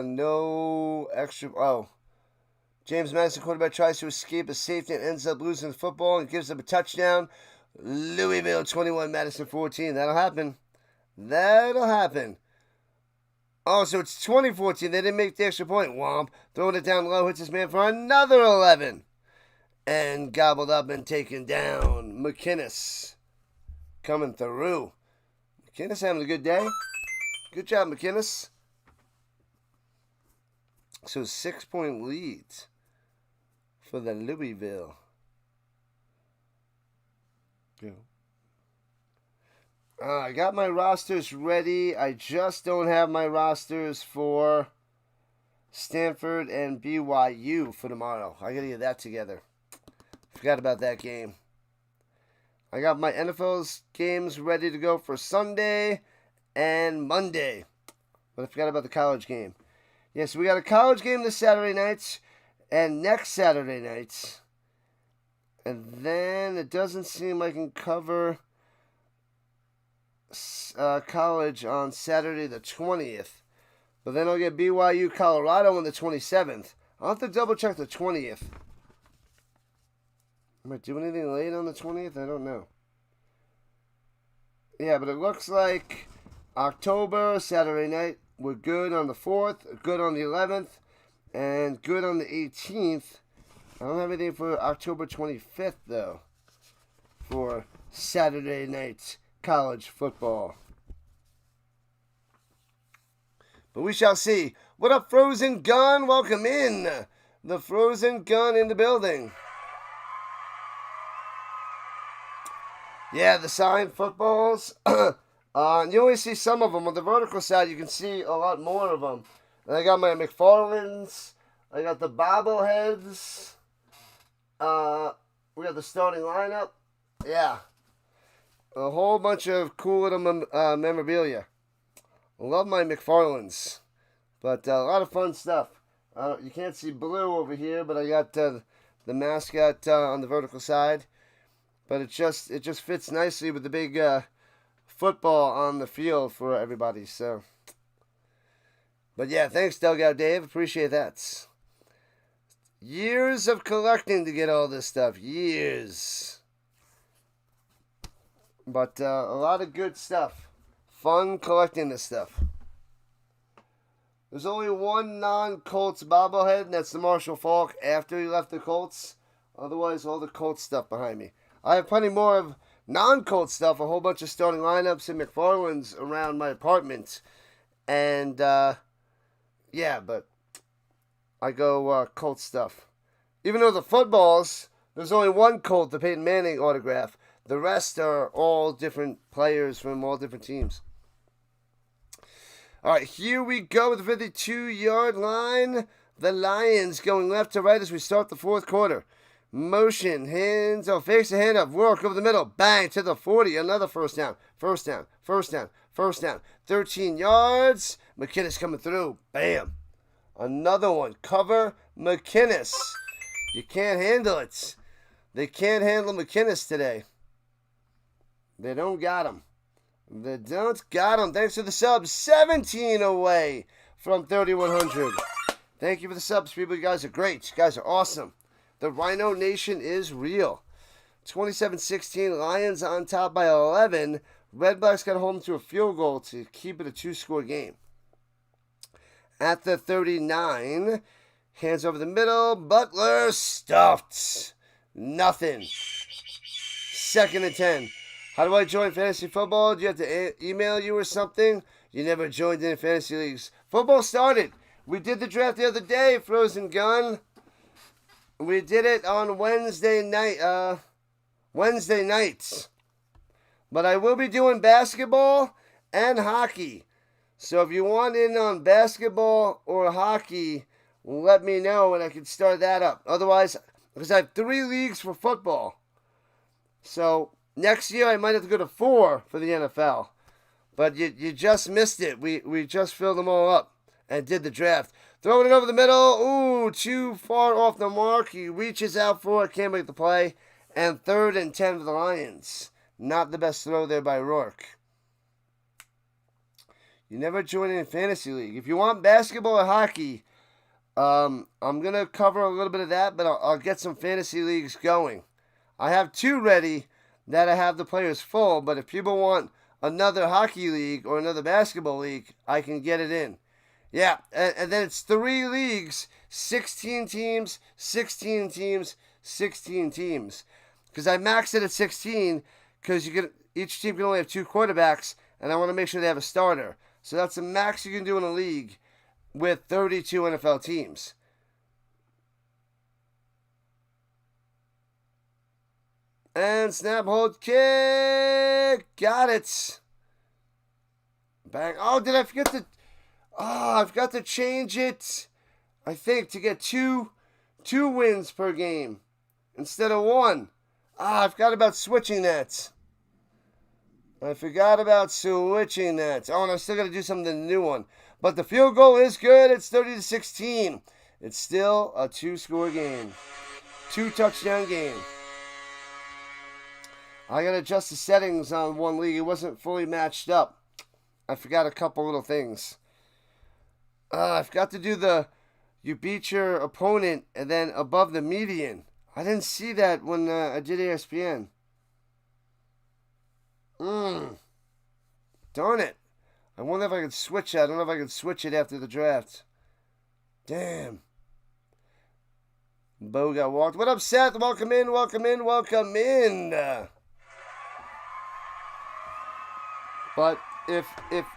No extra. Oh. James Madison, quarterback, tries to escape a safety and ends up losing the football and gives up a touchdown. Louisville 21, Madison 14. That'll happen. That'll happen. Oh, so it's 2014. They didn't make the extra point. Womp. Throwing it down low, hits his man for another 11. And gobbled up and taken down. McInnes coming through. McInnes having a good day. Good job, McInnes. So 6-point lead for the Louisville. I got my rosters ready. I just don't have my rosters for Stanford and BYU for tomorrow. I got to get that together. Forgot about that game. I got my NFL's games ready to go for Sunday and Monday. But I forgot about the college game. Yes, we got a college game this Saturday night and next Saturday night. And then it doesn't seem I can cover college on Saturday the 20th. But then I'll get BYU Colorado on the 27th. I'll have to double check the 20th. Am I doing anything late on the 20th? I don't know. Yeah, but it looks like October, Saturday night. We're good on the 4th, good on the 11th, and good on the 18th. I don't have anything for October 25th, though, for Saturday night college football. But we shall see. What up, Frozen Gun? Welcome in. The Frozen Gun in the building. Yeah, the signed footballs. You only see some of them. On the vertical side, you can see a lot more of them. And I got my McFarlanes. I got the bobbleheads. We got the starting lineup. Yeah. A whole bunch of cool little memorabilia. Love my McFarlanes. But a lot of fun stuff. You can't see Blue over here, but I got the mascot on the vertical side. But it just fits nicely with the big football on the field for everybody. So But yeah, thanks, Dugout Dave. Appreciate that. Years of collecting to get all this stuff. Years. But a lot of good stuff. Fun collecting this stuff. There's only one non-Colts bobblehead, and that's the Marshall Faulk after he left the Colts. Otherwise, all the Colts stuff behind me. I have plenty more of non-Colts stuff, a whole bunch of starting lineups and McFarland's around my apartment. And, yeah, but I go Colts stuff. Even though the footballs, there's only one Colt, the Peyton Manning autograph. The rest are all different players from all different teams. All right, here we go with the 52-yard line. The Lions going left to right as we start the fourth quarter. Motion, hands, fakes a hand up, Rourke over the middle, bang, to the 40, another first down. 13 yards, McKinnis coming through, bam. Another one, cover McKinnis. You can't handle it. They can't handle McKinnis today. They don't got him. They don't got him. Thanks for the subs. 17 away from 3,100. Thank you for the subs, people. You guys are great. You guys are awesome. The RHINO Nation is real. 27-16, Lions on top by 11. Redblacks got home to a field goal to keep it a two-score game. At the 39, hands over the middle. Butler stuffed. Nothing. 2nd and 10. How do I join fantasy football? Do you have to email you or something? You never joined in fantasy leagues. Football started. We did the draft the other day, Frozen Gun. We did it on Wednesday nights. But I will be doing basketball and hockey. So if you want in on basketball or hockey, let me know and I can start that up. Otherwise, because I have 3 leagues for football. So next year I might have to go to 4 for the NFL. But you just missed it. We just filled them all up and did the draft. Throwing it over the middle. Ooh, too far off the mark. He reaches out for it. Can't make the play. And 3rd and 10 for the Lions. Not the best throw there by Rourke. You never join in a fantasy league. If you want basketball or hockey, I'm going to cover a little bit of that, but I'll get some fantasy leagues going. I have 2 ready that I have the players full, but if people want another hockey league or another basketball league, I can get it in. Yeah, and then it's 3 leagues, 16 teams, 16 teams, 16 teams. Because I maxed it at 16, because each team can only have 2 quarterbacks, and I want to make sure they have a starter. So that's the max you can do in a league with 32 NFL teams. And snap, hold, kick. Got it. Bang. Oh, did I forget to... Oh, I've got to change it, I think, to get two wins per game instead of 1. I forgot about switching that. Oh, and I still got to do something to the new one. But the field goal is good. It's 30-16. It's still a 2-score game. 2-touchdown game. I got to adjust the settings on one league. It wasn't fully matched up. I forgot a couple little things. I forgot to do you beat your opponent and then above the median. I didn't see that when I did ESPN. Darn it. I wonder if I could switch it. I don't know if I could switch it after the draft. Damn. Bo got walked. What up, Seth? Welcome in. But if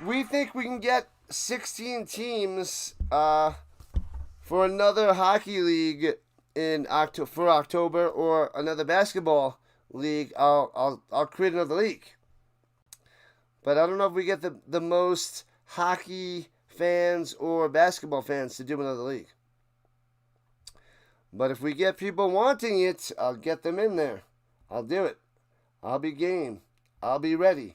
we think we can get 16 teams for another hockey league for October or another basketball league, I'll create another league. But I don't know if we get the most hockey fans or basketball fans to do another league. But if we get people wanting it, I'll get them in there. I'll do it. I'll be game. I'll be ready.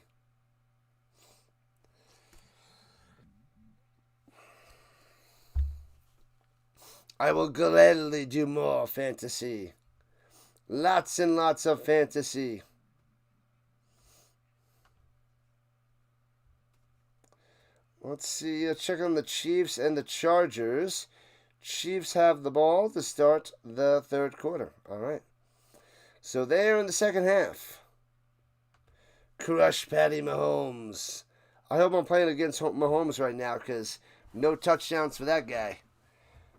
I will gladly do more fantasy. Lots and lots of fantasy. Let's see. Let's check on the Chiefs and the Chargers. Chiefs have the ball to start the third quarter. All right. So they're in the second half. Crush Patty Mahomes. I hope I'm playing against Mahomes right now because no touchdowns for that guy.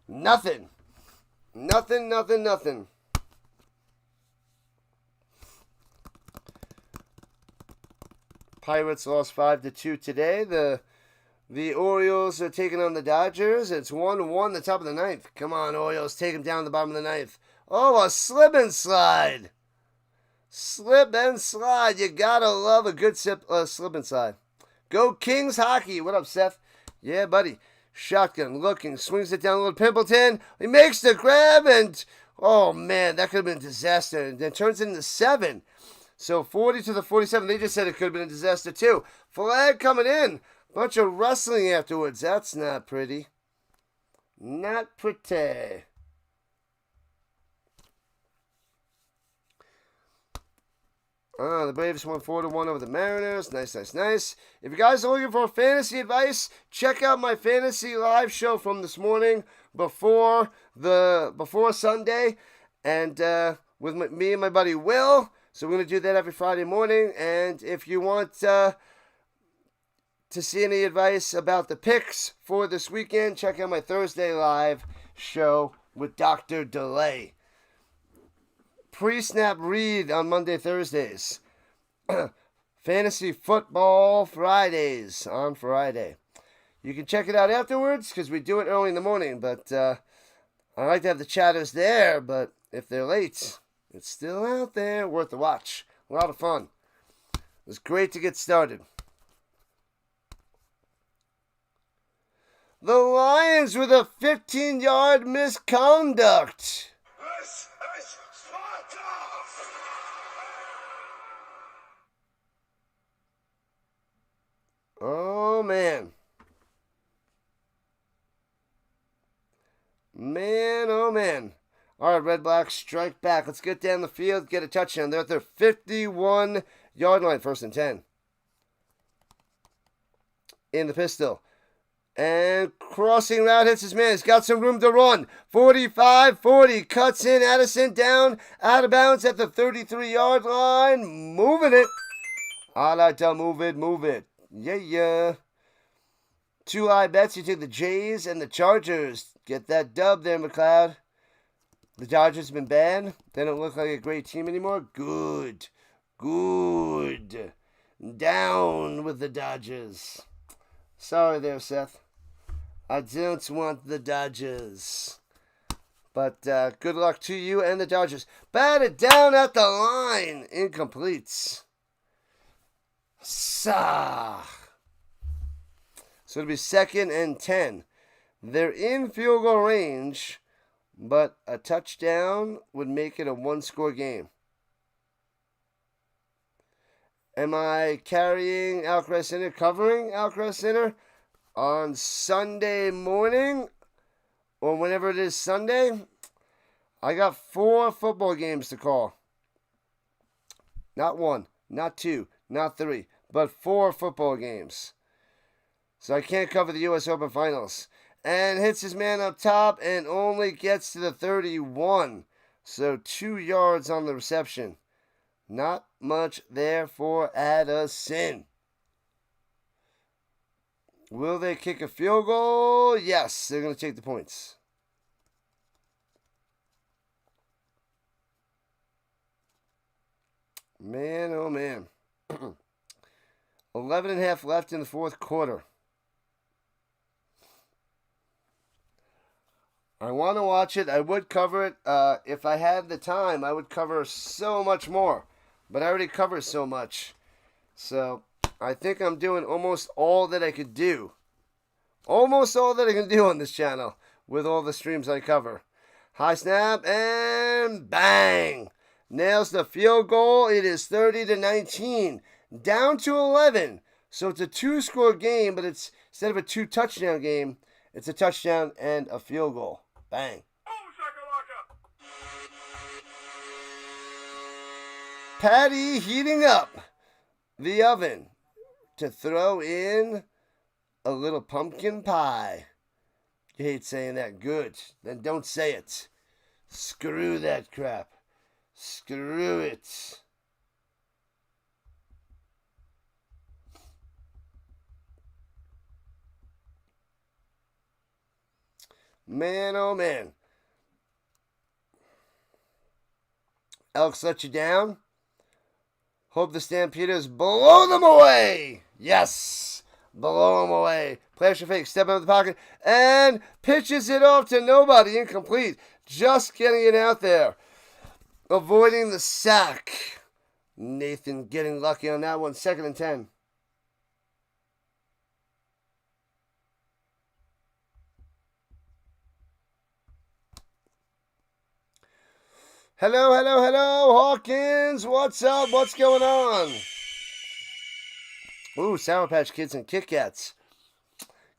Nothing. Nothing. Pirates lost 5-2 today. The Orioles are taking on the Dodgers. It's 1-1 the top of the ninth. Come on, Orioles. Take them down the bottom of the ninth. Oh, a slip and slide. Slip and slide. You gotta love a good slip and slide. Go Kings hockey. What up, Seth? Yeah, buddy. Shotgun looking. Swings it down a little Pimpleton. He makes the grab and... Oh, man. That could have been a disaster. And then turns it into 7. So 40-47. They just said it could have been a disaster, too. Flag coming in. Bunch of wrestling afterwards. That's not pretty. Not pretty. The Braves won 4-1 over the Mariners. Nice. If you guys are looking for fantasy advice, check out my fantasy live show from this morning before Sunday, and with me and my buddy Will. So we're going to do that every Friday morning. And if you want to see any advice about the picks for this weekend, check out my Thursday live show with Dr. Delay. Pre-snap read on Monday, Thursdays. Fantasy football Fridays on Friday. You can check it out afterwards because we do it early in the morning. But I like to have the chatters there. But if they're late, it's still out there. Worth the watch. A lot of fun. It was great to get started. The Lions with a 15-yard misconduct. Oh, man. All right, Redblacks, strike back. Let's get down the field, get a touchdown. They're at their 51-yard line, 1st and 10. In the pistol. And crossing route hits his man. He's got some room to run. 45-40. Cuts in. Addison down. Out of bounds at the 33-yard line. Moving it. I like to move it. Yeah. 2 high bets. You take the Jays and the Chargers. Get that dub there, McLeod. The Dodgers have been bad. They don't look like a great team anymore. Good. Down with the Dodgers. Sorry there, Seth. I don't want the Dodgers. But good luck to you and the Dodgers. Batted down at the line. Incomplete. So it'll be 2nd and 10. They're in field goal range, but a touchdown would make it a 1-score game. Am I carrying Alcrest Center, covering Alcrest Center on Sunday morning or whenever it is Sunday? I got 4 football games to call. Not 1, not 2, not 3, but 4 football games. So I can't cover the U.S. Open Finals. And hits his man up top and only gets to the 31. So 2 yards on the reception. Not much there for Addison. Will they kick a field goal? Yes, they're going to take the points. Man, oh man. 11.5 left in the 4th quarter. I want to watch it. I would cover it. If I had the time, I would cover so much more. But I already cover so much. So I think I'm doing almost all that I could do. Almost all that I can do on this channel with all the streams I cover. High snap and bang. Nails the field goal. It is 30-19. Down to 11. So it's a 2-score game, but it's instead of a 2-touchdown game, it's a touchdown and a field goal. Bang. Patty heating up the oven to throw in a little pumpkin pie. You hate saying that. Good. Then don't say it. Screw that crap. Screw it. Man, oh man. Elks let you down. Hope the Stampeders blow them away. Yes. Blow them away. Pressure fake. Step out of the pocket. And pitches it off to nobody. Incomplete. Just getting it out there. Avoiding the sack. Nathan getting lucky on that one. 2nd and 10. Hello, hello, hello, Hawkins. What's up? What's going on? Ooh, Sour Patch Kids and Kit Kats.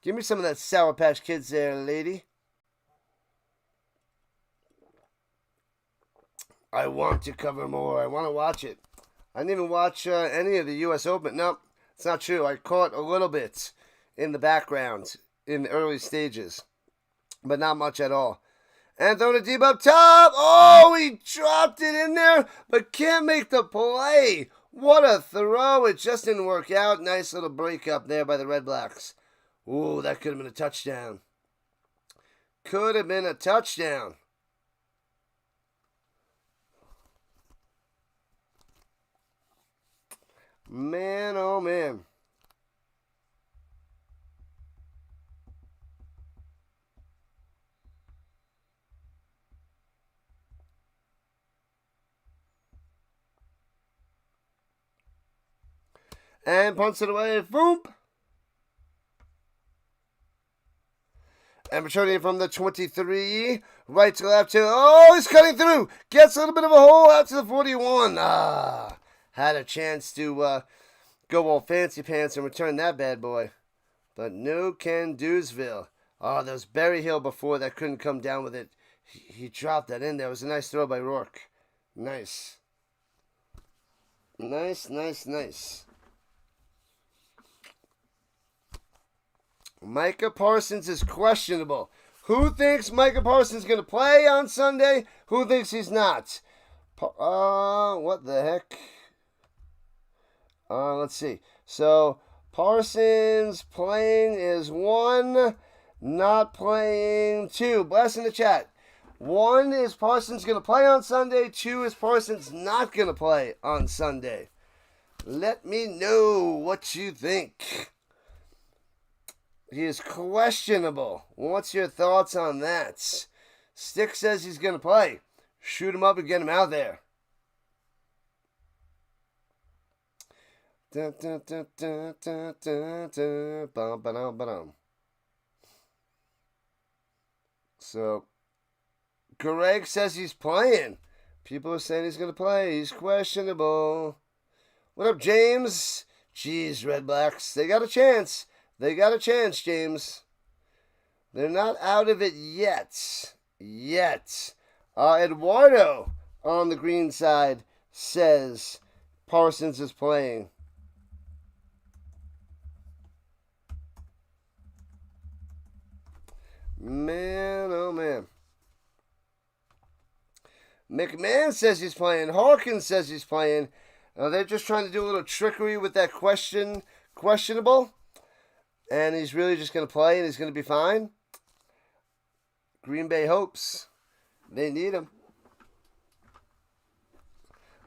Give me some of that Sour Patch Kids there, lady. I want to cover more. I want to watch it. I didn't even watch any of the U.S. Open. No, it's not true. I caught a little bit in the background in the early stages, but not much at all. And throwing it deep up top. Oh, he dropped it in there, but can't make the play. What a throw. It just didn't work out. Nice little break up there by the Redblacks. Ooh, that could have been a touchdown. Could have been a touchdown. Man, oh man. And punts it away. Boom. And returning from the 23. Right to left. Oh, he's cutting through. Gets a little bit of a hole out to the 41. Had a chance to go all fancy pants and return that bad boy. But no can do'sville. Oh, there was Berryhill before that couldn't come down with it. He dropped that in there. It was a nice throw by Rourke. Nice. Nice, nice, nice. Micah Parsons is questionable. Who thinks Micah Parsons is going to play on Sunday? Who thinks he's not? What the heck? Let's see. So, Parsons playing is 1, not playing 2. Bless in the chat. 1 is Parsons going to play on Sunday. 2 is Parsons not going to play on Sunday. Let me know what you think. He is questionable. What's your thoughts on that? Stick says he's going to play. Shoot him up and get him out there. So, Greg says he's playing. People are saying he's going to play. He's questionable. What up, James? Jeez, Redblacks. They got a chance. They got a chance, James. They're not out of it yet. Eduardo on the green side says Parsons is playing. Man, oh man. McMahon says he's playing. Hawkins says he's playing. They're just trying to do a little trickery with that questionable. And he's really just going to play and he's going to be fine. Green Bay hopes. They need him.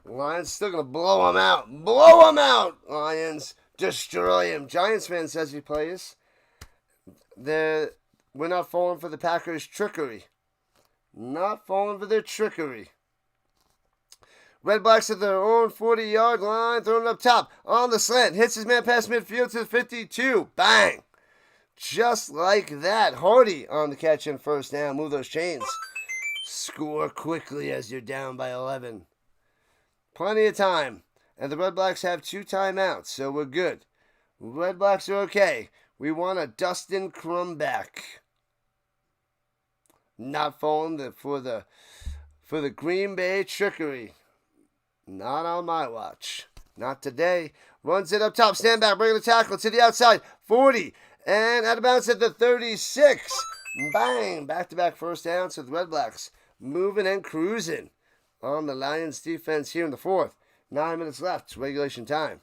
Lions still going to blow him out. Blow him out, Lions. Destroy him. Giants fan says he plays. We're not falling for the Packers' trickery. Not falling for their trickery. Redblacks at their own 40-yard line, thrown up top on the slant. Hits his man past midfield to the 52. Bang! Just like that. Hardy on the catch and first down. Move those chains. Score quickly as you're down by 11. Plenty of time. And the Redblacks have 2 timeouts, so we're good. Redblacks are okay. We want a Dustin Crumback. Not falling for the Green Bay trickery. Not on my watch. Not today. Runs it up top. Stand back. Bring the tackle to the outside. 40. And out of bounds at the 36. Bang! Back-to-back first downs with the Redblacks. Moving and cruising on the Lions defense here in the fourth. 9 minutes left, regulation time.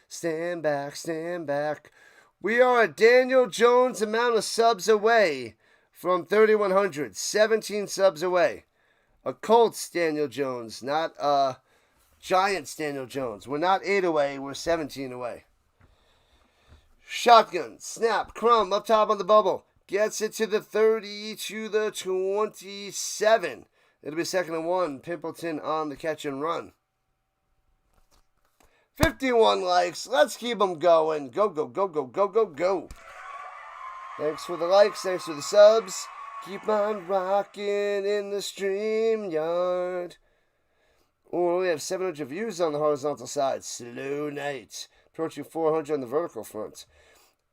Stand back, stand back. We are a Daniel Jones amount of subs away from 3,100. 17 subs away. A Colts Daniel Jones, not a Giants Daniel Jones. We're not 8 away, we're 17 away. Shotgun, snap, Crum up top on the bubble. Gets it to the 30, to the 27. It'll be 2nd and 1. Pimpleton on the catch and run. 51 likes. Let's keep them going. Go, go, go, go, go, go, go. Thanks for the likes. Thanks for the subs. Keep on rocking in the StreamYard. Oh, we have 700 views on the horizontal side. Slow night. Approaching 400 on the vertical front.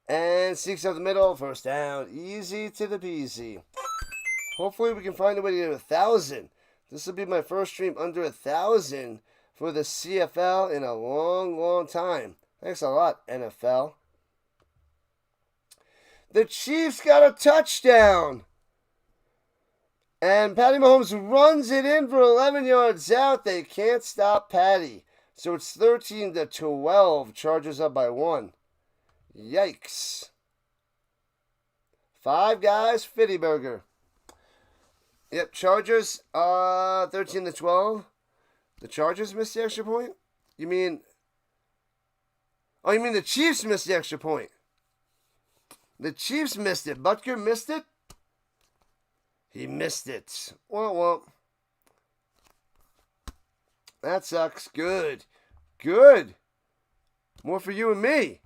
And sneaks up the middle. First down. Easy to the peasy. Hopefully we can find a way to get 1,000. This will be my first stream under 1,000 for the CFL in a long, long time. Thanks a lot, NFL. The Chiefs got a touchdown. And Patty Mahomes runs it in for 11 yards out. They can't stop Patty. So it's 13-12. Chargers up by 1. Yikes. 5 guys, Fitty Burger. Yep, Chargers, 13-12. The Chargers missed the extra point? You mean the Chiefs missed the extra point? The Chiefs missed it. Butker missed it? He missed it. Well. That sucks. Good. Good. More for you and me.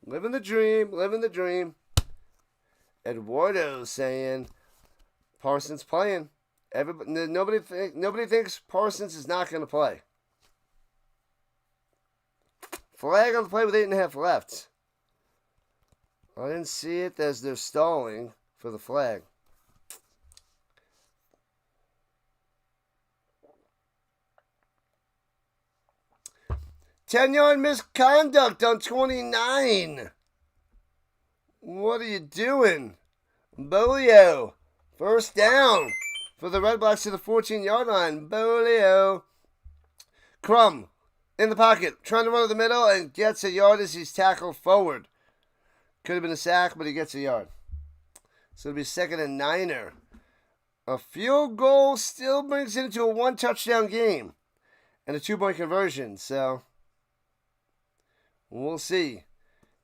Living the dream. Living the dream. Eduardo saying Parsons playing. Nobody thinks Parsons is not going to play. Flag on the play with 8.5 left. I didn't see it as they're stalling for the flag. Ten-yard misconduct on 29. What are you doing? Bolio. First down for the Redblacks to the 14-yard line. Bolio. Crum in the pocket. Trying to run to the middle and gets a yard as he's tackled forward. Could have been a sack, but he gets a yard. So it'll be 2nd and 9. A field goal still brings it into a 1-touchdown game. And a 2-point conversion. So we'll see.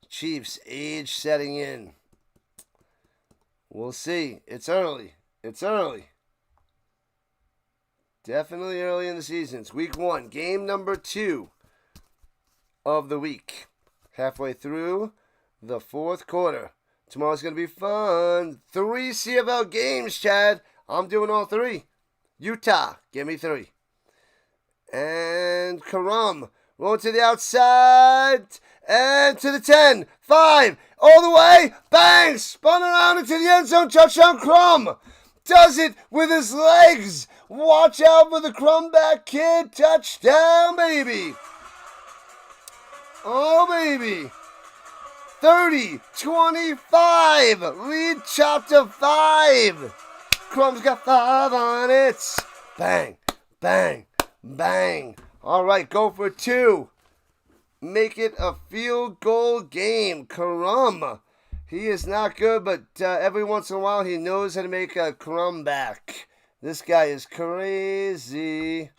Chiefs age setting in. We'll see. It's early. It's early. Definitely early in the season. It's week 1. Game number 2 of the week. Halfway through the 4th quarter. Tomorrow's going to be fun. 3 CFL games, Chad. I'm doing all 3. Utah, give me 3. And Karam rolling to the outside. And to the 10. 5. All the way. Bang. Spun around into the end zone. Touchdown, Crum. Does it with his legs. Watch out for the Crumback kid. Touchdown, baby. Oh, baby. 30-25. Lead chopped to 5. Crum's got 5 on it. Bang, bang, bang. All right, go for 2. Make it a field goal game. Karam. He is not good, but every once in a while he knows how to make a comeback. This guy is crazy.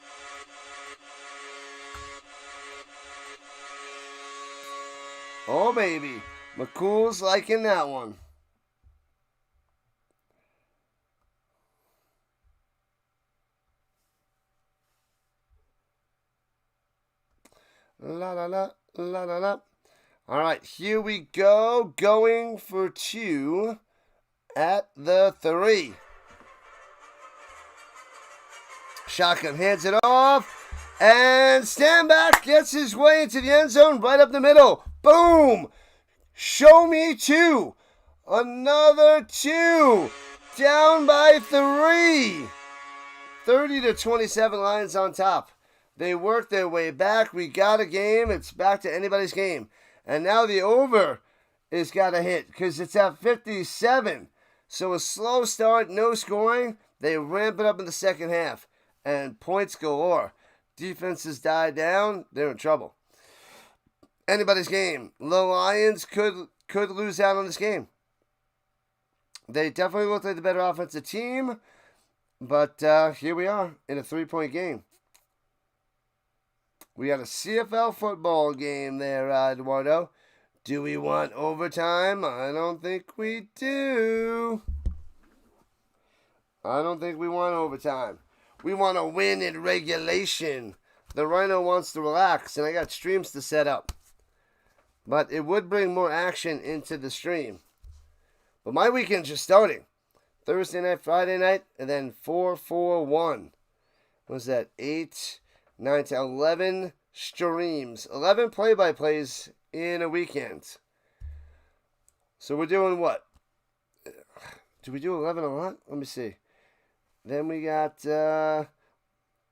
Oh, baby. McCool's liking that one. La la la, la la la. All right, here we go. Going for 2 at the 3. Shotgun hands it off. And stand back gets his way into the end zone right up the middle. Boom. Show me 2. Another 2. Down by 3. 30-27 Lions on top. They worked their way back. We got a game. It's back to anybody's game. And now the over is got to hit because it's at 57. So a slow start, no scoring. They ramp it up in the second half. And points galore. Defenses die down. They're in trouble. Anybody's game. The Lions could lose out on this game. They definitely look like the better offensive team. But here we are in a 3-point game. We got a CFL football game there, Eduardo. Do we want overtime? I don't think we do. I don't think we want overtime. We want to win in regulation. The Rhino wants to relax, and I got streams to set up. But it would bring more action into the stream. But my weekend's just starting. Thursday night, Friday night, and then 4-4-1. What was that? 8, 9 to 11 streams. 11 play-by-plays in a weekend. So we're doing what? Do we do 11 a lot? Let me see. Then we got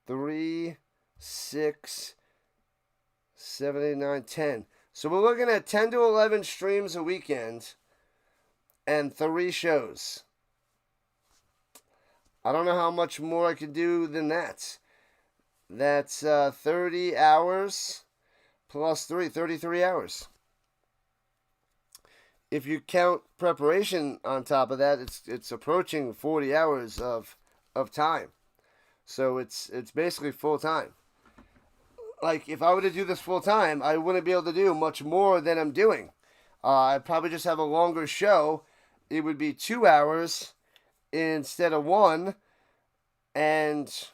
3, 6, 7, 8, 9, 10. So we're looking at 10 to 11 streams a weekend and 3 shows. I don't know how much more I could do than that. That's 30 hours plus 3, 33 hours. If you count preparation on top of that, it's approaching 40 hours of time. So it's basically full time. Like, if I were to do this full time, I wouldn't be able to do much more than I'm doing. I'd probably just have a longer show. It would be 2 hours instead of 1. And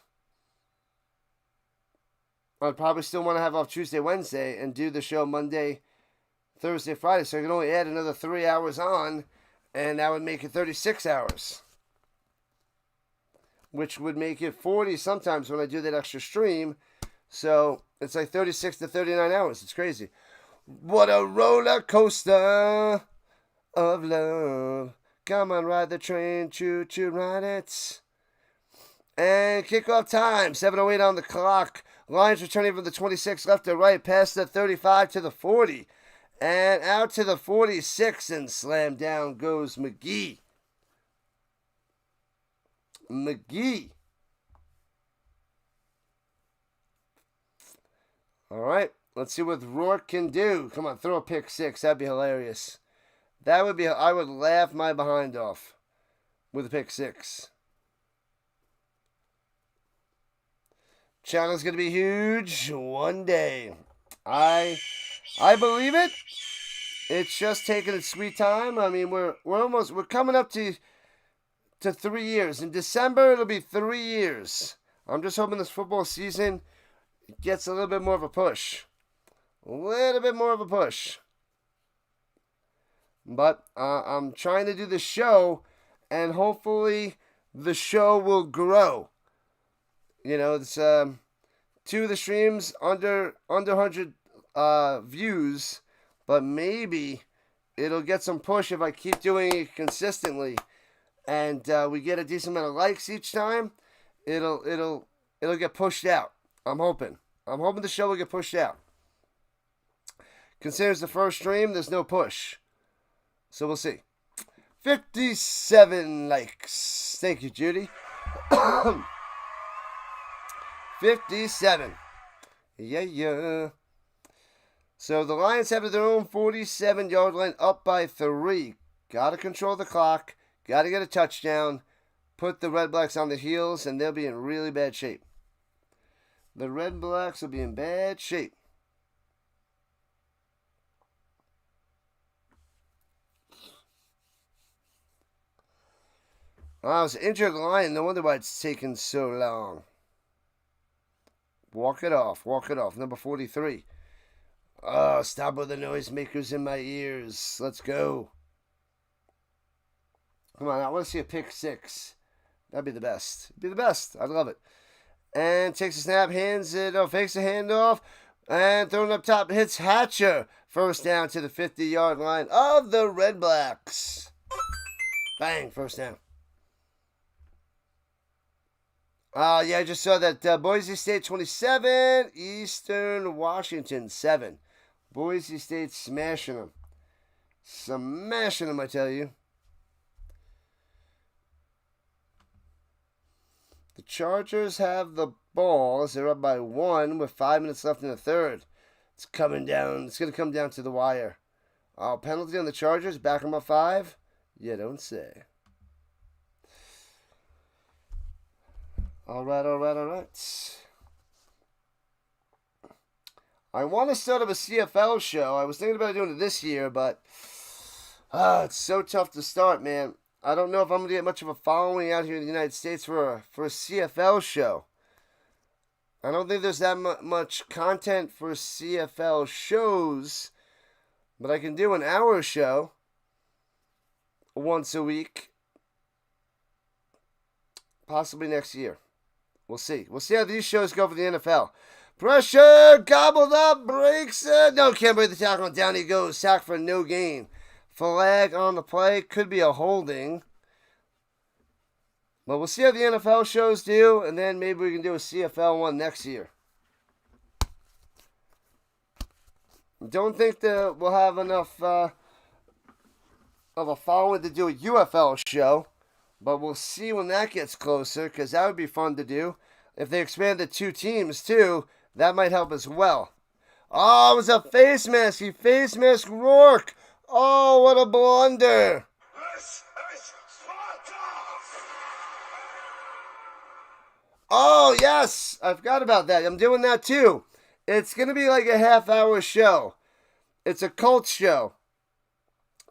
I'd probably still want to have off Tuesday, Wednesday, and do the show Monday, Thursday, Friday. So I can only add another 3 hours on, and that would make it 36 hours. Which would make it 40 sometimes when I do that extra stream. So it's like 36 to 39 hours. It's crazy. What a roller coaster of love. Come on, ride the train. Choo choo, ride it. And kickoff time. 7:08 on the clock. Lions returning from the 26 left to right. Past the 35 to the 40. And out to the 46. And slam down goes McGee. All right, let's see what Rourke can do. Come on, throw a pick 6. That'd be hilarious. I would laugh my behind off with a pick 6. Channel's gonna be huge one day. I believe it. It's just taking its sweet time. I mean, we're coming up to 3 years. In December, it'll be 3 years. I'm just hoping this football season gets a little bit more of a push. But I'm trying to do the show, and hopefully the show will grow. You know, it's 2 of the streams under 100 views, but maybe it'll get some push if I keep doing it consistently, and we get a decent amount of likes each time. It'll get pushed out. I'm hoping the show will get pushed out. Considering it's the first stream, there's no push. So we'll see. 57 likes. Thank you, Judy. 57. Yeah. So the Lions have their own 47-yard line, up by 3. Got to control the clock. Got to get a touchdown. Put the Redblacks on the heels, and they'll be in really bad shape. The Redblacks will be in bad shape. Oh, it's an injured lion. No wonder why it's taking so long. Walk it off. Number 43. Oh, stop with the noisemakers in my ears. Let's go. Come on, I want to see a pick 6. That'd be the best. I'd love it. And takes a snap, hands it off, fakes a handoff, and throwing up top, hits Hatcher. First down to the 50-yard line of the Redblacks. Bang, first down. Yeah, I just saw that Boise State 27, Eastern Washington 7. Boise State smashing them. Smashing them, I tell you. The Chargers have the ball as they're up by 1 with 5 minutes left in the third. It's coming down. It's going to come down to the wire. Penalty on the Chargers. Back them up 5. You don't say. All right. I want to start up a CFL show. I was thinking about doing it this year, but it's so tough to start, man. I don't know if I'm going to get much of a following out here in the United States for a CFL show. I don't think there's that much content for CFL shows, but I can do an hour show once a week, possibly next year. We'll see. We'll see how these shows go for the NFL. Pressure, gobbled up, breaks it. No, can't break the tackle. Down he goes. Sack for no gain. Flag on the play. Could be a holding. But we'll see how the NFL shows do, and then maybe we can do a CFL one next year. Don't think that we'll have enough of a following to do a UFL show, but we'll see when that gets closer, because that would be fun to do. If they expand to 2 teams, too, that might help as well. Oh, it was a face mask. He face masked Rourke. Oh, what a blunder. Oh, yes. I forgot about that. I'm doing that, too. It's going to be like a half-hour show. It's a Colts show.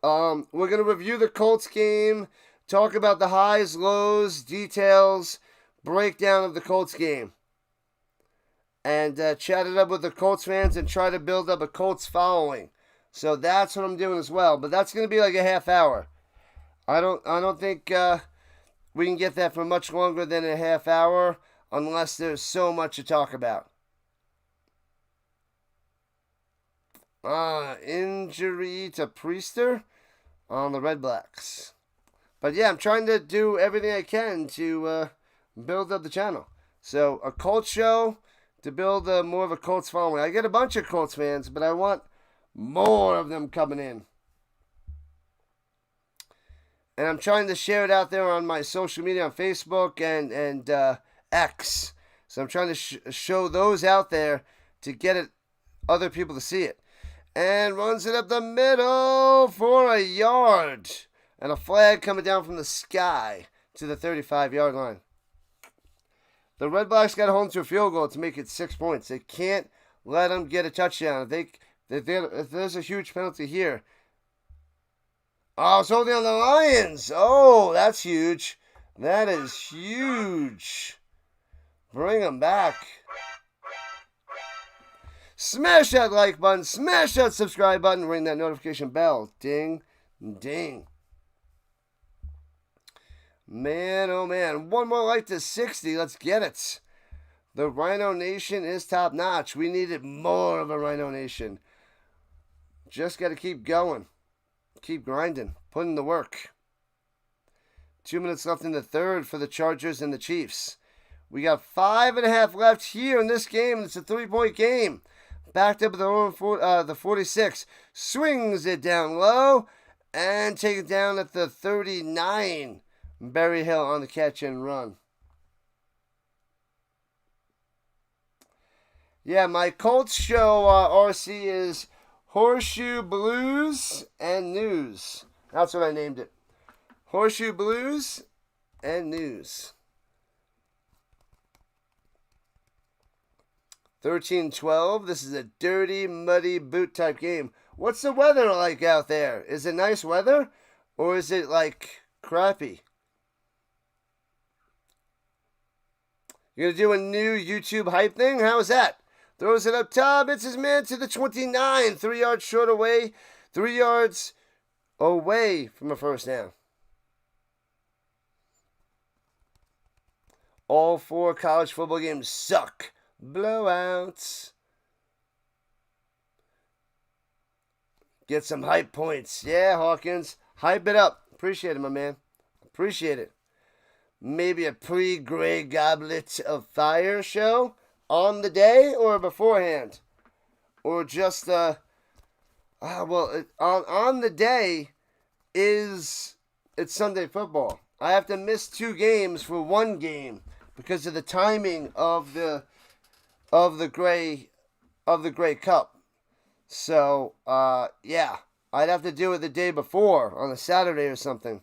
We're going to review the Colts game, talk about the highs, lows, details, breakdown of the Colts game. And chat it up with the Colts fans and try to build up a Colts following. So that's what I'm doing as well. But that's going to be like a half hour. I don't think we can get that for much longer than a half hour unless there's so much to talk about. Injury to Priester on the Redblacks. But yeah, I'm trying to do everything I can to build up the channel. So a Colts show to build more of a Colts following. I get a bunch of Colts fans, but I want more of them coming in. And I'm trying to share it out there on my social media on Facebook and X. So I'm trying to show those out there to get other people to see it. And runs it up the middle for a yard. And a flag coming down from the sky to the 35-yard line. The Redblacks got home to a field goal to make it 6 points. They can't let them get a touchdown. If there's a huge penalty here. Oh, it's holding on the Lions. Oh, that's huge. That is huge. Bring them back. Smash that like button. Smash that subscribe button. Ring that notification bell. Ding, ding. Man, oh man. One more like to 60. Let's get it. The RHINO Nation is top notch. We needed more of a RHINO Nation. Just got to keep going. Keep grinding. Putting the work. 2 minutes left in the third for the Chargers and the Chiefs. We got 5.5 left here in this game. It's a 3-point game. Backed up at the 46. Swings it down low. And take it down at the 39. Berryhill on the catch and run. Yeah, my Colts show, RC, is Horseshoe Blues and News. That's what I named it. Horseshoe Blues and News. 13-12. This is a dirty, muddy, boot type game. What's the weather like out there? Is it nice weather? Or is it like crappy? You're going to do a new YouTube hype thing? How is that? Throws it up top. It's his man to the 29. 3 yards short away. 3 yards away from a first down. All 4 college football games suck. Blowouts. Get some hype points. Yeah, Hawkins. Hype it up. Appreciate it, my man. Appreciate it. Maybe a pre-Grey Goblet of Fire show on the day or beforehand. Or just Well, on the day it's Sunday football. I have to miss 2 games for 1 game because of the timing of the Grey Cup. So, yeah, I'd have to do it the day before on a Saturday or something.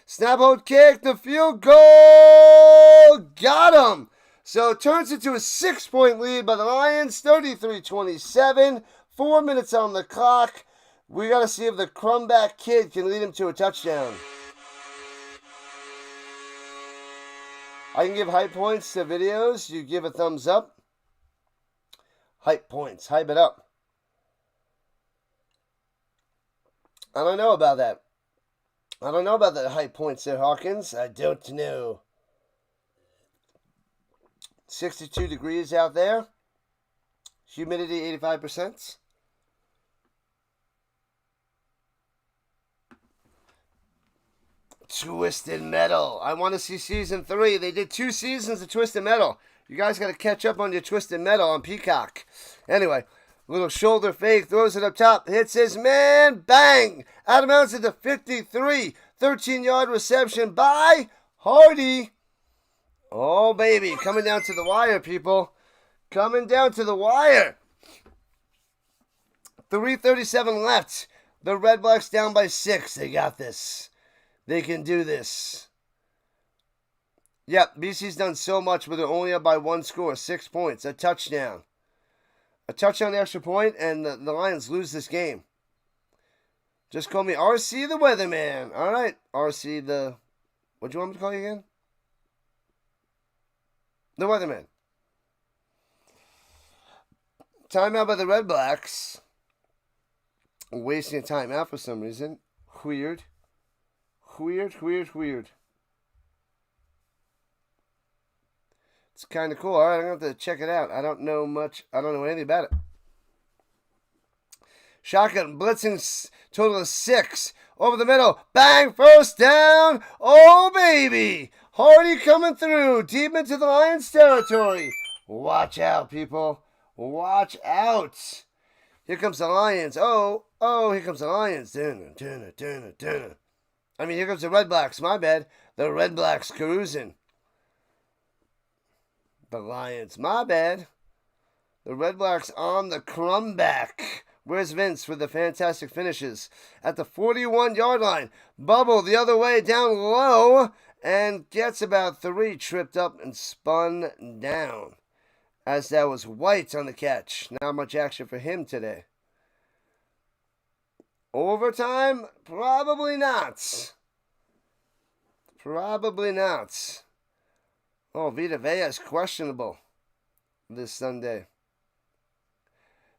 Snap, hold, kick, the field goal, got him. So it turns into a 6-point lead by the Lions, 33-27, 4 minutes on the clock. We got to see if the Crumback kid can lead him to a touchdown. I can give hype points to videos. You give a thumbs up. Hype points. Hype it up. I don't know about that. I don't know about the hype points there, Hawkins. I don't know. 62 degrees out there. Humidity 85%. Twisted Metal. I want to see season 3. They did 2 seasons of Twisted Metal. You guys got to catch up on your Twisted Metal on Peacock. Anyway, little shoulder fake, throws it up top, hits his man, bang! Out of bounds at the 53. 13-yard reception by Hardy. Oh, baby, coming down to the wire, people. Coming down to the wire. 3:37 left. The Redblacks down by 6. They got this. They can do this. Yep, BC's done so much, but they're only up by 1 score. 6 points. A touchdown. A touchdown, extra point, and the Lions lose this game. Just call me RC the Weatherman. All right, RC the... What do you want me to call you again? The Weatherman. Timeout by the Redblacks. Wasting a timeout for some reason. Weird. Weird. It's kind of cool. All right, I'm going to have to check it out. I don't know much. I don't know anything about it. Shotgun blitzing, total of 6. Over the middle. Bang, first down. Oh, baby. Hardy coming through. Deep into the Lions territory. Watch out, people. Watch out. Here comes the Lions. Oh, here comes the Lions. Dinner. I mean, here comes the Redblacks. My bad. The Redblacks cruising. The Lions. My bad. The Redblacks on the comeback. Where's Vince for the fantastic finishes? At the 41-yard line. Bubble the other way down low. And gets about 3. Tripped up and spun down. As that was White on the catch. Not much action for him today. Overtime? Probably not. Probably not. Oh, Vita Vea is questionable this Sunday.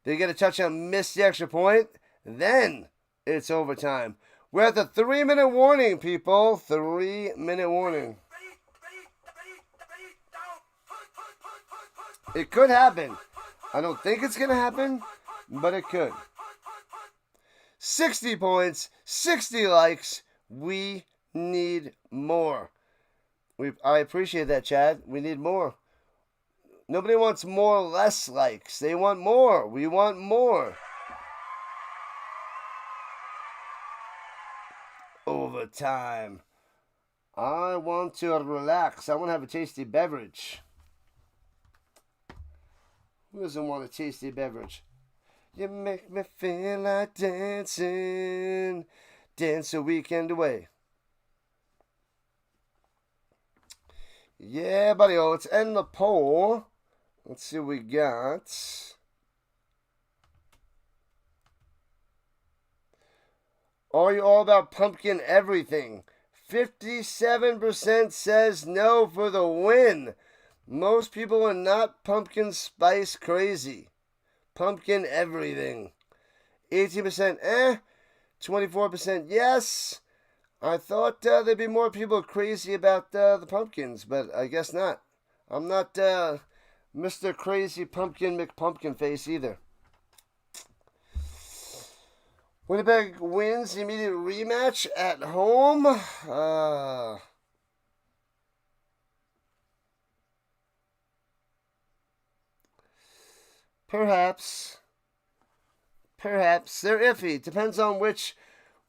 They get a touchdown, miss the extra point. Then it's overtime. We're at the 3-minute warning, people. 3-minute warning. It could happen. I don't think it's going to happen, but it could. 60 points, 60 likes. We need more. I appreciate that, Chad. We need more. Nobody wants more or less likes. They want more. We want more. Overtime. I want to relax. I want to have a tasty beverage. Who doesn't want a tasty beverage? You make me feel like dancing. Dance a weekend away. Yeah, buddy. Oh, let's end the poll. Let's see what we got. Are you all about pumpkin everything? 57% says no for the win. Most people are not pumpkin spice crazy. Pumpkin everything. 18% 24% yes. I thought there'd be more people crazy about the pumpkins, but I guess not. I'm not Mr. Crazy Pumpkin McPumpkin Face either. Winnipeg wins the immediate rematch at home. Perhaps. Perhaps. They're iffy. Depends on which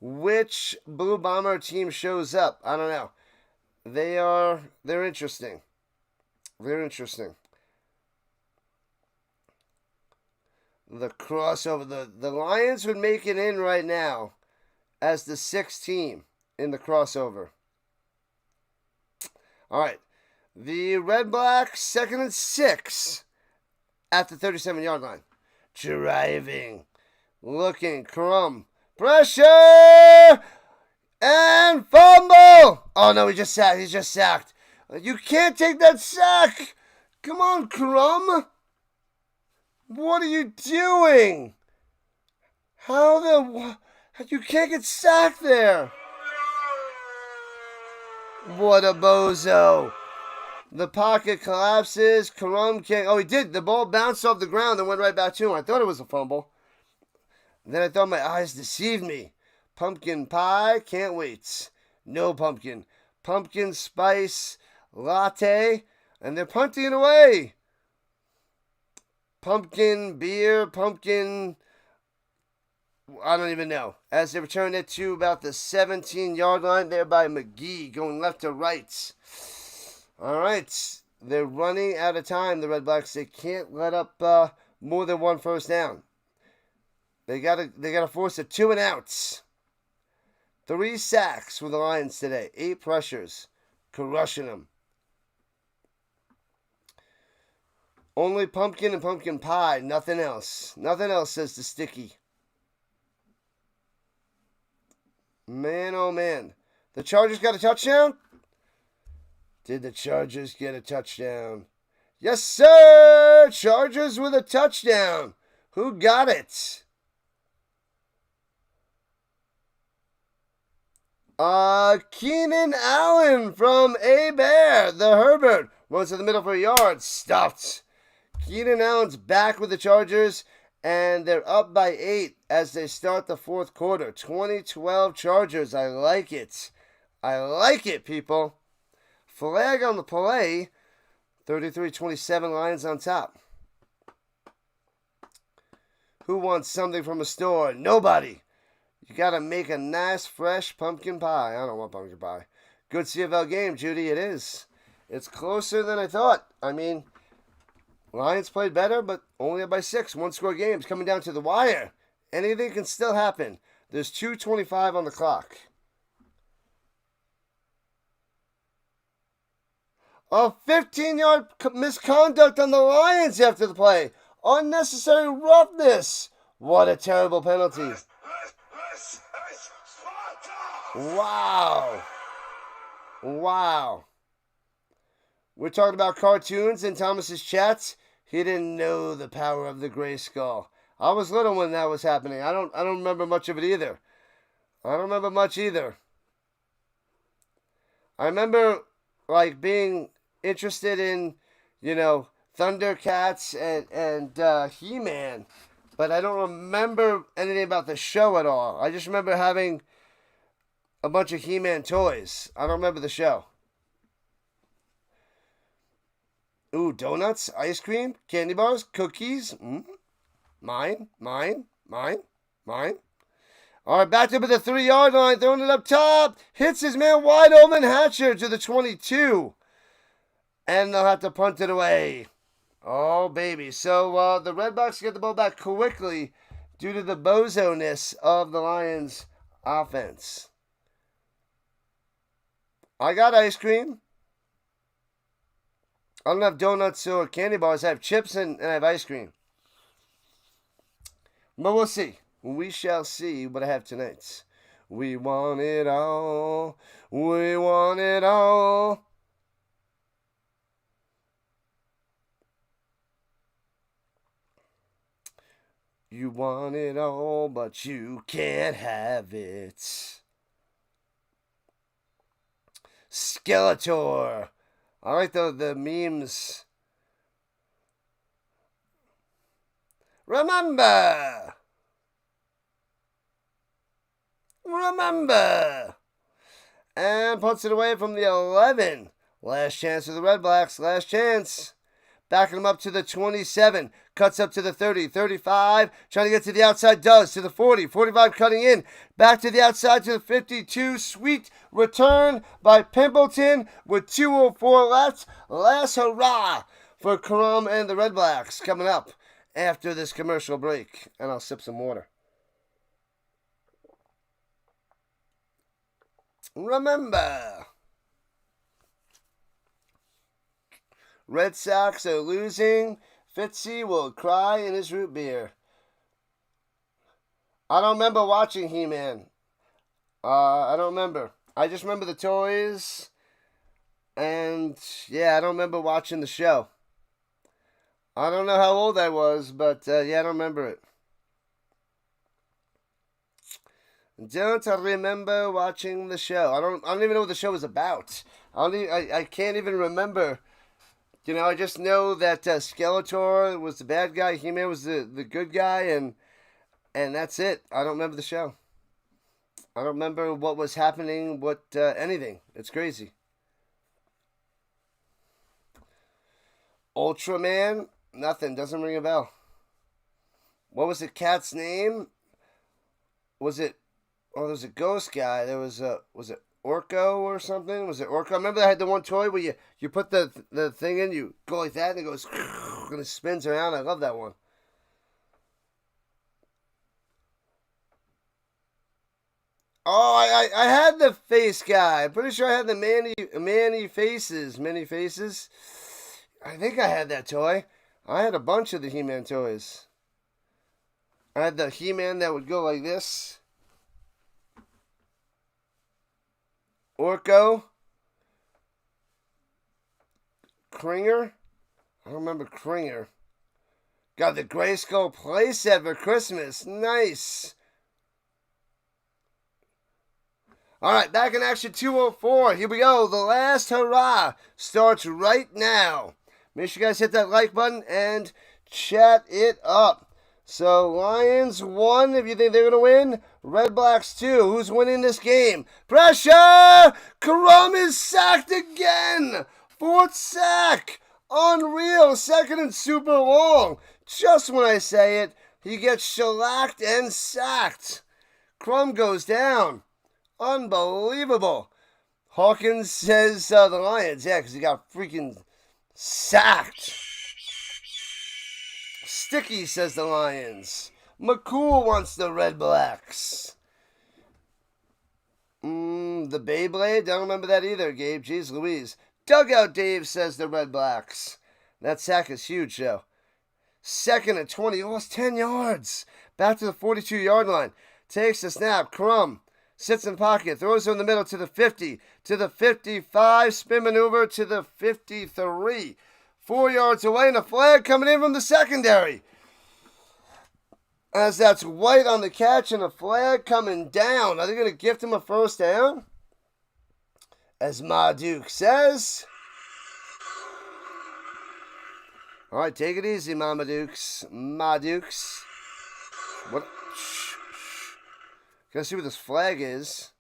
Blue Bomber team shows up. I don't know. They're interesting. They're interesting. The crossover. The Lions would make it in right now as the 6th team in the crossover. All right. The Redblacks, 2nd and 6 at the 37-yard line. Driving. Looking. Crumb. Pressure! And fumble! Oh, no, he's just sacked. You can't take that sack! Come on, Crumb! What are you doing? You can't get sacked there! What a bozo! The pocket collapses. Crumb can't... Oh, he did. The ball bounced off the ground and went right back to him. I thought it was a fumble. Then I thought my eyes deceived me. Pumpkin pie, can't wait. No pumpkin. Pumpkin spice latte, and they're punting it away. Pumpkin beer, pumpkin, I don't even know. As they return it to about the 17-yard line there by McGee, going left to right. All right, they're running out of time, the Redblacks. They can't let up more than one first down. They gotta force a 2 and outs. 3 sacks for the Lions today. 8 pressures. Crushing them. Only pumpkin and pumpkin pie. Nothing else. Nothing else, says the sticky. Man, oh man. The Chargers got a touchdown? Did the Chargers get a touchdown? Yes, sir! Chargers with a touchdown. Who got it? Keenan Allen from A-Bear. The Herbert runs to the middle for a yard. Stuffed. Keenan Allen's back with the Chargers, and they're up by 8 as they start the 4th quarter. 20-12 Chargers. I like it. I like it, people. Flag on the play. 33-27 Lions on top. Who wants something from a store? Nobody. You got to make a nice, fresh pumpkin pie. I don't want pumpkin pie. Good CFL game, Judy. It is. It's closer than I thought. I mean, Lions played better, but only up by 6. One-score games coming down to the wire. Anything can still happen. There's 2:25 on the clock. A 15-yard misconduct on the Lions after the play. Unnecessary roughness. What a terrible penalty. Wow. Wow. We're talking about cartoons in Thomas's chats. He didn't know the power of the gray skull. I was little when that was happening. I don't remember much of it either. I don't remember much either. I remember like being interested in, Thundercats and He-Man, but I don't remember anything about the show at all. I just remember having a bunch of He-Man toys. I don't remember the show. Ooh, donuts, ice cream, candy bars, cookies. Mine. All right, back up at the 3-yard line, throwing it up top. Hits his man wide open, Hatcher to the 22. And they'll have to punt it away. Oh, baby. So the Redblacks get the ball back quickly due to the bozo-ness of the Lions' offense. I got ice cream. I don't have donuts or candy bars. I have chips and I have ice cream. But we'll see. We shall see what I have tonight. We want it all. We want it all. You want it all, but you can't have it. Skeletor. I like the memes. Remember. And puts it away from the 11. Last chance for the Redblacks. Last chance. backing him up to the 27, cuts up to the 30, 35, trying to get to the outside, does, to the 40, 45 cutting in, back to the outside to the 52, sweet return by Pimpleton with 2:04 left. Last hurrah for Crum and the Redblacks coming up after this commercial break, and I'll sip some water. Remember, Red Sox are losing. Fitzy will cry in his root beer. I don't remember watching He-Man. I don't remember. I just remember the toys. And, yeah, I don't remember watching the show. I don't know how old I was, but, yeah, I don't remember it. Don't remember watching the show. I don't even know what the show was about. I can't even remember. You know, I just know that Skeletor was the bad guy, He-Man was the good guy, and that's it. I don't remember the show. I don't remember what was happening, anything. It's crazy. Ultraman? Nothing. Doesn't ring a bell. What was the cat's name? Was it... Oh, there was a ghost guy. There was it Orko or something? Was it Orko? Remember I had the one toy where you put the thing in, you go like that, and it goes, and it spins around. I love that one. Oh, I had the face guy. I'm pretty sure I had the many faces. I think I had that toy. I had a bunch of the He-Man toys. I had the He-Man that would go like this. Orko. Kringer. I don't remember Kringer. Got the Grayskull playset for Christmas. Nice. Alright, back in action 2:04. Here we go. The last hurrah starts right now. Make sure you guys hit that like button and chat it up. So, Lions 1, if you think they're going to win. Redblacks 2, who's winning this game? Pressure! Crum is sacked again! 4th sack! Unreal! 2nd and super long. Just when I say it, he gets shellacked and sacked. Crum goes down. Unbelievable. Hawkins says the Lions, yeah, because he got freaking sacked. Sticky says the Lions. McCool wants the Redblacks. The Beyblade? Don't remember that either, Gabe. Jeez Louise. Dugout Dave says the Redblacks. That sack is huge, though. 2nd and 20. Lost 10 yards. Back to the 42-yard line. Takes the snap. Crum sits in pocket. Throws it in the middle to the 50. To the 55. Spin maneuver to the 53. 4 yards away, and a flag coming in from the secondary. As that's White on the catch, and a flag coming down. Are they going to gift him a first down? As Ma Duke says. All right, take it easy, Mama Dukes. Ma Dukes. What? Shh. Gotta see what this flag is.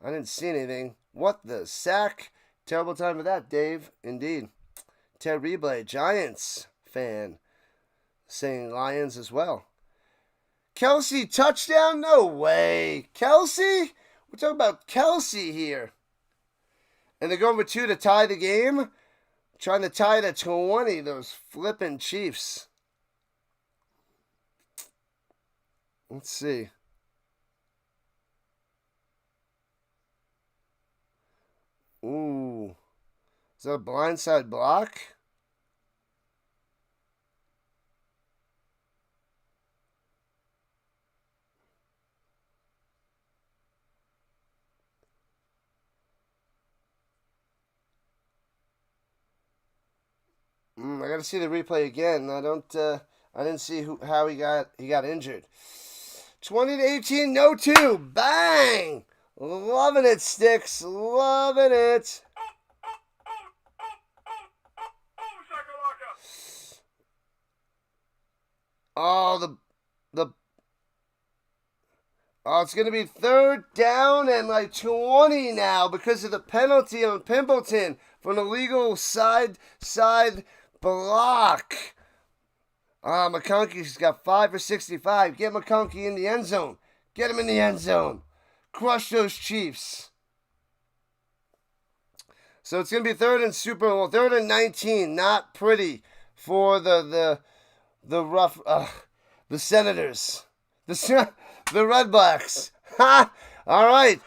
I didn't see anything. What the sack? Terrible time for that, Dave. Indeed. Terrible. Giants fan saying Lions as well. Kelsey touchdown? No way. Kelsey? We're talking about Kelsey here. And they're going for 2 to tie the game. Trying to tie it at 20. Those flippin' Chiefs. Let's see. Ooh. Is that a blindside block? I gotta see the replay again. I didn't see how he got injured. 20-18, no 2. Bang! Loving it, Sticks. Loving it. Oh, it's going to be 3rd down and like 20 now because of the penalty on Pimpleton for an illegal side block. McConkey's got 5 for 65. Get McConkey in the end zone. Get him in the end zone. Crush those Chiefs. So it's going to be third and 19. Not pretty for the rough, the Senators. The Redblacks. Ha! All right.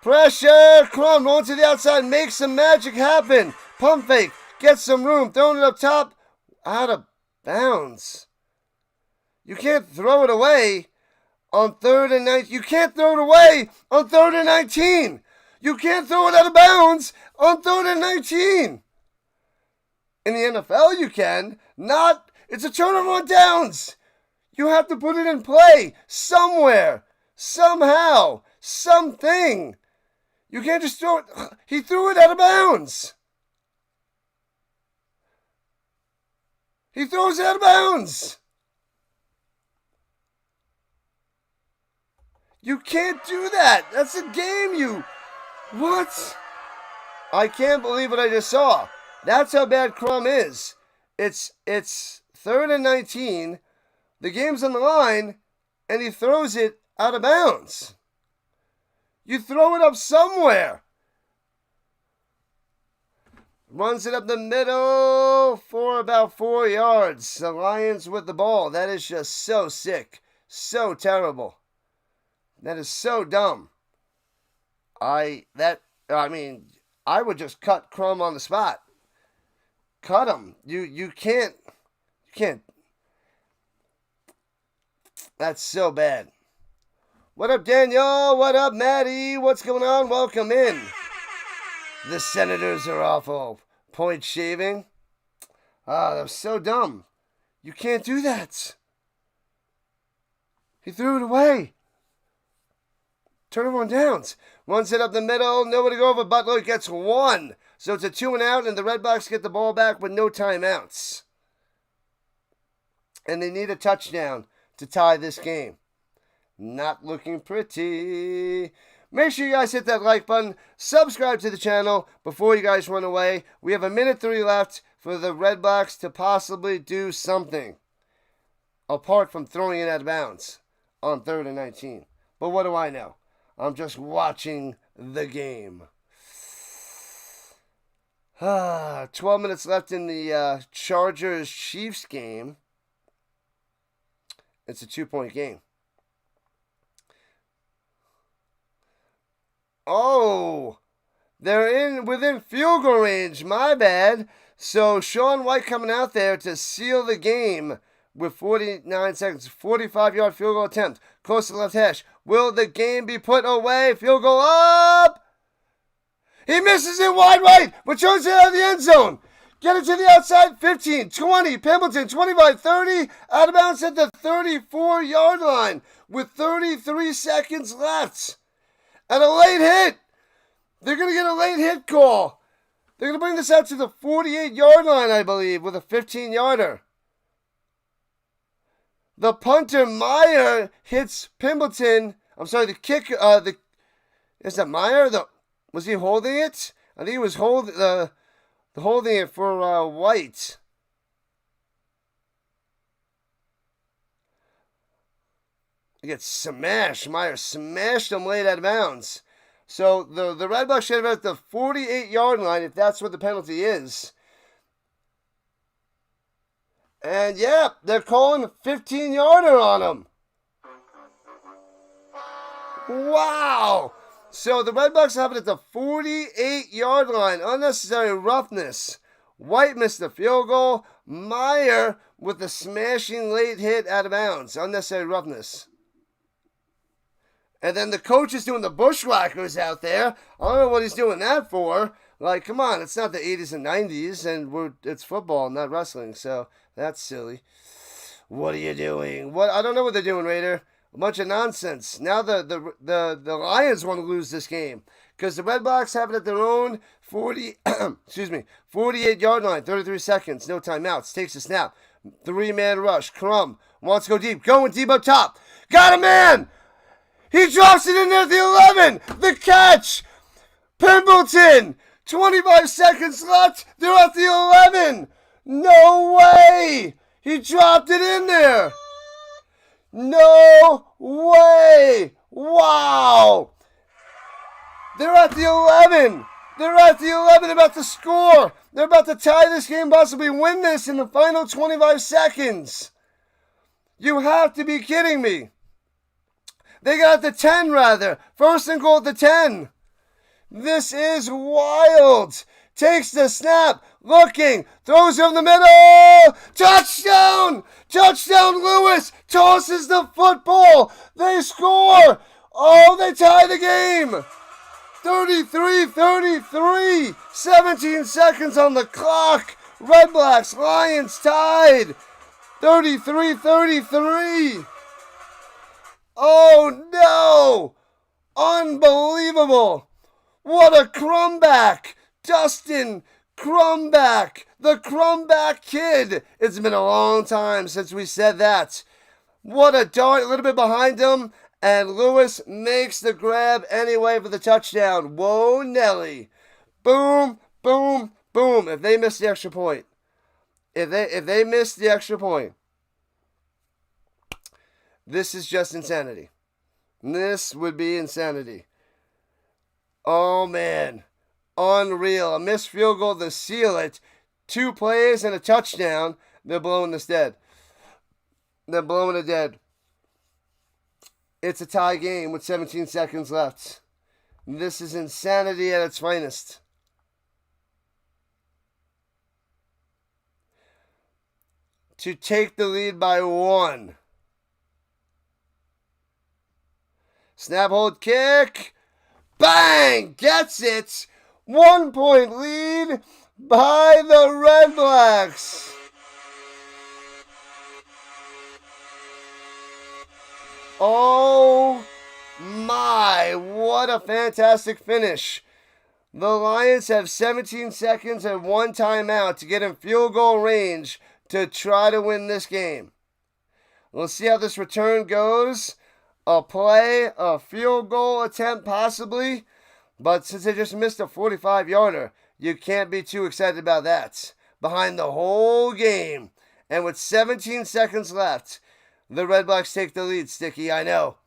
Pressure. Crum rolling to the outside. Make some magic happen. Pump fake. Get some room. Throwing it up top. Out of bounds. You can't throw it away on 3rd and 19. You can't throw it away on 3rd and 19. You can't throw it out of bounds on 3rd and 19. In the NFL, you can. Not. It's a turnover on downs. You have to put it in play somewhere, somehow, something. You can't just throw it. He threw it out of bounds. He throws it out of bounds. You can't do that. That's a game, What? I can't believe what I just saw. That's how bad Crum is. It's 3rd and 19. The game's on the line, and he throws it out of bounds. You throw it up somewhere. Runs it up the middle for about 4 yards. The Lions with the ball. That is just so sick. So terrible. That is so dumb. I would just cut Crum on the spot. Cut him. You can't. That's so bad. What up, Daniel? What up, Maddie? What's going on? Welcome in. The Senators are awful. Point shaving. That was so dumb. You can't do that. He threw it away. Turnover on downs. Runs it up the middle. Nobody go over. Butler gets 1. So it's a 2 and out, and the Redblacks get the ball back with no timeouts. And they need a touchdown to tie this game. Not looking pretty. Make sure you guys hit that like button. Subscribe to the channel before you guys run away. We have 1:03 left for the Redblacks to possibly do something. Apart from throwing it out of bounds on 3rd and 19. But what do I know? I'm just watching the game. 12 minutes left in the Chargers-Chiefs game. It's a 2-point game. Oh, they're within field goal range. My bad. So Sean White coming out there to seal the game with 49 seconds. 45-yard field goal attempt. Close to the left hash. Will the game be put away? Field goal up. He misses it wide right, but throws it out of the end zone. Get it to the outside. 15, 20. Pimbleton, 25, 30. Out of bounds at the 34-yard line with 33 seconds left. And a late hit. They're going to get a late hit call. They're going to bring this out to the 48-yard line, I believe, with a 15-yarder. The punter, Meyer, hits Pimbleton. I'm sorry, the kicker, is that Meyer? Was he holding it? I think he was holding it for White. He gets smashed. Meyer smashed him late out of bounds. So the Redblacks should have been at the 48-yard line if that's what the penalty is. And yeah, they're calling a 15-yarder on him. Wow. So the Redblacks have it at the 48-yard line. Unnecessary roughness. White missed the field goal. Meyer with the smashing late hit out of bounds. Unnecessary roughness. And then the coach is doing the bushwhackers out there. I don't know what he's doing that for. Like, come on, it's not the 80s and 90s, and it's football, not wrestling, so that's silly. What are you doing? I don't know what they're doing, Raider. A bunch of nonsense. Now the Lions want to lose this game because the Redblacks have it at their own 48-yard line, 33 seconds, no timeouts. Takes a snap. 3-man rush. Crum wants to go deep. Going deep up top. Got a man! He drops it in there at the 11. The catch. Pimbleton. 25 seconds left. They're at the 11. No way! He dropped it in there! No way! Wow! They're at the 11! They're at the 11, they're about to score! They're about to tie this game, possibly win this in the final 25 seconds! You have to be kidding me! They got the 10, rather! First and goal at the 10! This is wild! Takes the snap, looking, throws it in the middle! Touchdown! Touchdown, Lewis! Tosses the football! They score! Oh, they tie the game! 33-33! 17 seconds on the clock! Redblacks, Lions tied! 33-33! Oh no! Unbelievable! What a comeback! Dustin Crumback, the Crumback Kid. It's been a long time since we said that. What a dart, a little bit behind him, and Lewis makes the grab anyway for the touchdown. Whoa, Nelly. Boom, boom, boom. If they miss the extra point, if they miss the extra point, this is just insanity. This would be insanity. Oh, man. Unreal. A missed field goal to seal it. 2 plays and a touchdown. They're blowing this dead. They're blowing it dead. It's a tie game with 17 seconds left. This is insanity at its finest. To take the lead by 1. Snap, hold, kick. Bang! Gets it. 1 point lead by the Redblacks. Oh my, what a fantastic finish. The Lions have 17 seconds and 1 timeout to get in field goal range to try to win this game. We'll see how this return goes. A play, a field goal attempt possibly. But since they just missed a 45-yarder, you can't be too excited about that. Behind the whole game. And with 17 seconds left, the Redblacks take the lead, Sticky, I know.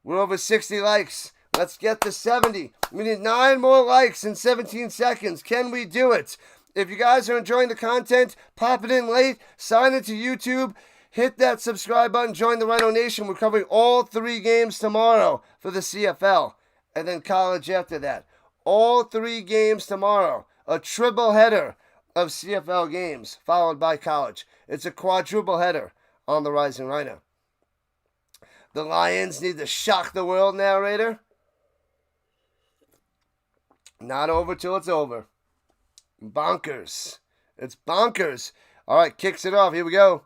We're over 60 likes. Let's get to 70. We need 9 more likes in 17 seconds. Can we do it? If you guys are enjoying the content, pop it in late, sign into YouTube, hit that subscribe button, join the RHINO Nation. We're covering all 3 games tomorrow for the CFL. And then college after that. All 3 games tomorrow. A triple header of CFL games, followed by college. It's a quadruple header on the Rising Rhino. The Lions need to shock the world, narrator. Not over till it's over. Bonkers. It's bonkers. All right, kicks it off. Here we go.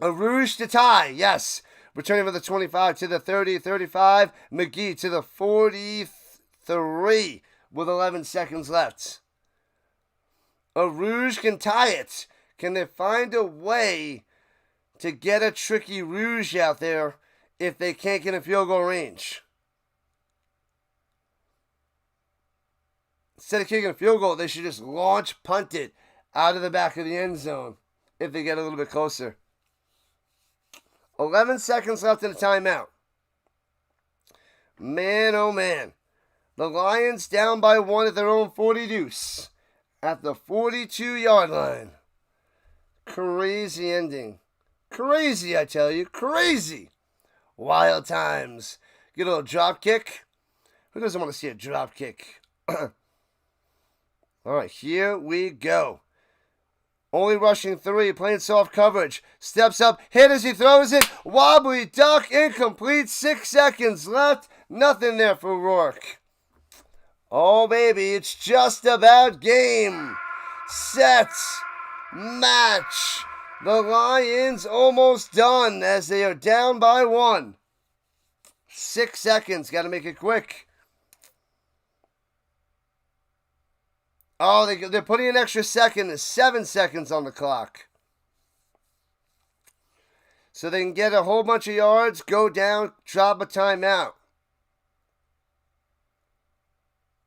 A rouge to tie. Yes. Returning from the 25 to the 30, 35. McGee to the 43 with 11 seconds left. A rouge can tie it. Can they find a way to get a tricky rouge out there if they can't get a field goal range? Instead of kicking a field goal, they should just launch punt it out of the back of the end zone if they get a little bit closer. 11 seconds left in the timeout. Man, oh man. The Lions down by 1 at their own 40 deuce. At the 42-yard line. Crazy ending. Crazy, I tell you. Crazy. Wild times. Get a little drop kick. Who doesn't want to see a drop kick? All right, here we go. Only rushing 3, playing soft coverage. Steps up, hit as he throws it. Wobbly duck, incomplete. 6 seconds left. Nothing there for Rourke. Oh, baby, it's just about game. Set. Match. The Lions almost done as they are down by 1. 6 seconds. Got to make it quick. Oh, they're putting an extra second. There's 7 seconds on the clock. So they can get a whole bunch of yards, go down, drop a timeout.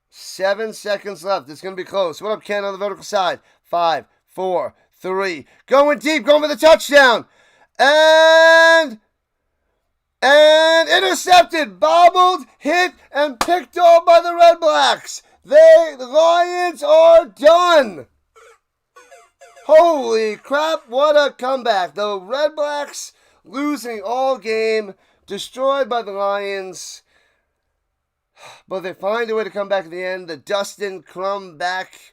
7 seconds left. It's going to be close. What up, Ken, on the vertical side? 5, 4, 3. Going deep, going for the touchdown. And intercepted, bobbled, hit, and picked off by the Redblacks. The Lions are done. Holy crap, what a comeback. The Redblacks losing all game, destroyed by the Lions. But they find a way to come back at the end. The Dustin Crumback.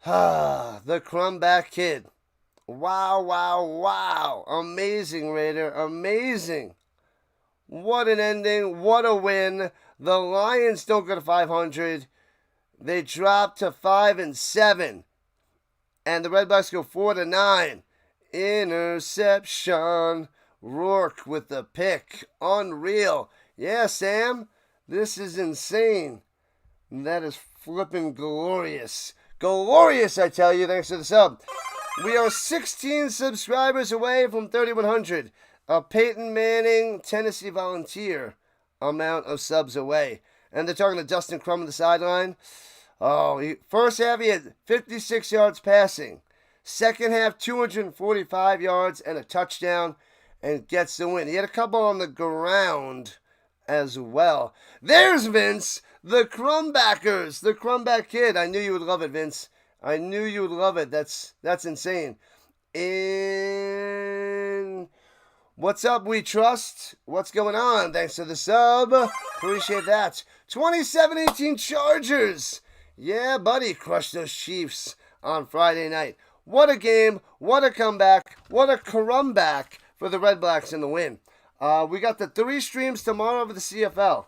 The Crumback kid. Wow, wow, wow. Amazing, Raider. Amazing. What an ending. What a win. The Lions don't go to 500. They drop to 5-7. And the Redblacks go 4-9. Interception. Rourke with the pick. Unreal. Yeah, Sam. This is insane. That is flipping glorious. Glorious, I tell you. Thanks for the sub. We are 16 subscribers away from 3,100. A Peyton Manning, Tennessee Volunteer amount of subs away. And they're talking to Dustin Crum on the sideline. Oh, first half he had 56 yards passing. Second half, 245 yards and a touchdown, and gets the win. He had a couple on the ground as well. There's Vince, the Crumbackers, the Crumback kid. I knew you would love it, Vince. I knew you would love it. That's insane. What's up, We Trust? What's going on? Thanks for the sub. Appreciate that. 27-18 Chargers. Yeah, buddy, crushed those Chiefs on Friday night. What a game. What a comeback. What a crumback for the Redblacks in the win. We got the 3 streams tomorrow of the CFL.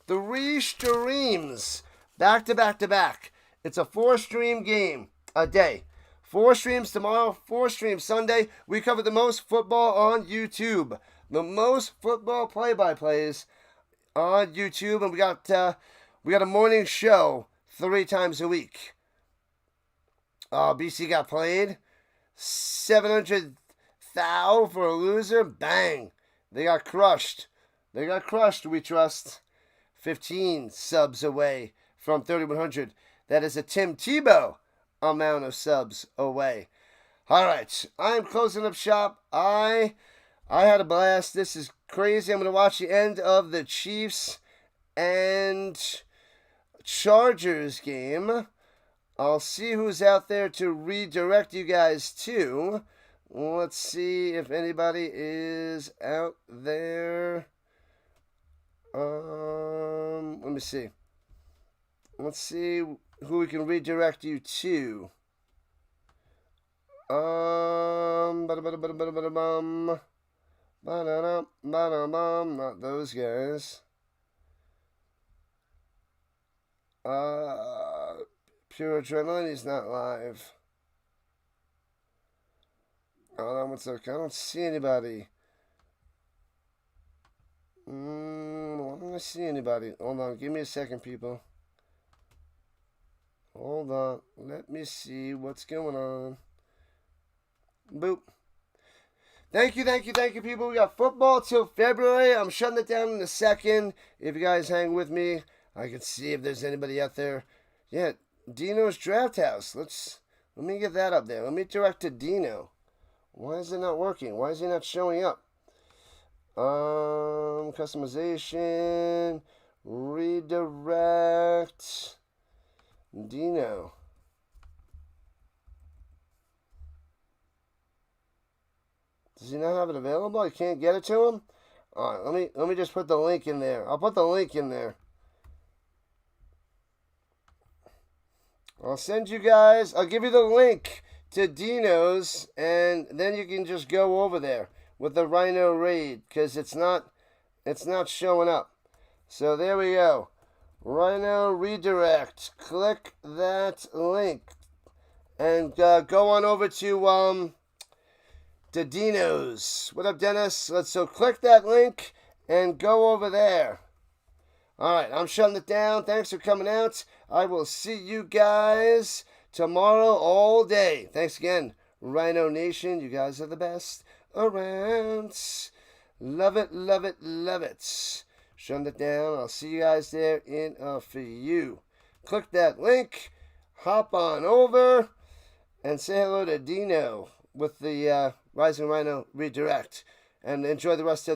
3 streams. Back to back to back. It's a 4-stream game a day. 4 streams tomorrow, 4 streams Sunday. We cover the most football on YouTube. The most football play-by-plays on YouTube. And we got a morning show 3 times a week. BC got played. 700,000 for a loser. Bang. They got crushed. They got crushed, We Trust. 15 subs away from 3,100. That is a Tim Tebow amount of subs away. All right. I'm closing up shop. I had a blast. This is crazy. I'm going to watch the end of the Chiefs and Chargers game. I'll see who's out there to redirect you guys to. Let's see if anybody is out there. Let me see. Let's see who we can redirect you to. Not those guys. Pure Adrenaline, he's not live. Hold on, what's up? I don't see anybody. I don't see anybody. Hold on, give me a second, people. Hold on. Let me see what's going on. Boop. Thank you, people. We got football till February. I'm shutting it down in a second. If you guys hang with me, I can see if there's anybody out there. Yeah, Dino's Draft House. Let me get that up there. Let me direct to Dino. Why is it not working? Why is he not showing up? Customization, redirect, Dino. Does he not have it available? I can't get it to him? All right, let me just put the link in there. I'll put the link in there. I'll send you guys, I'll give you the link to Dino's, and then you can just go over there with the RHINO raid, because it's not showing up. So there we go. RHINO redirect. Click that link. And go on over to Dino's. What up, Dennis? So click that link and go over there. Alright, I'm shutting it down. Thanks for coming out. I will see you guys tomorrow all day. Thanks again, RHINO Nation. You guys are the best around. Love it, love it, love it. Shutting it down. I'll see you guys there in a few. Click that link. Hop on over. And say hello to Dino with the Rising Rhino Redirect. And enjoy the rest of